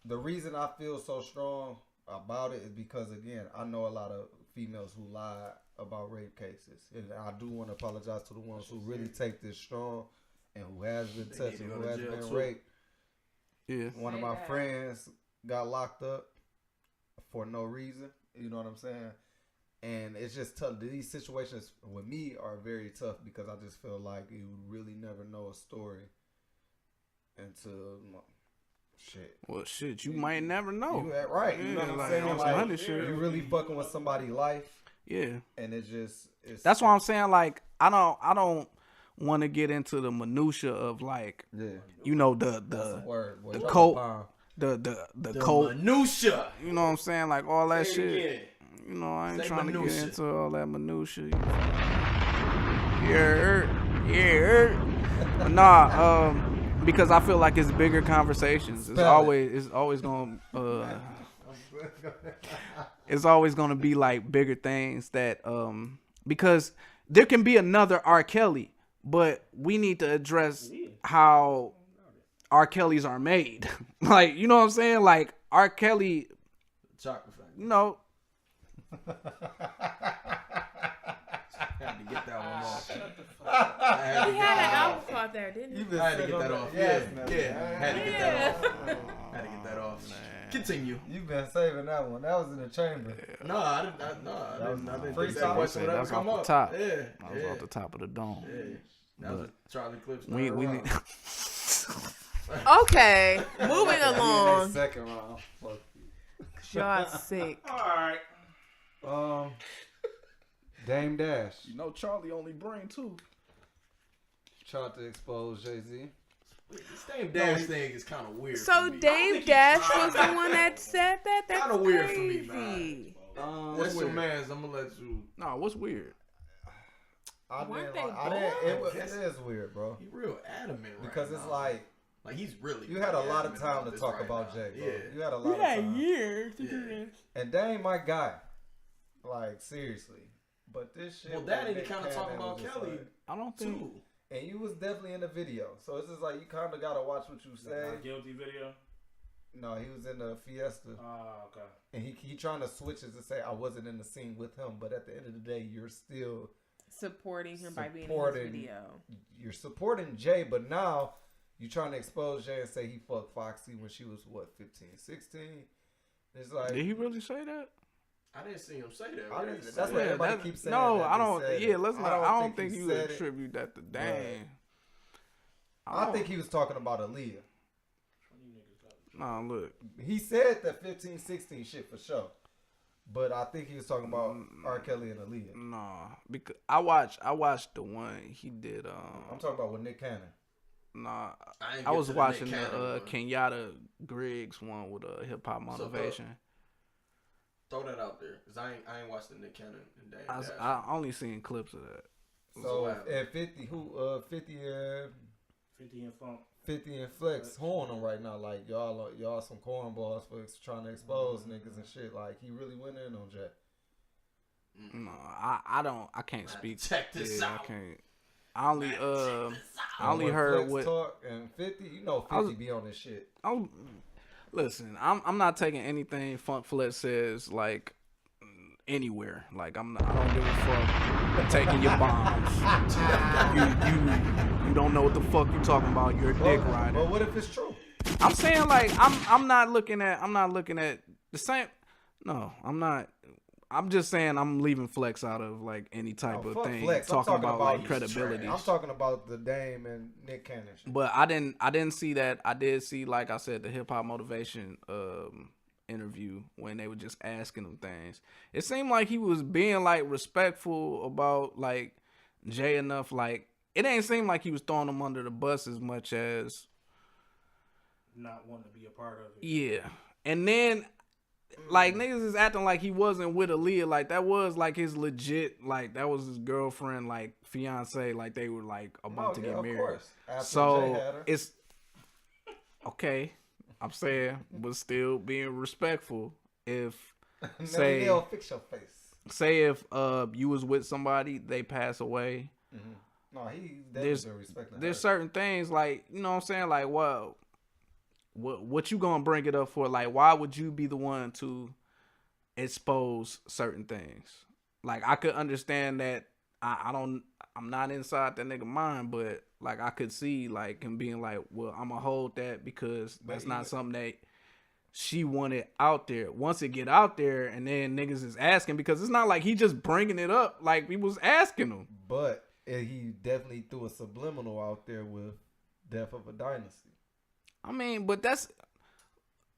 Speaker 9: the reason I feel so strong about it is because, again, I know a lot of females who lie about rape cases, and I do want to apologize to the ones who really take this strong and who has been touched and who has been raped.
Speaker 3: Yeah,
Speaker 9: one of my friends got locked up for no reason. You know what I'm saying? And it's just tough. These situations with me are very tough because I just feel like you really never know a story until shit.
Speaker 3: Well, shit, you might never know.
Speaker 9: Right. You know what I'm saying? Like, you really fucking with somebody's life.
Speaker 3: Yeah.
Speaker 9: And it's
Speaker 3: that's why I'm saying, like, I don't want to get into the minutia of like, you know, the cult, the cult
Speaker 2: minutia.
Speaker 3: You know what I'm saying? Like all that shit. You know, I ain't trying to get into all that minutia. Yeah. But nah, because I feel like it's bigger conversations. It's always gonna be like bigger things that because there can be another R.Kelly, but we need to address how R.Kellys are made. Like, you know what I'm saying? Like R.Kelly, you know.
Speaker 2: Had to get that one off.
Speaker 6: He had an album called there, didn't he?
Speaker 2: I had to get that off. Yeah. Had to get that off. Had to get that off. Continue.
Speaker 9: You've been saving that one. That was in the chamber.
Speaker 2: No, I didn't think that question would ever come
Speaker 3: off
Speaker 2: up.
Speaker 3: The top.
Speaker 2: Yeah.
Speaker 3: That was off the top of the dome.
Speaker 2: Yeah. That was Charlie Clips.
Speaker 3: We need.
Speaker 6: Okay, moving along.
Speaker 9: Second round.
Speaker 6: Y'all sick.
Speaker 9: All right. Dame Dash.
Speaker 3: You know Charlie only bring two.
Speaker 9: Tried to expose Jay-Z.
Speaker 2: This Dame Dash thing is kind of weird.
Speaker 6: So Dame Dash was the one that said that. That's
Speaker 2: kind of weird for
Speaker 6: crazy.
Speaker 2: me, man. That's your man's. I'm gonna let you.
Speaker 3: No, what's weird?
Speaker 9: It is weird, bro.
Speaker 2: He real adamant right
Speaker 9: because it's
Speaker 2: now.
Speaker 9: like
Speaker 2: he's really.
Speaker 9: You had a lot of time to talk about Jay, bro.
Speaker 2: Yeah.
Speaker 9: You had a lot of time.
Speaker 5: years to do this.
Speaker 9: And Dame, my guy, like seriously. But this shit.
Speaker 2: Well, that ain't kind of talking about Kelly.
Speaker 9: Like,
Speaker 3: I don't think.
Speaker 2: Too.
Speaker 9: and you was definitely in the video, so it's just like you kind of gotta watch what you say.
Speaker 5: Not guilty video.
Speaker 9: No, he was in the Fiesta.
Speaker 5: Oh, okay.
Speaker 9: And he trying to switch it to say I wasn't in the scene with him, but at the end of the day, you're still
Speaker 12: supporting him by being in his video.
Speaker 9: You're supporting Jay, but now you're trying to expose Jay and say he fucked Foxy when she was what 15, 16. It's like,
Speaker 3: did he really say that?
Speaker 2: I didn't see him say that.
Speaker 9: That's what everybody keeps saying.
Speaker 3: No,
Speaker 9: that
Speaker 3: I don't.
Speaker 9: Yeah,
Speaker 3: let's not. I don't think you would attribute that to Dame.
Speaker 9: I think he was talking about Aaliyah.
Speaker 3: Nah, look.
Speaker 9: He said that 15, 16 shit for sure. But I think he was talking about R.Kelly and Aaliyah.
Speaker 3: Nah, because I watched the one he did.
Speaker 9: I'm talking about with Nick Cannon.
Speaker 3: Nah, I was watching the Kenyatta Griggs one with Hip Hop Motivation.
Speaker 2: Throw that out there, cause I ain't watched the Nick Cannon and Dame.
Speaker 3: I only seen clips of that.
Speaker 9: So at 50, 50
Speaker 5: and Funk.
Speaker 9: 50 and Flex honing him right now, like y'all some cornballs for trying to expose niggas and shit. Like he really went in on Jay.
Speaker 3: No, I can't speak.
Speaker 2: Check this out.
Speaker 3: I can't. I only heard
Speaker 9: Flex
Speaker 3: what
Speaker 9: talk and 50. You know 50 be on this shit.
Speaker 3: Listen, I'm not taking anything Funk Flex says like anywhere. Like I don't give a fuck taking your bombs. you don't know what the fuck you talking about. You're a dick rider.
Speaker 9: But what if it's true?
Speaker 3: I'm saying like I'm not looking at the same. No, I'm not. I'm just saying I'm leaving Flex out of like any type of thing.
Speaker 9: Flex.
Speaker 3: Talking about like credibility.
Speaker 9: I'm talking about the Dame and Nick Cannon shit.
Speaker 3: But I didn't see that. I did see, like I said, the Hip Hop Motivation interview when they were just asking him things. It seemed like he was being like respectful about like Jay enough. Like it ain't seem like he was throwing him under the bus as much as
Speaker 5: not wanting to be a part of it.
Speaker 3: Yeah, and then. Like niggas is acting like he wasn't with Aaliyah, like that was like his legit, like that was his girlfriend, like fiance, like they were like about to get married.
Speaker 9: Course.
Speaker 3: So it's okay. I'm saying, but still being respectful. If say
Speaker 9: fix your face.
Speaker 3: Say if you was with somebody, they pass away.
Speaker 9: Mm-hmm. No, he there's been respecting.
Speaker 3: There's certain things like you know what I'm saying, like What you gonna bring it up for? Like, why would you be the one to expose certain things? Like, I could understand that. I'm not inside that nigga mind, but like, I could see like him being like, well, I'm gonna hold that because that's not something that she wanted out there. Once it get out there, and then niggas is asking because it's not like he just bringing it up. Like we was asking him,
Speaker 9: but he definitely threw a subliminal out there with Death of a Dynasty.
Speaker 3: I mean, but that's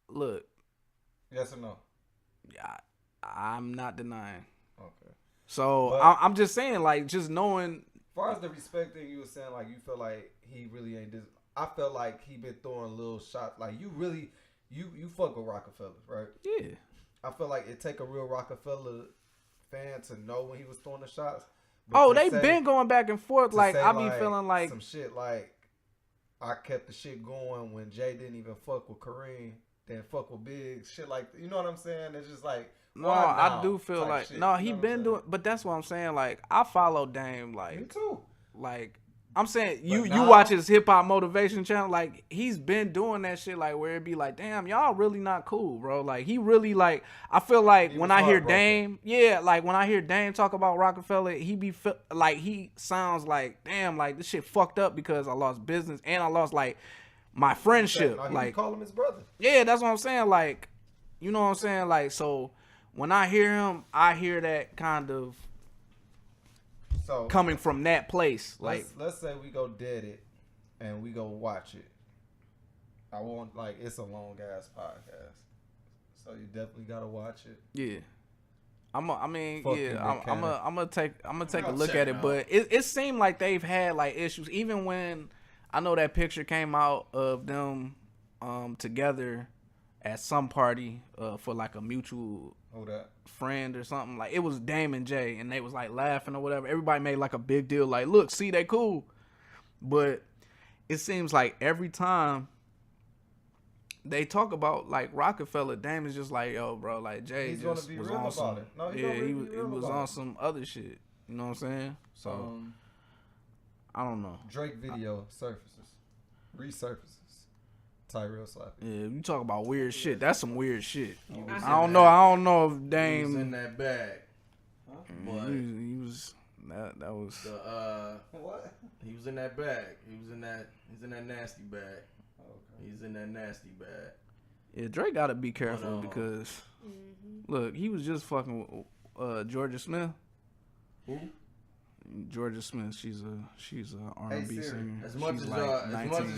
Speaker 3: look.
Speaker 9: Yes or no?
Speaker 3: Yeah, I'm not denying.
Speaker 9: Okay.
Speaker 3: So I'm just saying, like, just knowing.
Speaker 9: As far as the respect thing, you were saying, like, you feel like he really ain't this. I felt like he been throwing little shots. Like, you really, you fuck with Rockefeller, right?
Speaker 3: Yeah.
Speaker 9: I feel like it take a real Rockefeller fan to know when he was throwing the shots.
Speaker 3: Oh, they been going back and forth. Like, I be feeling like
Speaker 9: some shit like. I kept the shit going when Jay didn't even fuck with Kareem, then fuck with Big, shit like, you know what I'm saying? It's just like,
Speaker 3: no, I do feel like, shit, no, he been doing, but that's what I'm saying. Like, I follow Dame, like,
Speaker 9: me too.
Speaker 3: Like, I'm saying you watch his hip hop motivation channel, like he's been doing that shit, like where it be like, damn, y'all really not cool, bro. Like he really like, I feel like when I hear Dame, like when I hear Dame talk about Rockefeller, he be like he sounds like, damn, like this shit fucked up because I lost business and I lost like my friendship.
Speaker 9: No,
Speaker 3: like
Speaker 9: call him his brother.
Speaker 3: Yeah, that's what I'm saying. Like, you know what I'm saying? Like, so when I hear him, I hear that kind of. So coming from that place, like
Speaker 9: let's say we go dead it and we go watch it. I want like it's a long ass podcast, so you definitely gotta watch it.
Speaker 3: Yeah, I'm gonna take a look at it, but it seemed like they've had like issues even when I know that picture came out of them together at some party for like a mutual friend or something. Like it was Dame and Jay and they was like laughing or whatever. Everybody made like a big deal like, look, see, they cool. But it seems like every time they talk about like Rockefeller. Dame is just like, yo, bro, like Jay
Speaker 9: He's
Speaker 3: just
Speaker 9: gonna be
Speaker 3: was
Speaker 9: real
Speaker 3: on
Speaker 9: about
Speaker 3: some.
Speaker 9: it. No,
Speaker 3: He was on some other shit. You know what I'm saying? So I don't know.
Speaker 9: Drake video resurfaces. Tyrell slapping.
Speaker 3: Yeah, you talk about weird shit. That's some weird shit.
Speaker 2: was
Speaker 3: I don't know if Dame
Speaker 2: He was in that bag. But
Speaker 3: he was that was
Speaker 9: what?
Speaker 2: He was in that bag. He's in that nasty bag. Okay. He's in that nasty bag.
Speaker 3: Yeah, Drake gotta be careful because look, he was just fucking with Georgia Smith.
Speaker 2: Who?
Speaker 3: Georgia Smith. She's a R&B singer.
Speaker 2: As much as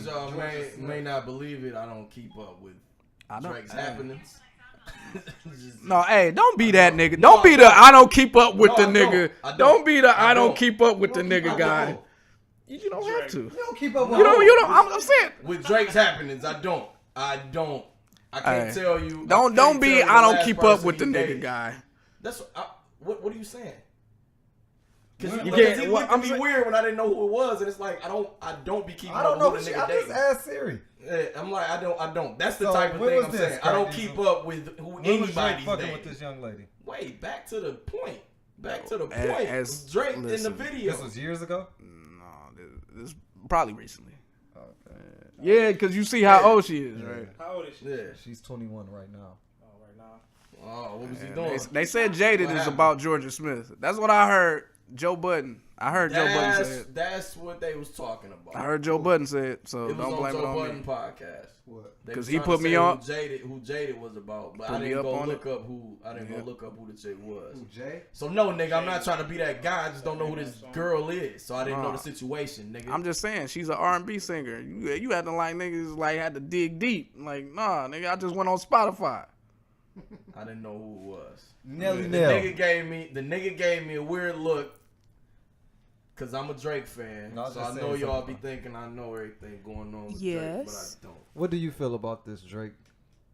Speaker 2: y'all may not believe it, I don't keep up with Drake's happenings.
Speaker 3: No, hey, don't be that nigga. Don't be the I don't keep up with the nigga. Don't be the I don't keep up with the nigga guy. You don't have to.
Speaker 9: You don't keep up with
Speaker 3: You don't. I'm saying
Speaker 2: with Drake's happenings, I don't. I can't tell you.
Speaker 3: Don't be I don't keep up with the nigga guy.
Speaker 2: That's what are you saying? Because
Speaker 3: You
Speaker 2: he
Speaker 3: can't.
Speaker 2: looked at me weird when I didn't know who it was, and it's like I don't be keeping up with the nigga
Speaker 9: I just asked Siri.
Speaker 2: Yeah, I'm like I don't. That's the type of thing I'm saying. I don't keep up with who anybody's
Speaker 9: fucking with this young lady.
Speaker 2: Wait, back to the point.
Speaker 3: As
Speaker 2: Drake in the video.
Speaker 9: This was years ago.
Speaker 3: No, this probably recently. Okay. Yeah, because you see how old she is, right?
Speaker 5: How old is she?
Speaker 2: Yeah,
Speaker 9: she's 21 right now.
Speaker 2: Oh, what was he doing?
Speaker 3: They said Jaded is about Georgia Smith. That's what I heard. Joe Budden. I heard Joe Budden say it.
Speaker 2: That's what they was talking about.
Speaker 3: I heard Joe Budden say it, so don't blame it on me.
Speaker 2: Joe Budden podcast. What?
Speaker 3: Because he put me on.
Speaker 2: Who Jaded was about, but I didn't go look up who the chick was.
Speaker 9: Who, Jay?
Speaker 2: So no, nigga, I'm not trying to be that guy. I just don't know who this girl is, so I didn't know the situation, nigga.
Speaker 3: I'm just saying she's an R&B singer. You acting like niggas like had to dig deep. Like nah, nigga, I just went on Spotify.
Speaker 2: I didn't know who it was.
Speaker 9: Nelly.
Speaker 2: The nigga gave me a weird look. Cause I'm a Drake fan, so I know y'all be thinking I know everything going on with Drake, but I don't.
Speaker 9: What do you feel about this Drake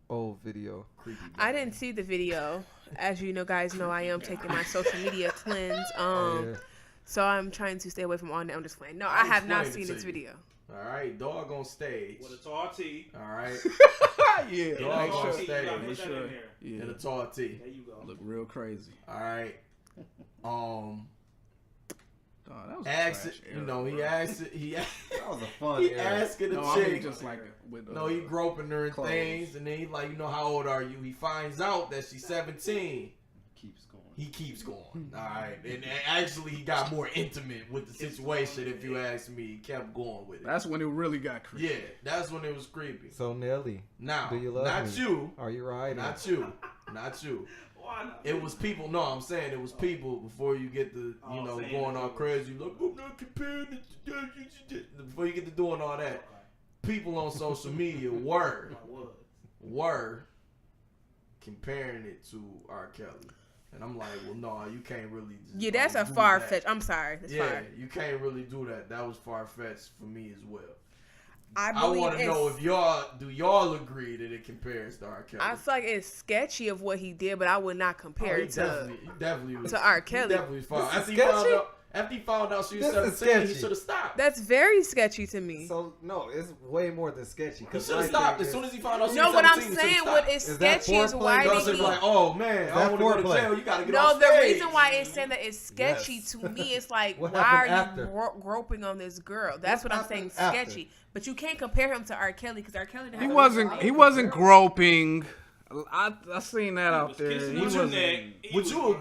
Speaker 9: old video?
Speaker 6: I didn't see the video. As you know, guys know, I am taking my social media cleanse. So I'm trying to stay away from all that. I'm just playing. No, I have not seen this video.
Speaker 2: All right, dog on stage.
Speaker 5: With a tall tee.
Speaker 2: All right.
Speaker 3: Yeah.
Speaker 2: Dog on stage.
Speaker 3: Yeah.
Speaker 2: In a tall tee.
Speaker 5: There you go.
Speaker 3: Look real crazy.
Speaker 2: All right.
Speaker 3: That was
Speaker 9: that was a fun
Speaker 2: he asking the chick.
Speaker 3: Just like with,
Speaker 2: he groping her and things, and then he like, how old are you? He finds out that she's 17. He keeps going. All right, and actually he got more intimate with the situation. If you ask me, he kept going with it.
Speaker 3: That's when it really got creepy.
Speaker 2: Yeah, that's when it was creepy.
Speaker 9: So Nelly,
Speaker 2: now,
Speaker 9: do you love
Speaker 2: not
Speaker 9: me?
Speaker 2: you.
Speaker 9: Are you right?
Speaker 2: Not you. It was people. No, I'm saying it was people before you get to going all crazy. Like, I'm not comparing it. Before you get to doing all that, people on social media were comparing it to R.Kelly. And I'm like, well, no, you can't really.
Speaker 6: Yeah, that's a far fetch. I'm sorry. That's far.
Speaker 2: You can't really do that. That was far fetched for me as well.
Speaker 6: I
Speaker 2: want to know if y'all agree that it compares to R.Kelly.
Speaker 6: I feel like it's sketchy of what he did, but I would not compare it to R.Kelly.
Speaker 2: Definitely fine. After he found out she was 17, he should have stopped.
Speaker 6: That's very sketchy to me.
Speaker 9: So no, it's way more than sketchy.
Speaker 2: He should have stopped as soon as he found out she was 17.
Speaker 6: No, what I'm saying, what is sketchy is why did he?
Speaker 2: Like, oh man, I don't want to go to jail. You gotta get off stage.
Speaker 6: No, the reason why it's saying that it's sketchy to me is like, why are you groping on this girl? That's what I'm saying, sketchy. But you can't compare him to R.Kelly because R.Kelly didn't.
Speaker 3: He wasn't groping. I seen that out there.
Speaker 2: Would you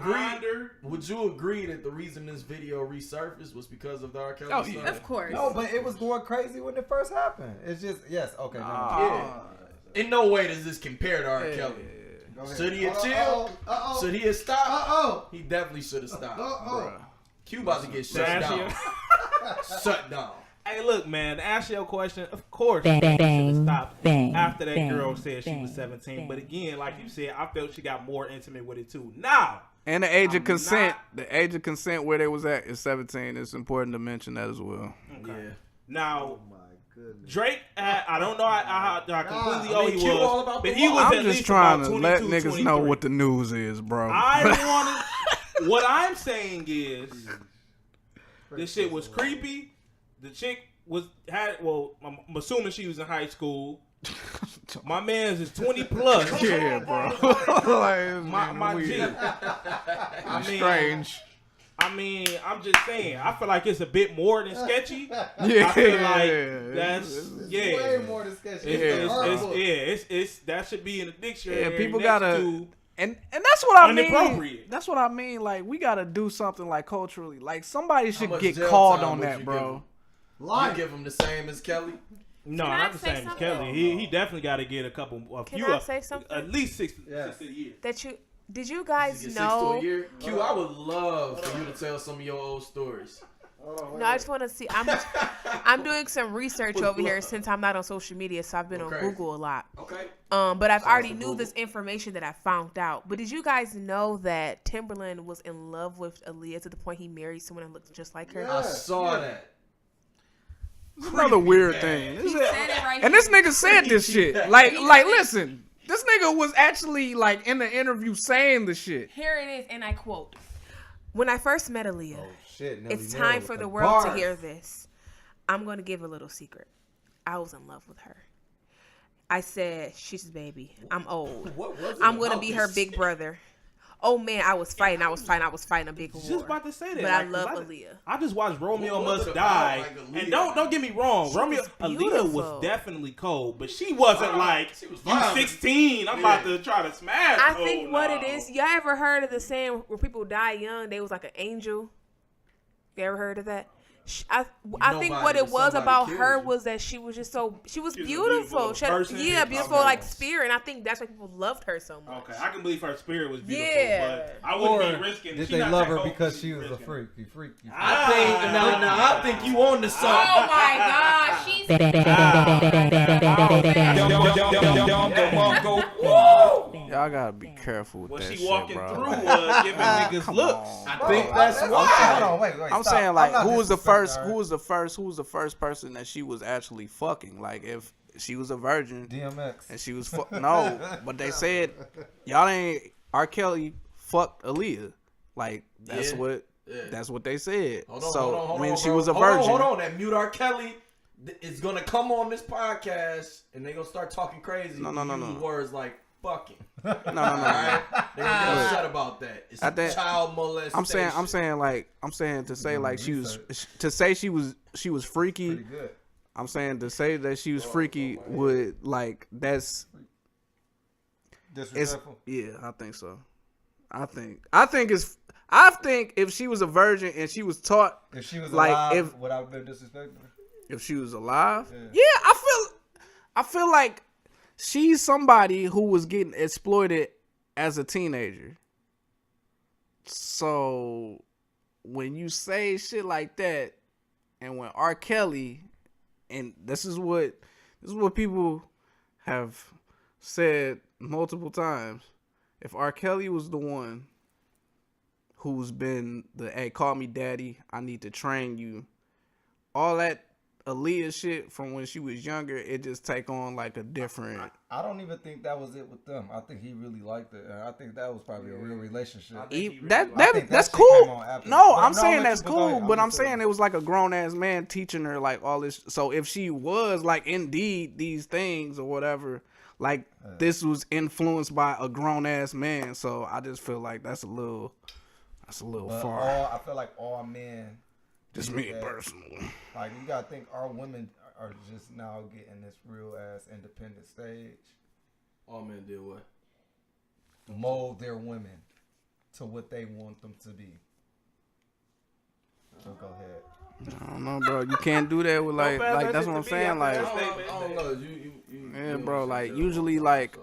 Speaker 2: agree that the reason this video resurfaced was because of the R.Kelly stuff?
Speaker 6: Yeah. Of course.
Speaker 9: No, but it was going crazy when it first happened. It's just okay.
Speaker 2: In no way does this compare to R.Kelly. Should he have chilled? Should he have stopped? He definitely should have stopped. Q about to get shut down. Shut down.
Speaker 5: Hey, look, man, to answer your question, of course,
Speaker 11: bang,
Speaker 5: she should have
Speaker 11: bang,
Speaker 5: stopped
Speaker 11: bang,
Speaker 5: after that
Speaker 11: bang,
Speaker 5: girl said she was 17. But again, like you said, I felt she got more intimate with it too. Now,
Speaker 3: and the age of consent, where they was at is 17. It's important to mention that as well.
Speaker 5: Okay. Yeah. Now, Drake, I don't know how completely old he was, but he was
Speaker 3: I'm just trying to let niggas 23. Know what the news is, bro.
Speaker 5: What I'm saying is, this shit was creepy. The chick I'm assuming she was in high school. My man's is 20 plus.
Speaker 3: Yeah, bro. Like,
Speaker 5: my G.
Speaker 3: Strange.
Speaker 5: I mean, I'm just saying. I feel like it's a bit more than sketchy.
Speaker 3: Yeah,
Speaker 5: I feel like that's
Speaker 9: way more than sketchy.
Speaker 5: It's that should be in the dictionary.
Speaker 3: Yeah, people
Speaker 5: next
Speaker 3: gotta,
Speaker 5: to
Speaker 3: and that's what I mean.
Speaker 5: inappropriate.
Speaker 3: That's what I mean. Like, we gotta do something like culturally. Like, somebody should
Speaker 2: much
Speaker 3: get
Speaker 2: jail
Speaker 3: called
Speaker 2: time
Speaker 3: on
Speaker 2: would
Speaker 3: that,
Speaker 2: you
Speaker 3: bro.
Speaker 2: You give him the same as Kelly?
Speaker 5: No,
Speaker 6: Can I
Speaker 5: not the
Speaker 6: say
Speaker 5: same as
Speaker 6: something?
Speaker 5: Kelly. He definitely got to get a
Speaker 6: Can
Speaker 5: few.
Speaker 6: I say something?
Speaker 5: At least 60 a year.
Speaker 6: Did you guys
Speaker 2: Get 6
Speaker 6: know?
Speaker 2: to a year? Q, I would love for you to tell some of your old stories.
Speaker 6: No, I just want to see. I'm doing some research over here since I'm not on social media, so I've been on Google a lot.
Speaker 2: Okay.
Speaker 6: But I've already knew this information that I found out. But did you guys know that Timberland was in love with Aaliyah to the point he married someone that looked just like her?
Speaker 2: I saw that.
Speaker 3: It's another weird thing. And this nigga said this shit. Like, listen. This nigga was actually, like, in the interview saying the shit.
Speaker 6: Here it is, and I quote. When I first met Aaliyah,
Speaker 9: Nelly
Speaker 6: it's
Speaker 9: Nell
Speaker 6: time
Speaker 9: with
Speaker 6: for
Speaker 9: the
Speaker 6: the world to
Speaker 9: bars.
Speaker 6: hear this. I'm going to give a little secret. I was in love with her. I said, she's a baby. I'm old. I'm going to be her big brother. Oh, man, I was fighting a big war.
Speaker 5: Just about to say that.
Speaker 6: But I love Aaliyah.
Speaker 5: I just watched Romeo Must Die. And don't get me wrong. Aaliyah was definitely cold, but she wasn't like, you 16, I'm about to try to smash.
Speaker 6: I think what it is, y'all ever heard of the saying where people die young, they was like an angel? You ever heard of that? I think what it was about her was that she was just she was beautiful. Beautiful like spirit, and I think that's why people loved her so much.
Speaker 5: Okay, I can believe her spirit was beautiful, but I
Speaker 9: Or
Speaker 5: wouldn't be risking.
Speaker 9: did they love her because she was a freaky?
Speaker 2: I think you on to something.
Speaker 12: Oh my God, she's.
Speaker 3: Y'all gotta be careful with
Speaker 5: What
Speaker 3: that
Speaker 5: she
Speaker 3: shit,
Speaker 5: walking
Speaker 3: bro.
Speaker 5: through was giving niggas looks.
Speaker 2: I think that's why.
Speaker 9: Hold on, wait.
Speaker 3: I'm
Speaker 9: stop.
Speaker 3: saying, like,
Speaker 9: I'm not
Speaker 3: who was the
Speaker 9: disrespecting
Speaker 3: first person person that she was actually fucking? Like, if she was a virgin,
Speaker 9: DMX,
Speaker 3: and she was no, but they said y'all ain't R.Kelly fucked Aaliyah. Like, that's what they said.
Speaker 2: Hold on,
Speaker 3: when she
Speaker 2: bro.
Speaker 3: was a virgin,
Speaker 2: Hold on, that mute R.Kelly is gonna come on this podcast and they gonna start talking crazy. No. Words like fucking.
Speaker 3: No.
Speaker 2: Right? They're gonna get upset about that. It's child molestation.
Speaker 3: I'm saying to say like she was freaky.
Speaker 9: pretty good.
Speaker 3: I'm saying to say that she was freaky would like that's
Speaker 9: Disrespectful.
Speaker 3: Yeah, I think so. I think if she was a virgin and she was taught,
Speaker 9: If she was
Speaker 3: like,
Speaker 9: alive, would I have been disrespectful?
Speaker 3: if she was alive,
Speaker 9: Yeah.
Speaker 3: I feel like she's somebody who was getting exploited as a teenager. So when you say shit like that, and when R. Kelly, and this is what people have said multiple times, if R. Kelly was the one who's been hey, call me daddy, I need to train you, all that Aaliyah shit from when she was younger, it just take on like a different.
Speaker 9: I don't even think that was it with them. I think he really liked it. I think that was probably a real relationship.
Speaker 3: That's cool. No, I'm saying that's cool, but I'm saying it was like a grown ass man teaching her like all this. So if she was like indeed these things or whatever, like this was influenced by a grown ass man. So I just feel like that's a little far.
Speaker 9: I feel like all men.
Speaker 3: Just me personally.
Speaker 9: Like, you gotta think our women are just now getting this real ass independent stage.
Speaker 2: All men did what?
Speaker 9: Mold their women to what they want them to be. So go ahead.
Speaker 3: I don't know, bro. You can't do that with like that's what I'm saying. Like,
Speaker 2: I don't know.
Speaker 3: Yeah, bro. Like usually, like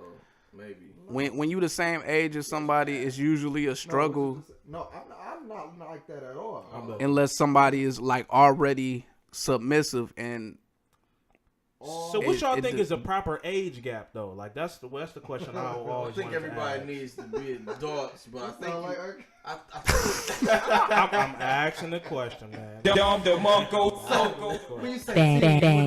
Speaker 2: maybe
Speaker 3: when you the same age as somebody, it's usually a struggle.
Speaker 9: No, I'm not like that at all.
Speaker 3: Unless somebody is like already submissive and.
Speaker 5: So what y'all think is a proper age gap though? Like that's the question I always
Speaker 2: think everybody needs to be adults, but I think
Speaker 5: I'm asking the question, man.
Speaker 11: Bang,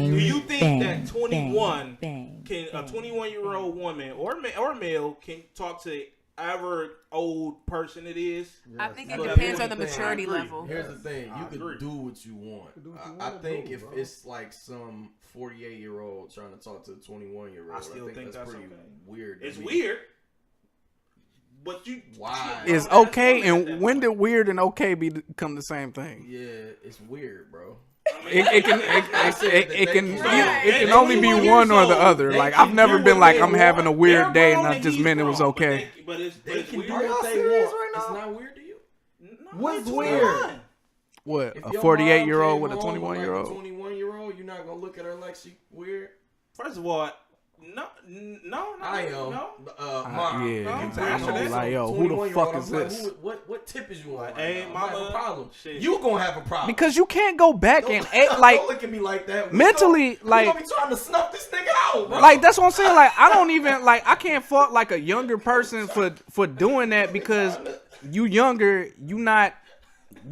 Speaker 5: Do you think
Speaker 11: bang,
Speaker 5: that 21
Speaker 11: bang,
Speaker 5: can a 21-year-old woman or male can talk to whoever old person it is.
Speaker 6: I think it
Speaker 2: But
Speaker 6: depends
Speaker 2: here's
Speaker 6: on the
Speaker 2: the thing.
Speaker 6: maturity
Speaker 5: I agree.
Speaker 6: level.
Speaker 2: Here's the thing: you
Speaker 5: I
Speaker 2: can
Speaker 5: agree.
Speaker 2: do what you want. I think if it's like some 48-year-old trying to talk to a 21-year-old,
Speaker 5: I still think that's
Speaker 2: pretty
Speaker 5: okay.
Speaker 2: weird.
Speaker 5: It's
Speaker 2: to me.
Speaker 5: weird. But you
Speaker 2: Why?
Speaker 3: Is okay, and when did weird and okay become the same thing?
Speaker 2: Yeah, it's weird, bro.
Speaker 3: It can only be one or the other. Like I've never been like I'm having a weird day and I just meant it was okay.
Speaker 5: But it's
Speaker 2: They can
Speaker 5: weird.
Speaker 2: do what they want. It's not weird to you.
Speaker 9: What's weird?
Speaker 3: What,
Speaker 2: If
Speaker 3: a
Speaker 2: your
Speaker 3: 48-year-old
Speaker 2: mom
Speaker 3: with a
Speaker 2: came home
Speaker 3: 21-year-old?
Speaker 2: Like a 21-year-old, you're not gonna look at her like she weird.
Speaker 5: First of all, no.
Speaker 2: I am.
Speaker 5: No.
Speaker 2: Mom,
Speaker 3: yeah,
Speaker 5: no,
Speaker 2: you
Speaker 5: I'm
Speaker 2: bring
Speaker 5: saying
Speaker 2: home
Speaker 3: like, yo,
Speaker 2: some
Speaker 3: who the
Speaker 2: 21-year-old,
Speaker 3: fuck is
Speaker 2: I'm like,
Speaker 3: this?
Speaker 2: What tip is you on?
Speaker 5: Hey,
Speaker 2: right now?
Speaker 5: mama,
Speaker 2: I have a problem.
Speaker 5: shit.
Speaker 2: You gonna have a problem
Speaker 3: Because you can't go back and
Speaker 2: don't look at me like that.
Speaker 3: mentally,
Speaker 2: we
Speaker 3: like,
Speaker 2: gonna be trying to snuff this nigga out, bro.
Speaker 3: like that's what I'm saying. Like I don't even like I can't fuck like a younger person for doing that because you younger, you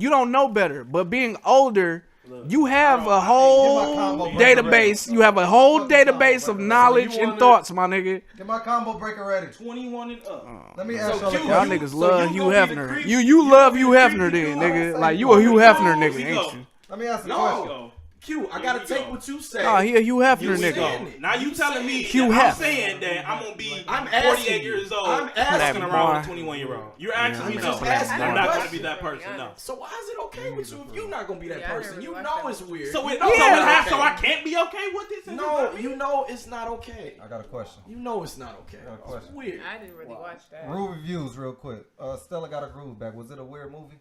Speaker 3: don't know better. But being older, you have a whole database. You have a whole database of knowledge and thoughts, my nigga.
Speaker 9: Get my combo breaker ready.
Speaker 5: 21 and up.
Speaker 9: Let me ask y'all.
Speaker 3: Y'all niggas love Hugh Hefner. You love Hugh Hefner then, nigga. Like you a Hugh Hefner nigga, ain't you?
Speaker 9: Let me ask a
Speaker 2: No.
Speaker 9: question.
Speaker 2: Q, I gotta take what you say.
Speaker 3: Nah, he a Hugh Hefner
Speaker 2: You
Speaker 3: nigga.
Speaker 2: saying it.
Speaker 5: Now you telling me
Speaker 3: Hugh
Speaker 5: that I'm
Speaker 3: Hef.
Speaker 5: saying that I'm gonna be
Speaker 2: I'm
Speaker 5: 48
Speaker 2: asking
Speaker 5: years
Speaker 2: you.
Speaker 5: old
Speaker 2: I'm asking
Speaker 5: fucking
Speaker 3: that
Speaker 5: around with
Speaker 3: boy.
Speaker 5: a 21-year-old. You're asking me
Speaker 2: I'm
Speaker 5: no.
Speaker 2: just asking
Speaker 5: I'm
Speaker 2: a
Speaker 5: not gonna
Speaker 2: question.
Speaker 5: be that person, no.
Speaker 2: So why is it okay with you if you're not gonna be that
Speaker 6: Yeah, I
Speaker 2: person?
Speaker 6: never
Speaker 2: You
Speaker 6: watched
Speaker 2: know
Speaker 6: that.
Speaker 2: it's weird.
Speaker 5: So
Speaker 2: You
Speaker 5: it,
Speaker 2: know
Speaker 5: so,
Speaker 2: it's
Speaker 5: it
Speaker 2: not
Speaker 5: has, so
Speaker 2: okay.
Speaker 5: I can't be okay with this?
Speaker 2: No, you know it's not okay.
Speaker 9: I got a question.
Speaker 2: You know it's not okay.
Speaker 9: got a
Speaker 2: It's
Speaker 9: question.
Speaker 2: weird.
Speaker 6: I didn't really watch that.
Speaker 9: Rule reviews real quick. Stella got a groove back. Was it a weird movie?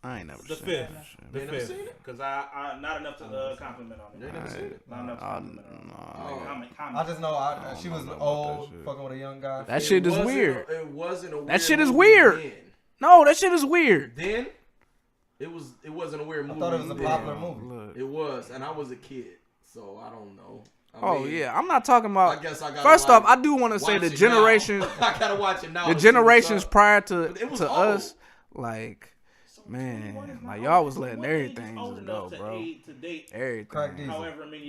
Speaker 3: I ain't never
Speaker 5: The
Speaker 3: seen
Speaker 5: fifth.
Speaker 3: that shit.
Speaker 5: The
Speaker 2: You never
Speaker 5: fifth.
Speaker 2: seen it?
Speaker 5: Because I not enough to compliment on
Speaker 2: You
Speaker 5: it.
Speaker 2: never seen it?
Speaker 5: Not enough to compliment on it. Comment.
Speaker 9: I just know she was
Speaker 3: know about
Speaker 9: old,
Speaker 3: that shit.
Speaker 9: fucking with a young guy.
Speaker 3: That shit is
Speaker 2: wasn't
Speaker 3: weird.
Speaker 2: It wasn't a weird
Speaker 3: That shit is
Speaker 2: movie
Speaker 3: weird.
Speaker 2: Then.
Speaker 3: No, that shit is weird.
Speaker 2: Then it wasn't a weird
Speaker 9: I
Speaker 2: movie.
Speaker 9: thought it was a
Speaker 2: then.
Speaker 9: popular movie.
Speaker 3: Look.
Speaker 2: It was, and I was a kid, so I don't know.
Speaker 3: Oh yeah, I'm not talking about.
Speaker 2: I guess I gotta
Speaker 3: First off,
Speaker 2: like
Speaker 3: I do want to say
Speaker 2: watch
Speaker 3: the
Speaker 2: it
Speaker 3: generation,
Speaker 2: now. I gotta watch it now.
Speaker 3: the
Speaker 2: to see what's
Speaker 3: generations
Speaker 2: up.
Speaker 3: prior
Speaker 2: But it was
Speaker 3: to
Speaker 2: old.
Speaker 3: us, like, man, like y'all was letting everything just go, bro. Everything.
Speaker 9: Crack Diesel.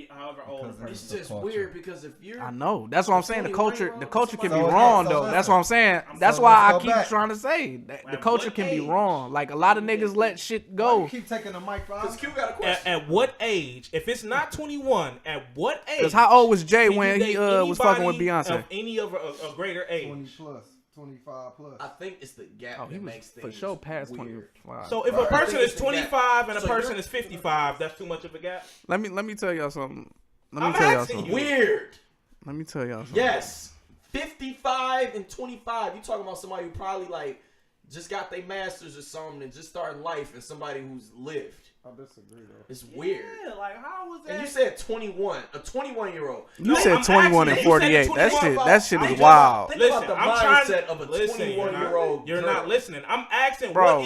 Speaker 5: However old a
Speaker 9: Because
Speaker 5: person.
Speaker 2: It's
Speaker 9: the
Speaker 2: just
Speaker 9: culture.
Speaker 2: weird because if you're
Speaker 3: I know. That's what I'm saying. The culture can be
Speaker 9: So,
Speaker 3: wrong
Speaker 9: so
Speaker 3: though.
Speaker 9: listen.
Speaker 3: That's what I'm saying. That's
Speaker 9: So
Speaker 3: why I
Speaker 9: let's go
Speaker 3: keep
Speaker 9: back.
Speaker 3: trying to say that the
Speaker 5: At
Speaker 3: culture
Speaker 5: what
Speaker 3: can be
Speaker 5: age?
Speaker 3: wrong. Like a lot of niggas let shit
Speaker 9: Why
Speaker 3: go.
Speaker 9: you keep taking the mic from
Speaker 2: because Q got a question.
Speaker 5: At what age? If it's not 21, at what age?
Speaker 3: Cause how old was Jay
Speaker 5: can you
Speaker 3: when he
Speaker 5: date
Speaker 3: was fucking with
Speaker 5: anybody
Speaker 3: Beyonce?
Speaker 5: Of any of a greater age.
Speaker 9: 20 plus, 25 plus.
Speaker 2: I think it's the gap
Speaker 3: Oh, he
Speaker 2: that
Speaker 3: was
Speaker 2: makes
Speaker 3: for
Speaker 2: things
Speaker 3: sure past
Speaker 2: weird.
Speaker 3: 25.
Speaker 5: So if a
Speaker 2: Right. I
Speaker 5: person
Speaker 2: think
Speaker 5: is
Speaker 2: it's the gap.
Speaker 5: 25 and a
Speaker 2: So
Speaker 5: person
Speaker 2: you're-
Speaker 5: is 55, that's too much of a gap.
Speaker 3: Let me tell y'all something. Let me
Speaker 5: I'm
Speaker 3: tell y'all
Speaker 5: asking
Speaker 3: something.
Speaker 5: you.
Speaker 2: Weird.
Speaker 3: Let me tell y'all something.
Speaker 2: Yes. 55 and 25. You talking about somebody who probably like just got their masters or something and just started life, and somebody who's lived.
Speaker 9: I disagree though.
Speaker 2: It's weird.
Speaker 5: Yeah, like how was that?
Speaker 2: And you said 21, a 21-year-old.
Speaker 3: You
Speaker 5: No,
Speaker 3: said
Speaker 5: I'm
Speaker 3: 21 and
Speaker 5: asking you. You said
Speaker 3: 48. That
Speaker 5: 21.
Speaker 3: shit
Speaker 2: Think
Speaker 3: is
Speaker 2: about-
Speaker 3: wild.
Speaker 2: Think
Speaker 5: Listen,
Speaker 2: about the
Speaker 5: I'm trying
Speaker 2: mindset of a 21-year-old.
Speaker 5: You're not listening. I'm asking,
Speaker 3: Bro.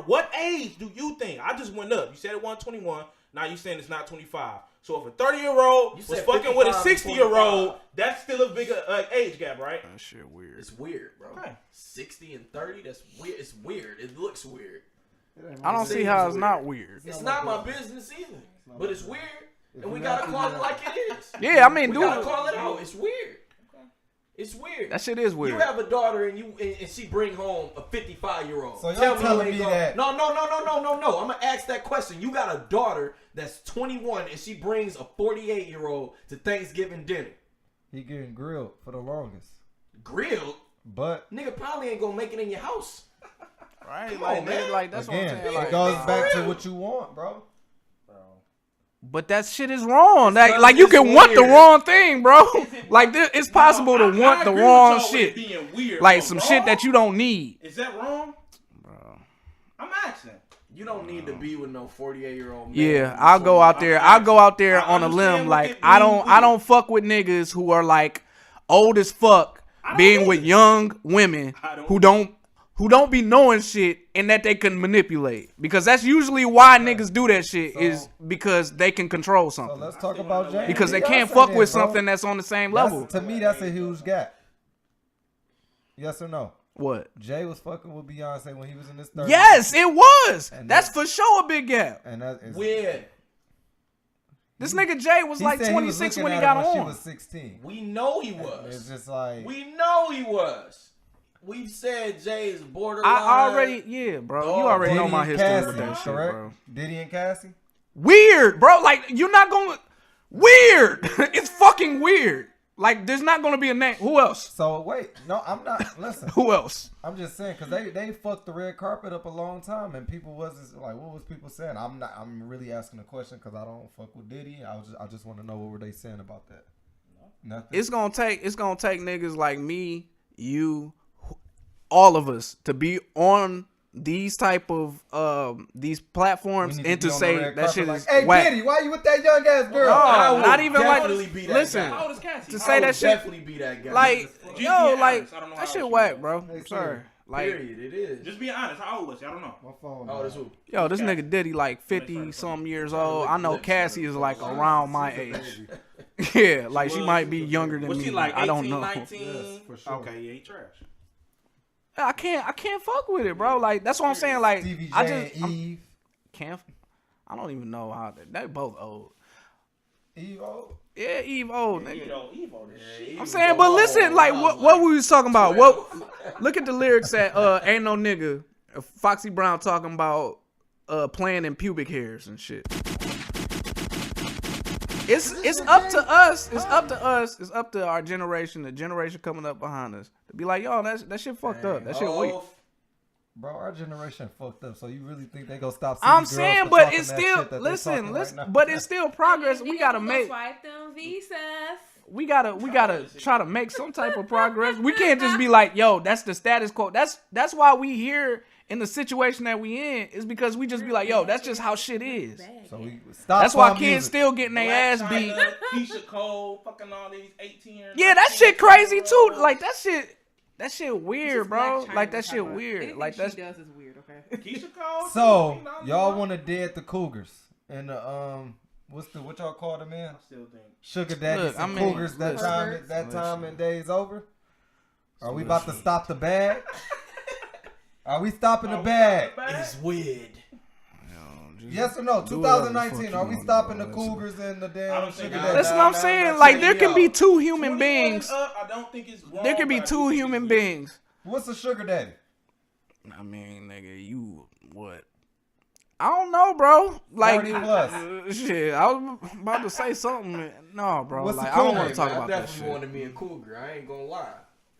Speaker 5: what age do you think? I just went up. You said it wasn't 21. Now you saying it's not 25. So if a 30-year-old
Speaker 2: You
Speaker 5: was
Speaker 2: said
Speaker 5: fucking with a
Speaker 2: 55 and
Speaker 5: 60-year-old,
Speaker 2: 25.
Speaker 5: that's still a bigger age gap, right?
Speaker 3: That shit weird.
Speaker 2: It's weird, bro.
Speaker 5: Okay.
Speaker 2: 60 and 30, that's weird. It's weird. It looks weird.
Speaker 3: I don't see how it's not weird.
Speaker 2: It's not my business either. But it's weird. And we gotta call it like it is.
Speaker 3: Yeah, I mean,
Speaker 2: We
Speaker 3: dude,
Speaker 2: gotta call it out. It's weird. It's weird.
Speaker 3: that shit is
Speaker 2: You
Speaker 3: weird.
Speaker 2: have a daughter and she bring home a 55-year-old.
Speaker 9: So y'all
Speaker 2: Tell
Speaker 9: telling
Speaker 2: when
Speaker 9: me
Speaker 2: they go-
Speaker 9: that-
Speaker 2: No. I'm gonna ask that question. You got a daughter that's 21 and she brings a 48-year-old to Thanksgiving dinner.
Speaker 9: He getting grilled for the longest.
Speaker 2: Grilled?
Speaker 9: But
Speaker 2: Nigga probably ain't gonna make it in your house.
Speaker 3: Right?
Speaker 2: Come
Speaker 3: Like,
Speaker 2: on, man.
Speaker 3: like that's what I'm
Speaker 9: again,
Speaker 3: saying.
Speaker 9: it
Speaker 3: Like,
Speaker 9: goes
Speaker 2: for
Speaker 9: back to
Speaker 2: real.
Speaker 9: what you want, bro.
Speaker 3: but that shit is wrong. Like,
Speaker 2: not-
Speaker 3: like you
Speaker 2: it's
Speaker 3: can want the
Speaker 2: weird.
Speaker 3: wrong thing, bro. Like it's possible to want the
Speaker 5: agree with
Speaker 3: wrong
Speaker 5: y'all with it
Speaker 3: shit.
Speaker 5: being weird,
Speaker 3: Like
Speaker 5: but
Speaker 3: some
Speaker 5: wrong?
Speaker 3: shit that you don't need.
Speaker 5: Is that wrong?
Speaker 3: Bro.
Speaker 5: I'm asking.
Speaker 2: You don't need to be with no 48-year-old man.
Speaker 3: Yeah, I'll go out there. I'll go out there on a limb. Like I don't fuck with niggas who are like old as fuck, being with young women who don't be knowing shit and that they can manipulate. Because that's usually why niggas do that shit is because they can control
Speaker 9: So
Speaker 3: something.
Speaker 9: let's talk about Jay.
Speaker 3: Because they
Speaker 9: Beyonce
Speaker 3: can't fuck
Speaker 9: then,
Speaker 3: with
Speaker 9: bro.
Speaker 3: something that's on the same
Speaker 9: That's-
Speaker 3: level.
Speaker 9: To me, that's a huge gap. Yes or no?
Speaker 3: What?
Speaker 9: Jay was fucking with Beyonce when he was in his 30s.
Speaker 3: Yes, it was.
Speaker 9: And
Speaker 3: That's
Speaker 9: that-
Speaker 3: for sure a big gap.
Speaker 9: And that is
Speaker 2: When?
Speaker 3: This nigga Jay was like 26 when he got on.
Speaker 9: She was 16.
Speaker 2: We know he was.
Speaker 9: It's just like
Speaker 2: we know he was. We've said Jay is borderline.
Speaker 3: I already, bro. You already know my history with that shit, bro.
Speaker 9: Diddy and Cassie?
Speaker 3: Weird, bro. Like, you're not gonna... Weird. It's fucking weird. Like, there's not gonna be a name. Who else?
Speaker 9: So, wait. No, I'm not... Listen.
Speaker 3: Who else?
Speaker 9: I'm just saying, because they fucked the red carpet up a long time, and people wasn't... Like, what was people saying? I'm really asking a question, because I don't fuck with Diddy. I just want to know what were they saying about that. Nothing.
Speaker 3: It's gonna take niggas like me, you, all of us to be on these type of these platforms and to say that shit is
Speaker 9: hey,
Speaker 3: whack.
Speaker 9: Diddy, why you with that young ass girl?
Speaker 3: No, not even like. Listen,
Speaker 2: How old is Cassie?
Speaker 3: to say that shit,
Speaker 2: definitely be that guy.
Speaker 3: like, yo, like
Speaker 5: honest,
Speaker 3: that shit whack, bro. I'm sorry. Like,
Speaker 2: period, it is.
Speaker 5: Just being honest, how old was she? I don't know.
Speaker 9: My phone.
Speaker 2: Oh, that's who?
Speaker 3: yo, this nigga Diddy like 50 something years old. I know Cassie is like around my age. Yeah, like she might be younger than
Speaker 5: Was
Speaker 3: me.
Speaker 5: she like 18,
Speaker 3: I don't know.
Speaker 5: 19?
Speaker 9: Yes, for sure.
Speaker 5: Okay, yeah, he trash.
Speaker 3: I can't fuck with it, bro. Like that's what I'm saying. Like
Speaker 9: Stevie J
Speaker 3: I just
Speaker 9: and Eve.
Speaker 3: can't. I don't even know how they both old.
Speaker 9: Eve old?
Speaker 3: Yeah, Eve old, nigga.
Speaker 5: Eve old as shit.
Speaker 3: I'm saying, but listen, like what we was talking about. What? Look at the lyrics at "Ain't No Nigga." Foxy Brown talking about playing in pubic hairs and shit. It's up to us. It's up to us. It's up to our generation, the generation coming up behind us, to be like, yo, that shit fucked up. That shit weak.
Speaker 9: Bro, our generation fucked up. So you really think they gonna stop?
Speaker 3: I'm saying, but it's still listen, but it's still progress. We gotta make.
Speaker 6: Swipe them visas.
Speaker 3: We gotta try to make some type of progress. We can't just be like, yo, that's the status quo. That's why we here in the situation that we in, is because we just be like, yo, that's just how shit is.
Speaker 9: So we stop.
Speaker 3: That's why kids still getting their ass beat.
Speaker 5: Keisha Cole, fucking all these 18.
Speaker 3: Yeah, that shit crazy too. Like that shit weird, bro. Like that shit weird. Like
Speaker 12: that she does is weird. Okay.
Speaker 5: Keisha Cole.
Speaker 9: So y'all want to dead the Cougars and the what y'all call them, man?
Speaker 5: I still think
Speaker 9: Sugar daddies and Cougars. That time and days over. Are we about to stop the bag? Are we stopping the bag?
Speaker 2: It's weird.
Speaker 9: Yes or no? 2019. Are we stopping the Cougars and the damn sugar daddies?
Speaker 3: That's what I'm saying. Like there can be two human beings.
Speaker 5: I don't think it's wrong.
Speaker 3: There can be two human beings.
Speaker 9: What's a sugar daddy?
Speaker 3: I mean, nigga, you what? I don't know, bro. Like, shit, I was about to say something. No, bro.
Speaker 9: What's
Speaker 3: like,
Speaker 9: the
Speaker 3: I don't want to talk
Speaker 2: I
Speaker 3: about that
Speaker 2: definitely
Speaker 3: shit.
Speaker 2: wanted me a cougar. I ain't gonna lie.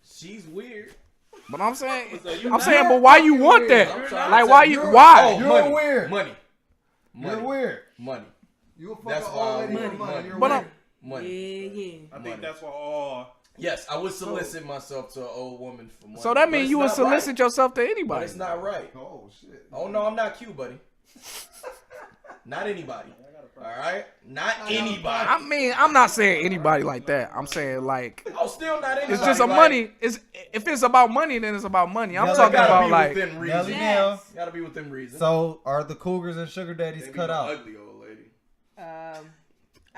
Speaker 2: She's weird.
Speaker 3: But I'm saying, but why you want that? Like, why you? Why?
Speaker 9: You're weird.
Speaker 2: Money.
Speaker 9: You're weird.
Speaker 2: Money.
Speaker 9: You a fuck
Speaker 2: That's
Speaker 9: old
Speaker 2: why
Speaker 9: lady
Speaker 2: money.
Speaker 9: for money. You're
Speaker 3: But
Speaker 9: weird.
Speaker 2: Money.
Speaker 6: Yeah.
Speaker 5: I think that's why all.
Speaker 2: Yes, I would solicit myself to an old woman for money.
Speaker 3: So that
Speaker 2: But
Speaker 3: means
Speaker 2: it's
Speaker 3: you would
Speaker 2: not
Speaker 3: solicit
Speaker 2: right.
Speaker 3: yourself to
Speaker 2: But
Speaker 3: anybody.
Speaker 2: it's not right.
Speaker 9: Oh shit.
Speaker 2: Oh no, I'm not cute, buddy. Not anybody. All right, not anybody.
Speaker 3: I mean, I'm not saying anybody like that. I'm saying like
Speaker 2: Oh, still not anybody.
Speaker 3: it's just a
Speaker 2: like,
Speaker 3: money. If it's about money, then it's about money. I'm
Speaker 9: Nelly
Speaker 3: talking
Speaker 9: gotta
Speaker 3: about
Speaker 2: be
Speaker 3: like
Speaker 2: within reason.
Speaker 9: Nelly Nell.
Speaker 2: Gotta be within reason.
Speaker 9: So are the Cougars and sugar daddies
Speaker 2: Maybe
Speaker 9: cut
Speaker 2: no
Speaker 9: out?
Speaker 2: ugly old lady.
Speaker 6: I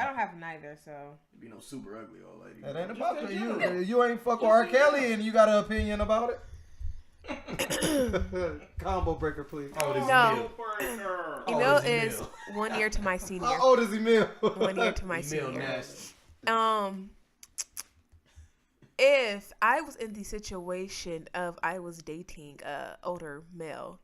Speaker 6: don't have neither, so.
Speaker 2: Be no super ugly old lady.
Speaker 9: It ain't about you. You ain't fuck with R.Kelly and you got an opinion about it. Combo breaker, please.
Speaker 2: Oh, this
Speaker 6: No.
Speaker 2: Emil.
Speaker 6: Emil
Speaker 2: this
Speaker 6: is
Speaker 2: Emil.
Speaker 6: 1 year to my senior.
Speaker 9: How old is Emil?
Speaker 6: 1 year to my
Speaker 2: Emil
Speaker 6: senior.
Speaker 2: nasty.
Speaker 6: If I was in the situation of I was dating a older male,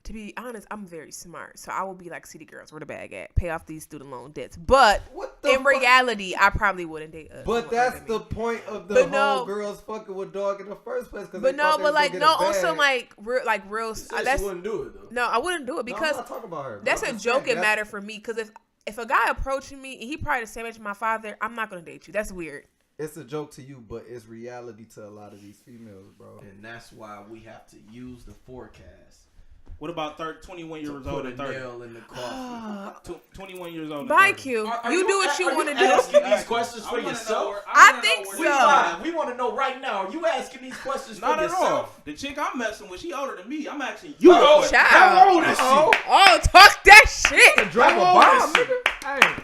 Speaker 6: to be honest, I'm very smart. So I will be like, city girls, where the bag at? Pay off these student loan debts. But in reality, I probably wouldn't date a
Speaker 9: But that's the point of the
Speaker 6: But
Speaker 9: whole
Speaker 6: no.
Speaker 9: girls fucking with dog in the first place.
Speaker 6: But no, but like, no, also like real.
Speaker 2: Said
Speaker 6: That's
Speaker 2: she wouldn't do it though.
Speaker 6: no, I wouldn't do it
Speaker 9: No, I'm
Speaker 6: because
Speaker 9: not talking about her.
Speaker 6: that's
Speaker 9: I'm
Speaker 6: a
Speaker 9: just
Speaker 6: joking
Speaker 9: saying,
Speaker 6: matter for me. Because if a guy approaching me, and he probably the same age as my father, I'm not gonna date you. That's weird.
Speaker 9: It's a joke to you, but it's reality to a lot of these females, bro.
Speaker 2: And that's why we have to use the forecast.
Speaker 5: What about 21 years
Speaker 2: To
Speaker 5: old
Speaker 2: put
Speaker 5: and
Speaker 2: a
Speaker 5: 30?
Speaker 2: nail in the coffin.
Speaker 5: 21 years old and
Speaker 6: Bye,
Speaker 5: 30.
Speaker 6: Q.
Speaker 2: Are
Speaker 6: You do what you want to do.
Speaker 2: asking these questions for yourself?
Speaker 6: I think so.
Speaker 2: We want to know right now. Are you asking these questions
Speaker 5: Not
Speaker 2: for
Speaker 5: at all.
Speaker 2: yourself?
Speaker 5: The chick I'm messing with, she older than me. I'm asking you.
Speaker 6: Child.
Speaker 2: How old is she?
Speaker 6: Oh, talk that shit.
Speaker 9: Drop a bomb, nigga.
Speaker 3: hey,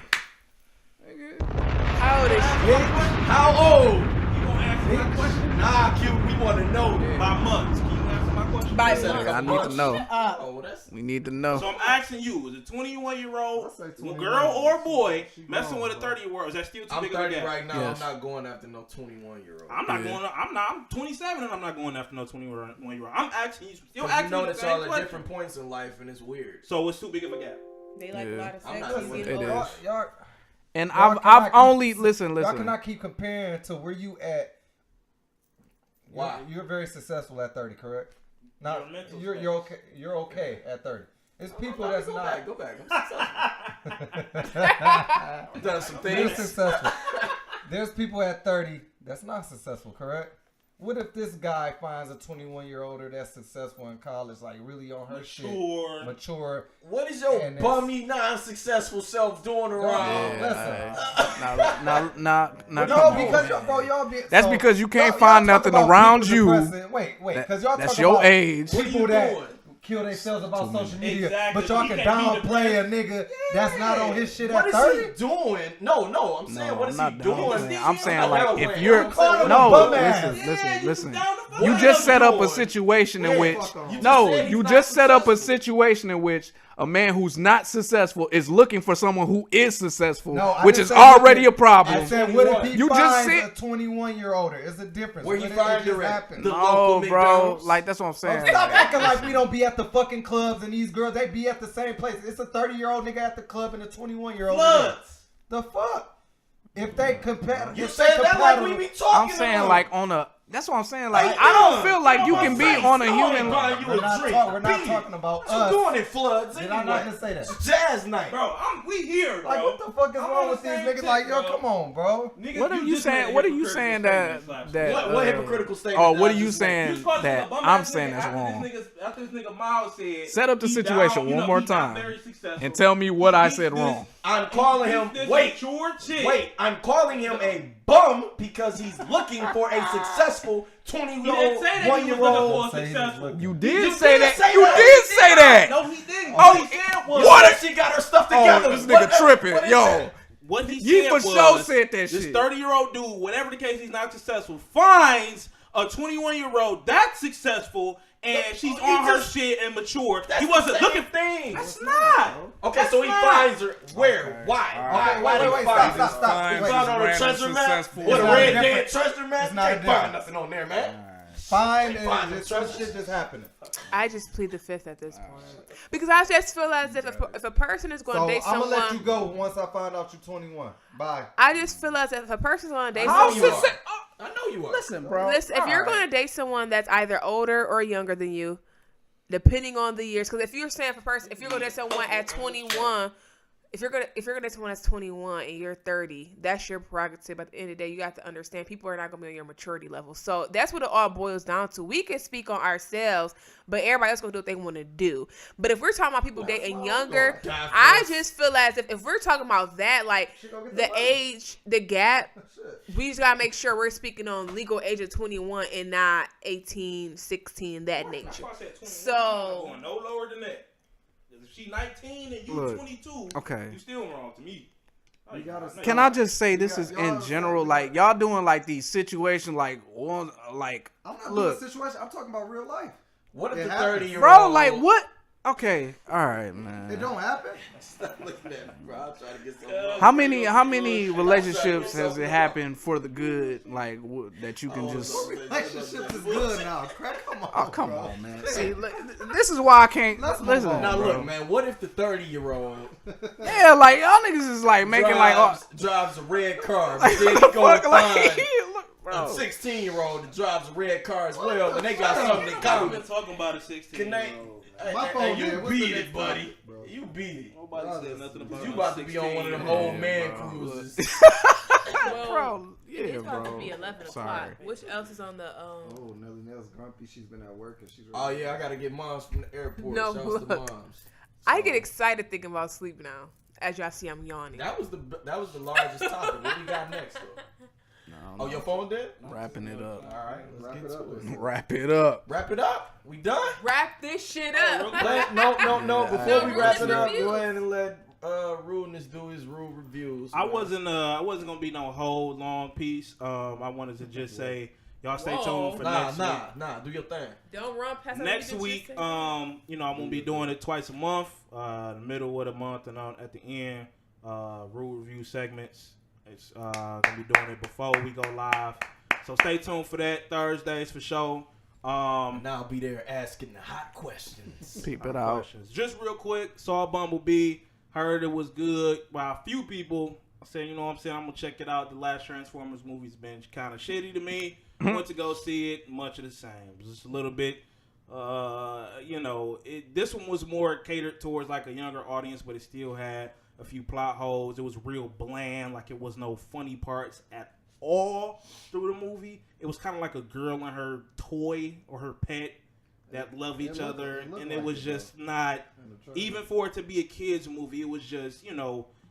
Speaker 6: How old is she?
Speaker 2: How old?
Speaker 5: You gonna ask me that question?
Speaker 2: Nah, Q, we want to know.
Speaker 5: By months. Can you answer my question.
Speaker 12: By
Speaker 3: I need to know.
Speaker 2: Oh, that's.
Speaker 3: We need to know.
Speaker 5: So I'm asking you: is a 21-year-old girl or boy messing with a 30-year-old? Is that still too
Speaker 2: I'm
Speaker 5: big of a
Speaker 2: 30
Speaker 5: gap?
Speaker 2: right now.
Speaker 3: Yes.
Speaker 2: I'm not going after no 21-year-old.
Speaker 5: I'm 27 and I'm not going after no 21-year-old. I'm asking you. Still
Speaker 2: You
Speaker 5: asking
Speaker 2: know
Speaker 5: me the
Speaker 2: that
Speaker 5: same
Speaker 2: y'all at
Speaker 5: question.
Speaker 2: different points in life, and it's weird.
Speaker 5: So it's too big of a gap.
Speaker 12: They like a lot of
Speaker 2: I'm
Speaker 12: sex.
Speaker 2: not
Speaker 12: and
Speaker 2: with
Speaker 12: getting
Speaker 3: it.
Speaker 12: older.
Speaker 9: Y'all,
Speaker 3: And
Speaker 9: y'all
Speaker 3: I've
Speaker 9: cannot
Speaker 3: only
Speaker 9: keep-
Speaker 3: listen.
Speaker 9: Y'all cannot keep comparing to where you at.
Speaker 2: Why?
Speaker 9: You're very successful at 30, correct? Now
Speaker 5: Your mental
Speaker 9: you're
Speaker 5: state.
Speaker 9: okay. You're okay at 30. It's people that's
Speaker 2: go
Speaker 9: not.
Speaker 2: back. Go back. I'm successful. I've done some
Speaker 9: You're
Speaker 2: things.
Speaker 9: successful. There's people at 30 that's not successful, correct? What if this guy finds a 21-year-older that's successful in college, like really on her mature?
Speaker 2: What is your
Speaker 9: And
Speaker 2: bummy, non-successful self doing around?
Speaker 9: Listen.
Speaker 3: Nah,
Speaker 9: No,
Speaker 3: come on,
Speaker 9: because
Speaker 3: man.
Speaker 9: y'all be.
Speaker 3: That's
Speaker 9: so,
Speaker 3: because you can't
Speaker 9: y'all
Speaker 3: find
Speaker 9: talk
Speaker 3: nothing
Speaker 9: about
Speaker 3: around
Speaker 9: people
Speaker 3: you.
Speaker 9: depressing. Wait, because y'all
Speaker 3: That's
Speaker 9: talk
Speaker 3: your
Speaker 9: about
Speaker 3: age.
Speaker 9: people that kill themselves about social media,
Speaker 5: Exactly.
Speaker 9: but y'all
Speaker 5: He
Speaker 9: can
Speaker 5: can't be
Speaker 9: downplay a nigga that's not on his shit
Speaker 2: What
Speaker 9: at
Speaker 2: is
Speaker 9: 30.
Speaker 2: he doing? No, I'm saying,
Speaker 3: No,
Speaker 2: what is
Speaker 3: I'm
Speaker 2: he
Speaker 3: not
Speaker 2: doing?
Speaker 3: downplaying. I'm saying
Speaker 2: not
Speaker 3: like if
Speaker 2: downplaying.
Speaker 3: you're
Speaker 2: I'm saying, what
Speaker 3: no,
Speaker 2: bum ass.
Speaker 3: listen.
Speaker 2: What
Speaker 3: You
Speaker 2: are
Speaker 3: just
Speaker 2: you
Speaker 3: set up a
Speaker 2: doing?
Speaker 3: situation in
Speaker 2: Yeah,
Speaker 3: which
Speaker 2: fuck on. You just
Speaker 3: no,
Speaker 2: said he's
Speaker 3: you
Speaker 2: not
Speaker 3: just set up a
Speaker 2: successful.
Speaker 3: situation in which a man who's not successful is looking for someone who is successful,
Speaker 9: No, I
Speaker 3: which
Speaker 9: didn't
Speaker 3: is
Speaker 9: say
Speaker 3: already
Speaker 9: what
Speaker 3: a problem.
Speaker 9: I said, what if he
Speaker 3: You just
Speaker 9: finds
Speaker 3: said-
Speaker 9: a 21-year-older? It's a difference.
Speaker 2: Where he
Speaker 9: What if
Speaker 2: find
Speaker 9: it just
Speaker 2: her at?
Speaker 9: happened?
Speaker 2: The
Speaker 3: No,
Speaker 2: local
Speaker 3: bro,
Speaker 2: McDonald's?
Speaker 3: like that's what I'm saying.
Speaker 9: Stop acting like we don't be at the fucking clubs and these girls, they be at the same place. It's a 30-year-old nigga at the club and a 21-year-old nigga.
Speaker 2: Floods.
Speaker 9: The fuck? If they compare,
Speaker 2: You
Speaker 9: if they
Speaker 2: said that like we
Speaker 9: compatible-
Speaker 2: be talking
Speaker 3: I'm saying
Speaker 2: about.
Speaker 3: like on a. That's what I'm saying. Like I don't feel like you can be on a human.
Speaker 2: Buying you
Speaker 9: We're
Speaker 2: a
Speaker 9: not,
Speaker 2: drink.
Speaker 9: we're not talking about
Speaker 2: What you
Speaker 9: us.
Speaker 2: doing in Floods
Speaker 9: Did
Speaker 2: anyway?
Speaker 9: I not just say that?
Speaker 2: It's jazz night.
Speaker 5: Bro, we here, bro.
Speaker 9: Like, what the fuck is
Speaker 5: I'm
Speaker 9: wrong
Speaker 5: on
Speaker 9: with
Speaker 5: the
Speaker 9: these
Speaker 5: same
Speaker 9: niggas?
Speaker 5: tip,
Speaker 9: Like, yo,
Speaker 5: bro.
Speaker 9: come on, bro.
Speaker 5: Nigga,
Speaker 3: What are you
Speaker 5: just made
Speaker 3: saying?
Speaker 5: a
Speaker 3: What are you
Speaker 5: hypocritical
Speaker 3: saying
Speaker 5: statement,
Speaker 3: that
Speaker 5: Slapshot.
Speaker 2: What hypocritical statement?
Speaker 3: Oh, what
Speaker 2: did
Speaker 3: are
Speaker 2: I
Speaker 3: you
Speaker 2: just make?
Speaker 3: saying
Speaker 5: You supposed to
Speaker 3: that
Speaker 5: be a bum
Speaker 3: I'm
Speaker 5: ass
Speaker 3: saying
Speaker 5: nigga
Speaker 3: that's wrong?
Speaker 5: After this nigga Myles said,
Speaker 3: Set up the
Speaker 5: he
Speaker 3: situation
Speaker 5: down,
Speaker 3: one more
Speaker 5: he's not
Speaker 3: time
Speaker 5: very successful.
Speaker 3: and tell me what I
Speaker 5: He
Speaker 3: said
Speaker 5: this-
Speaker 3: wrong.
Speaker 2: I'm calling him.
Speaker 5: this
Speaker 2: Wait,
Speaker 5: mature chick.
Speaker 2: wait. I'm calling him a bum because he's looking for a successful
Speaker 5: He didn't
Speaker 2: 20-year-old,
Speaker 5: say that he was looking
Speaker 2: 1-year-old.
Speaker 5: for a successful.
Speaker 3: You did
Speaker 2: You
Speaker 3: say
Speaker 2: did
Speaker 3: that.
Speaker 2: say
Speaker 3: You
Speaker 2: that.
Speaker 3: did say that.
Speaker 5: No, he didn't.
Speaker 3: Oh,
Speaker 5: What he said was
Speaker 2: What if she got her stuff together?
Speaker 3: Oh, this nigga tripping.
Speaker 2: What is
Speaker 3: Yo,
Speaker 2: that?
Speaker 5: What he
Speaker 3: you
Speaker 5: said
Speaker 3: for
Speaker 5: was
Speaker 3: sure said that
Speaker 5: this
Speaker 3: shit.
Speaker 5: 30-year-old dude, whatever the case, he's not successful, finds a 21-year-old that's successful and she's on her shit and mature.
Speaker 2: That's
Speaker 5: He wasn't
Speaker 2: the same
Speaker 5: looking.
Speaker 2: thing.
Speaker 5: That's not.
Speaker 2: Okay, so he
Speaker 5: not.
Speaker 2: finds her where? Why? Why did he find her?
Speaker 9: Stop.
Speaker 2: He
Speaker 9: Wait,
Speaker 2: found on a
Speaker 3: random
Speaker 2: treasure map
Speaker 3: successful.
Speaker 2: with a
Speaker 9: It's not
Speaker 2: red
Speaker 9: a
Speaker 2: dead
Speaker 9: difference.
Speaker 2: treasure map.
Speaker 9: It's
Speaker 2: You
Speaker 9: not a
Speaker 2: can't find
Speaker 9: difference.
Speaker 2: nothing on there, man.
Speaker 9: Fine,
Speaker 2: Fine,
Speaker 9: and
Speaker 2: it's
Speaker 9: some
Speaker 2: trust-
Speaker 9: shit just happening.
Speaker 6: I just plead the fifth at this point because I just feel as if a person is going
Speaker 9: So
Speaker 6: to date
Speaker 9: I'm
Speaker 6: someone,
Speaker 9: gonna let you go once I find out you're 21. Bye.
Speaker 6: I just feel as if a person's going to date
Speaker 2: How
Speaker 6: someone.
Speaker 2: you are. I know you are.
Speaker 3: Listen, bro.
Speaker 6: Listen, if you're going to date someone that's either older or younger than you, depending on the years, because if you're saying if you're going to date someone at 21, if you're gonna date someone that's 21 and you're 30, that's your prerogative. At the end of the day, you got to understand people are not going to be on your maturity level. So that's what it all boils down to. We can speak on ourselves, but everybody else going to do what they want to do. But if we're talking about people dating younger, I just feel as if we're talking about that, like the age, the gap, we just got to make sure we're speaking on legal age of 21 and not 18, 16, that nature. So
Speaker 5: Going no lower than that. If she 19 and you
Speaker 3: Look,
Speaker 5: 22,
Speaker 3: okay.
Speaker 5: you still wrong to me.
Speaker 3: Can I just say this is in general, like y'all doing like these situations, like one, like
Speaker 9: I'm not
Speaker 3: look,
Speaker 9: doing a situation. I'm talking about real life.
Speaker 2: What if
Speaker 9: It
Speaker 2: the
Speaker 9: happens.
Speaker 2: 30-year-old?
Speaker 3: bro, like what? Okay, all right, man.
Speaker 9: It don't happen.
Speaker 2: Stop looking at me, bro. I'm trying to get some.
Speaker 3: How many relationships has it happened for the good, like that you can just?
Speaker 9: Relationship is good now. Crack, come on.
Speaker 3: Oh, come
Speaker 9: bro.
Speaker 3: on, man. See, this is why I can't
Speaker 9: Let's move
Speaker 3: listen.
Speaker 9: on.
Speaker 2: Now
Speaker 3: bro.
Speaker 2: look, man. What if the 30-year-old
Speaker 3: Yeah, like y'all niggas is like making like
Speaker 2: drives a red car, but
Speaker 3: like
Speaker 2: then
Speaker 3: what
Speaker 2: he
Speaker 3: the
Speaker 2: go and
Speaker 3: fuck, like
Speaker 2: find
Speaker 3: look,
Speaker 2: a
Speaker 3: bro.
Speaker 2: 16-year-old that drives a red car as well, and they got something in
Speaker 5: I've
Speaker 2: common.
Speaker 5: been talking about a 16.
Speaker 2: Can they?
Speaker 9: My
Speaker 2: Hey,
Speaker 9: phone
Speaker 2: you
Speaker 9: dead. What's the
Speaker 2: beat
Speaker 9: next
Speaker 2: it, buddy.
Speaker 9: topic, bro?
Speaker 2: You beat it.
Speaker 5: Nobody said nothing about
Speaker 2: You about to be on one of them old man cruises.
Speaker 3: Bro, yeah,
Speaker 6: it's about
Speaker 3: bro.
Speaker 6: to be 11
Speaker 3: Sorry.
Speaker 6: o'clock. Which else is on the
Speaker 9: Oh, Nell's grumpy. She's been at work and she's.
Speaker 2: Oh yeah, I gotta get moms from the airport.
Speaker 6: No,
Speaker 2: Shouts
Speaker 6: look.
Speaker 2: to moms.
Speaker 6: I get excited thinking about sleep now. As y'all see, I'm yawning.
Speaker 2: That was the largest topic. What we got next though? Oh, your phone dead?
Speaker 3: Wrapping it up.
Speaker 2: All right, let's get to it.
Speaker 3: Wrap it up.
Speaker 2: Wrap it up. We done?
Speaker 6: Wrap this shit up.
Speaker 2: No. Before
Speaker 6: No,
Speaker 2: we wrap it
Speaker 6: Rudeness
Speaker 2: up,
Speaker 6: reviews.
Speaker 2: go ahead and let Rudeness do his rude reviews.
Speaker 5: I
Speaker 2: man.
Speaker 5: wasn't gonna be no whole long piece. I wanted to just say, Y'all stay tuned for next week.
Speaker 2: Nah. Do your thing.
Speaker 6: Don't run past
Speaker 5: Next week, I'm gonna be doing it twice a month. The middle of the month and at the end, rule review segments. It's gonna be doing it before we go live. So stay tuned for that. Thursdays for sure.
Speaker 2: Now I'll be there asking the hot questions.
Speaker 3: Peep it out.
Speaker 5: Just real quick, saw Bumblebee. Heard it was good. By a few people saying, you know what I'm saying, I'm gonna check it out. The last Transformers movie's been kind of shitty to me. Went to go see it. Much of the same. It was just a little bit. This one was more catered towards like a younger audience, but it still had a few plot holes. It was real bland. Like it was no funny parts at all through the movie. It was kind of like a girl and her toy or her pet that love each other, and it was just not, even for it to be a kid's movie, it was just,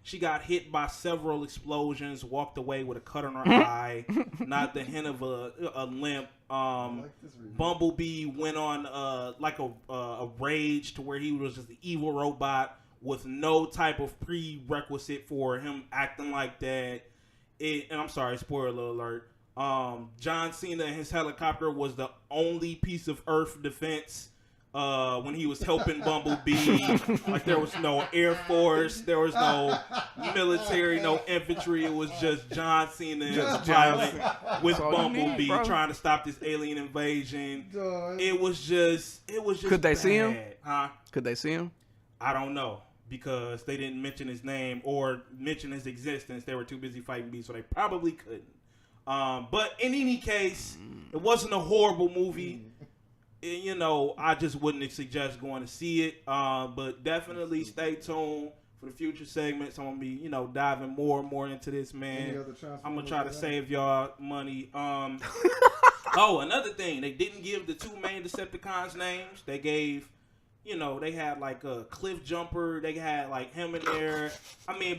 Speaker 5: she got hit by several explosions, walked away with a cut on her eye, not the hint of a limp. Bumblebee went on like a rage to where he was just an evil robot with no type of prerequisite for him acting like that. And I'm sorry, spoiler alert. John Cena and his helicopter was the only piece of Earth defense when he was helping Bumblebee. Like there was no Air Force, there was no military, no infantry. It was just John Cena and the pilot with Bumblebee trying to stop this alien invasion. It was just
Speaker 3: Could they see him?
Speaker 5: Huh?
Speaker 3: Could they see him?
Speaker 5: I don't know, because they didn't mention his name or mention his existence. They were too busy fighting beasts, so they probably couldn't. But in any case, it wasn't a horrible movie. I just wouldn't suggest going to see it. But definitely stay tuned for the future segments. I'm gonna be, diving more and more into this, man. I'm gonna try to save y'all money. Oh, another thing, they didn't give the two main Decepticons names. They gave, they had like a Cliff Jumper. They had like him in there.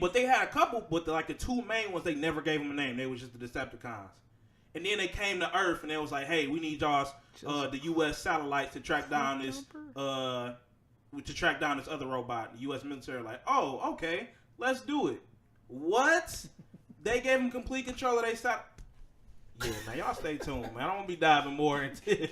Speaker 5: But they had a couple, but the two main ones, they never gave them a name. They was just the Decepticons. And then they came to Earth and they was like, hey, we need y'all's the U.S. satellites to track down this other robot. The U.S. military like, oh, okay, let's do it. What? They gave them complete control of their satellite. Yeah, man, y'all stay tuned, man. I'm gonna be diving more into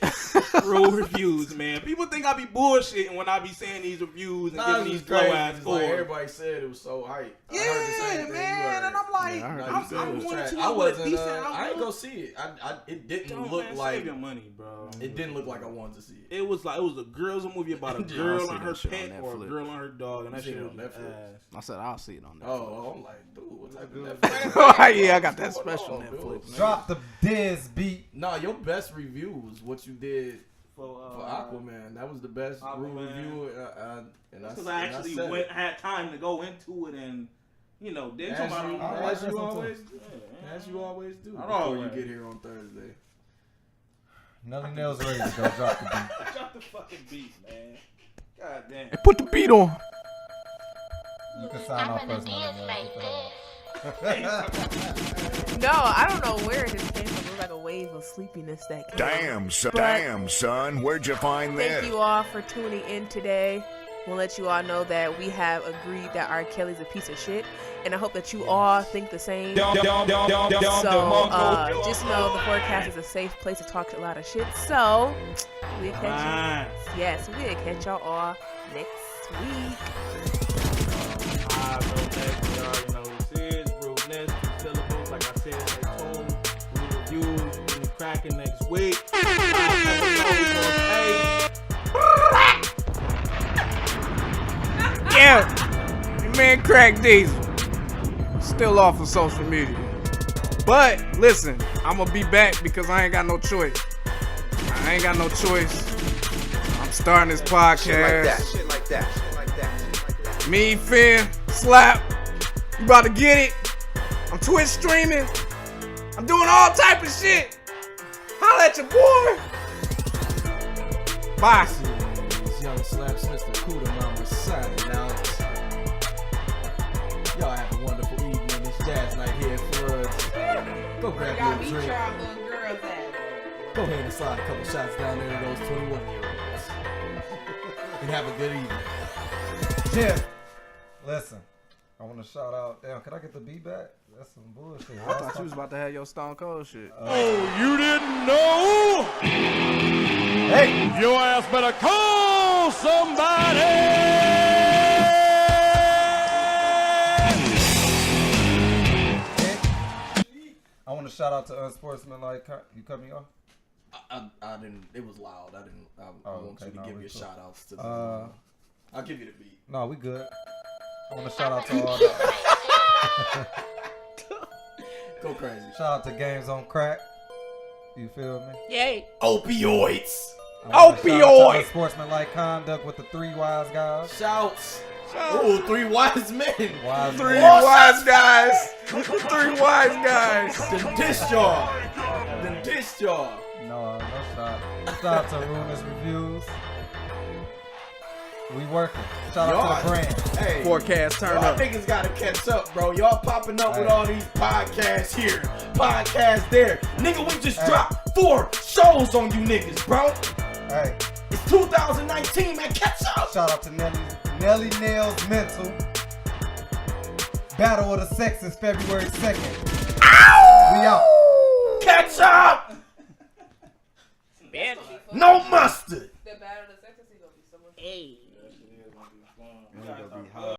Speaker 5: rule reviews, man. People think I be bullshitting when I be saying these reviews and giving these blow ass scores.
Speaker 2: Everybody said it was so hype.
Speaker 5: Yeah, man, and I'm like, I'm going to know what decent.
Speaker 2: I ain't gonna see it. It didn't look like
Speaker 5: save your money, bro.
Speaker 2: It didn't look like I wanted to see it.
Speaker 5: It was a movie about a girl and her pet or a girl and her dog, and that shit was Netflix.
Speaker 3: I said I'll see it on Netflix.
Speaker 2: Oh, I'm like, dude, what type of Netflix?
Speaker 3: Yeah, I got that special Netflix.
Speaker 9: Drop the Diz beat.
Speaker 2: No, your best review was what you did for Aquaman. That was the best review.
Speaker 5: Because I actually had time to go into it and, did
Speaker 2: as you always do. As you always do. Before you get here on Thursday.
Speaker 9: Nelly Nell's ready to go. Drop the beat.
Speaker 5: Drop the fucking beat, man. God damn.
Speaker 3: Hey, put the beat on.
Speaker 9: You can sign off first, Nelly.
Speaker 6: No, I don't know where it just came from. It was like a wave of sleepiness that came.
Speaker 8: Damn, son, where'd you find this?
Speaker 6: Thank you all for tuning in today. We'll let you all know that we have agreed that R.Kelly's a piece of shit, and I hope that you all think the same. So, just know the forecast is a safe place to talk a lot of shit. So, we'll catch you. Yes, we'll catch y'all all next week.
Speaker 5: Like I said, stay tuned. Reviews will be cracking next week.
Speaker 3: Yeah, your man Crack Diesel. Still off of social media. But listen, I'm gonna be back because I ain't got no choice. I'm starting this podcast.
Speaker 13: Shit like that.
Speaker 3: Me, Finn, Slap. You about to get it? I'm Twitch streaming. I'm doing all type of shit. Holla at your boy. Bye.
Speaker 2: This young Slaps, Mr. Cuda Mama signing out. Y'all have a wonderful evening. It's Jazz Night here at Floods. Go grab your drink. Go ahead and slide a couple shots down there to those 21-year-olds. And have a good evening.
Speaker 9: Yeah. Listen. I want to shout out. Damn, can I get the beat back? That's some bullshit.
Speaker 3: I thought you was about to have your Stone Cold shit.
Speaker 14: You didn't know?
Speaker 9: Hey,
Speaker 14: your ass better call somebody.
Speaker 9: I want to shout out to Unsportsmanlike. You cut me off?
Speaker 2: I didn't. It was loud. I didn't. I want you to give me a shout outs to. I'll give you the beat.
Speaker 9: No, we good. I want to shout out to all the.
Speaker 2: Go crazy.
Speaker 9: Shout out to Games on Crack. You feel me?
Speaker 6: Yay.
Speaker 2: Opioids.
Speaker 9: Opioid. Unsportsmanlike Conduct with the 3 wise guys.
Speaker 2: Shouts. Ooh, 3 wise men.
Speaker 3: 3 wise guys. 3 wise guys.
Speaker 2: Then dish y'all. Then dish y'all.
Speaker 9: No shot. Shout out to Ruinous Reviews. We working. Shout out to the brand.
Speaker 2: Hey,
Speaker 3: Forecast turn
Speaker 2: y'all
Speaker 3: up.
Speaker 2: Niggas gotta catch up, bro. Y'all popping up with all these podcasts here, podcasts there. Nigga, we just dropped 4 shows on you niggas, bro.
Speaker 9: Hey.
Speaker 2: It's 2019, man. Catch up.
Speaker 9: Shout out to Nelly Nails Mental. Battle of the Sexes, February 2nd.
Speaker 2: Ow!
Speaker 9: We out.
Speaker 2: Catch up. No mustard.
Speaker 6: The Battle of the Sexes is gonna be so much fun.
Speaker 9: It's gonna be hot.